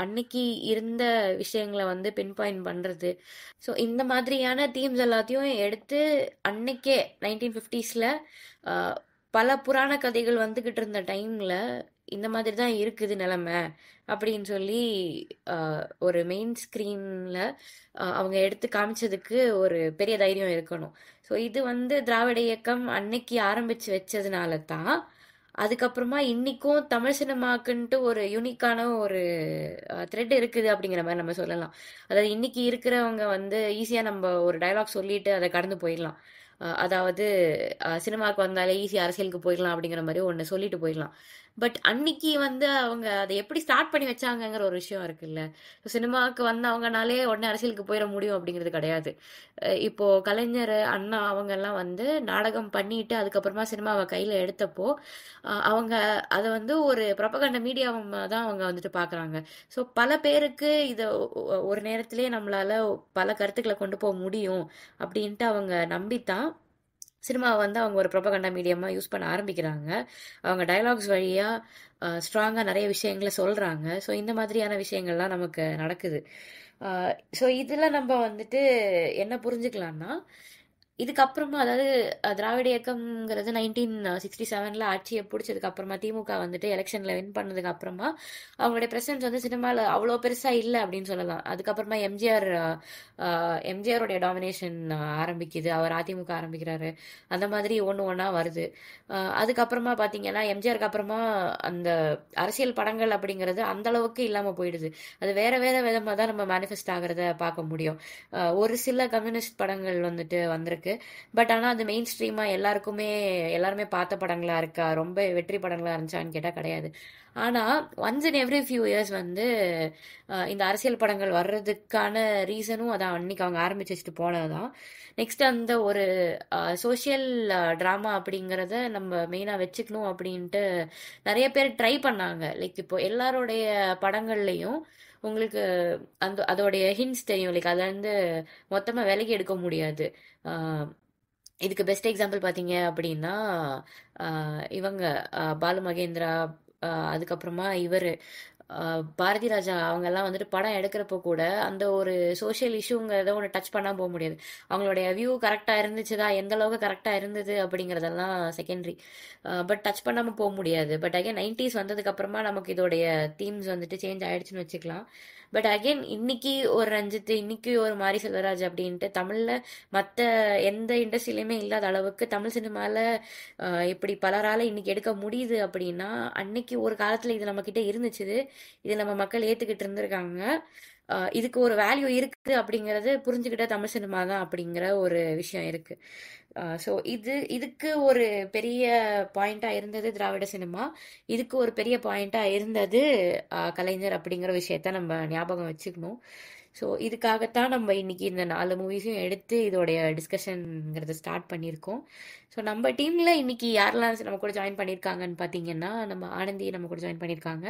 அன்னைக்கு இருந்த விஷயங்களை வந்து பின் பாயிண்ட் பண்றது, ஸோ இந்த மாதிரியான தீம்ஸ் எல்லாத்தையும் எடுத்து அன்னைக்கே 1950sல பல புராண கதைகள் வந்துகிட்டு இருந்த டைம்ல இந்த மாதிரி தான் இருக்குது நிலைமை அப்படின்னு சொல்லி ஒரு மெயின் ஸ்க்ரீன்ல அவங்க எடுத்து காமிச்சதுக்கு ஒரு பெரிய தைரியம் இருக்கணும். ஸோ இது வந்து திராவிட இயக்கம் அன்னைக்கு ஆரம்பிச்சு வச்சதுனால தான் அதுக்கப்புறமா இன்னைக்கும் தமிழ் சினிமாக்குன்ட்டு ஒரு யூனிக்கான ஒரு த்ரெட் இருக்குது அப்படிங்கிற மாதிரி நம்ம சொல்லலாம். அதாவது இன்னைக்கு இருக்கிறவங்க வந்து ஈஸியா நம்ம ஒரு டயலாக் சொல்லிட்டு அதை கடந்து போயிடலாம். அதாவது சினிமாவுக்கு வந்தாலே ஈஸி அரசியலுக்கு போயிடலாம் அப்படிங்கிற மாதிரி ஒன்று சொல்லிட்டு போயிடலாம். பட் அன்னைக்கு வந்து அவங்க அதை எப்படி ஸ்டார்ட் பண்ணி வச்சாங்கங்கிற ஒரு விஷயம் இருக்குல்ல. சினிமாவுக்கு வந்தவங்கனாலே உடனே அரசியலுக்கு போயிட முடியும் அப்படிங்கிறது கிடையாது. இப்போ கலைஞர் அண்ணா அவங்க எல்லாம் வந்து நாடகம் பண்ணிட்டு அதுக்கப்புறமா சினிமாவை கையில எடுத்தப்போ அவங்க அதை வந்து ஒரு ப்ரொபகண்ட மீடியாவை தான் அவங்க வந்துட்டு பாக்குறாங்க. ஸோ பல பேருக்கு இதை ஒரு நேரத்திலே நம்மளால பல கருத்துக்களை கொண்டு போக முடியும் அப்படின்ட்டு அவங்க நம்பித்தான் சினிமாவை வந்து அவங்க ஒரு ப்ரொபகண்டா மீடியமா யூஸ் பண்ண ஆரம்பிக்கிறாங்க. அவங்க டயலாக்ஸ் வழியா ஸ்ட்ராங்கா நிறைய விஷயங்களை சொல்றாங்க. ஸோ இந்த மாதிரியான விஷயங்கள்லாம் நமக்கு நடக்குது. ஸோ இதுல நம்ம வந்துட்டு என்ன புரிஞ்சுக்கலாம்னா இதுக்கப்புறமா அதாவது திராவிட இயக்கம்ங்கிறது 1967 ஆட்சியை பிடிச்சதுக்கு அப்புறமா திமுக வந்துட்டு எலெக்ஷன்ல வின் பண்ணதுக்கு அப்புறமா அவங்களுடைய பிரசன்ஸ் வந்து சினிமாவில் அவ்வளோ பெருசா இல்லை அப்படின்னு சொல்லலாம். அதுக்கப்புறமா எம்ஜிஆருடைய டாமினேஷன் ஆரம்பிக்குது, அவர் அதிமுக ஆரம்பிக்கிறாரு, அந்த மாதிரி ஒன்று ஒன்றா வருது. அதுக்கப்புறமா பார்த்தீங்கன்னா எம்ஜிஆருக்கு அப்புறமா அந்த அரசியல் படங்கள் அப்படிங்கிறது அந்த அளவுக்கு இல்லாமல் போயிடுது. அது வேற வேற விதமாக தான் நம்ம மேனிஃபெஸ்ட் ஆகிறத பார்க்க முடியும். ஒரு சில கம்யூனிஸ்ட் படங்கள் வந்துட்டு வந்திருக்கு. பட் ஆனால் அது மெயின் ஸ்ட்ரீமா எல்லாருமே பார்த்த படங்களா இருக்கா, ரொம்ப வெற்றி படங்களா இருந்துச்சான்னு கேட்டால் கிடையாது. ஆனால் once in every few years வந்து இந்த அரசியல் படங்கள் வர்றதுக்கான ரீசனும் அதான் அன்னைக்கு அவங்க ஆரம்பிச்சு வச்சுட்டு போனதுதான். நெக்ஸ்ட் அந்த ஒரு சோஷியல் ட்ராமா அப்படிங்கிறத நம்ம மெயினாக வச்சுக்கணும் அப்படின்ட்டு நிறைய பேர் ட்ரை பண்ணாங்க. லைக் இப்போ எல்லாருடைய படங்கள்லையும் உங்களுக்கு அதோடைய ஹிண்ட்ஸ் தெரியும். லைக் அதை வந்து மொத்தமாக விலகி எடுக்க முடியாது. இதுக்கு பெஸ்ட் எக்ஸாம்பிள் பார்த்தீங்க அப்படின்னா இவங்க பாலு மகேந்திரா, அதுக்கப்புறமா இவர் பாரதி ராஜா அவங்கெல்லாம் வந்துட்டு படம் எடுக்கிறப்போ கூட அந்த ஒரு சோஷியல் இஷ்யூங்கிறத ஒன்று டச் பண்ணால் போக முடியாது. அவங்களுடைய வியூ கரெக்டாக இருந்துச்சுதா, எந்த அளவுக்கு கரெக்டாக இருந்தது அப்படிங்கிறதெல்லாம் செகண்டரி, பட் டச் பண்ணாமல் போக முடியாது. பட் அகைன் 90s வந்ததுக்கப்புறமா நமக்கு இதோடைய தீம்ஸ் வந்துட்டு சேஞ்ச் ஆயிடுச்சுன்னு வச்சுக்கலாம். பட் அகைன் இன்னைக்கு ஒரு ரஞ்சித், இன்னைக்கு ஒரு மாரி செல்வராஜ் அப்படின்ட்டு தமிழ்ல மற்ற எந்த இண்டஸ்ட்ரியிலுமே இல்லாத அளவுக்கு தமிழ் சினிமால இப்படி பலரால இன்னைக்கு எடுக்க முடியுது அப்படின்னா, அன்னைக்கு ஒரு காலத்துல இது நம்ம கிட்ட இருந்துச்சு, இது நம்ம மக்கள் ஏத்துக்கிட்டு இருந்திருக்காங்க. இதுக்கு ஒரு வேல்யூ இருக்கு அப்படிங்கறது புரிஞ்சுக்கிட்ட தமிழ் சினிமா தான் அப்படிங்கிற ஒரு விஷயம் இருக்கு. ஸோ இதுக்கு ஒரு பெரிய பாயிண்டா இருந்தது திராவிட சினிமா. இதுக்கு ஒரு பெரிய பாயிண்டா இருந்தது கலைஞர் அப்படிங்கிற விஷயத்த நம்ம ஞாபகம் வச்சுக்கணும். ஸோ இதுக்காகத்தான் நம்ம இன்னைக்கு இந்த 4 மூவிஸையும் எடுத்து இதோடைய டிஸ்கஷன்ங்கிறத ஸ்டார்ட் பண்ணியிருக்கோம். ஸோ நம்ம டீம்ல இன்னைக்கு யாரெல்லாம் நம்ம கூட ஜாயின் பண்ணியிருக்காங்கன்னு பார்த்தீங்கன்னா, நம்ம ஆனந்தி நம்ம கூட ஜாயின் பண்ணியிருக்காங்க,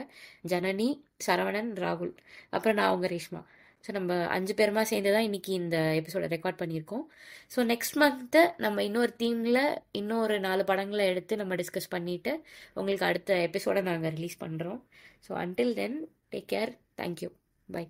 ஜனனி, சரவணன், ராகுல், அப்புறம் நான் உங்க ரேஷ்மா. ஸோ நம்ம 5 பேருமா சேர்ந்து தான் இன்னைக்கு இந்த எபிசோட ரெக்கார்ட் பண்ணியிருக்கோம். ஸோ நெக்ஸ்ட் மந்த்து நம்ம இன்னொரு தீமில் இன்னொரு 4 படங்களை எடுத்து நம்ம டிஸ்கஸ் பண்ணிட்டு உங்களுக்கு அடுத்த எபிசோட நாங்கள் ரிலீஸ் பண்ணுறோம். So until then take care. Thank you. By.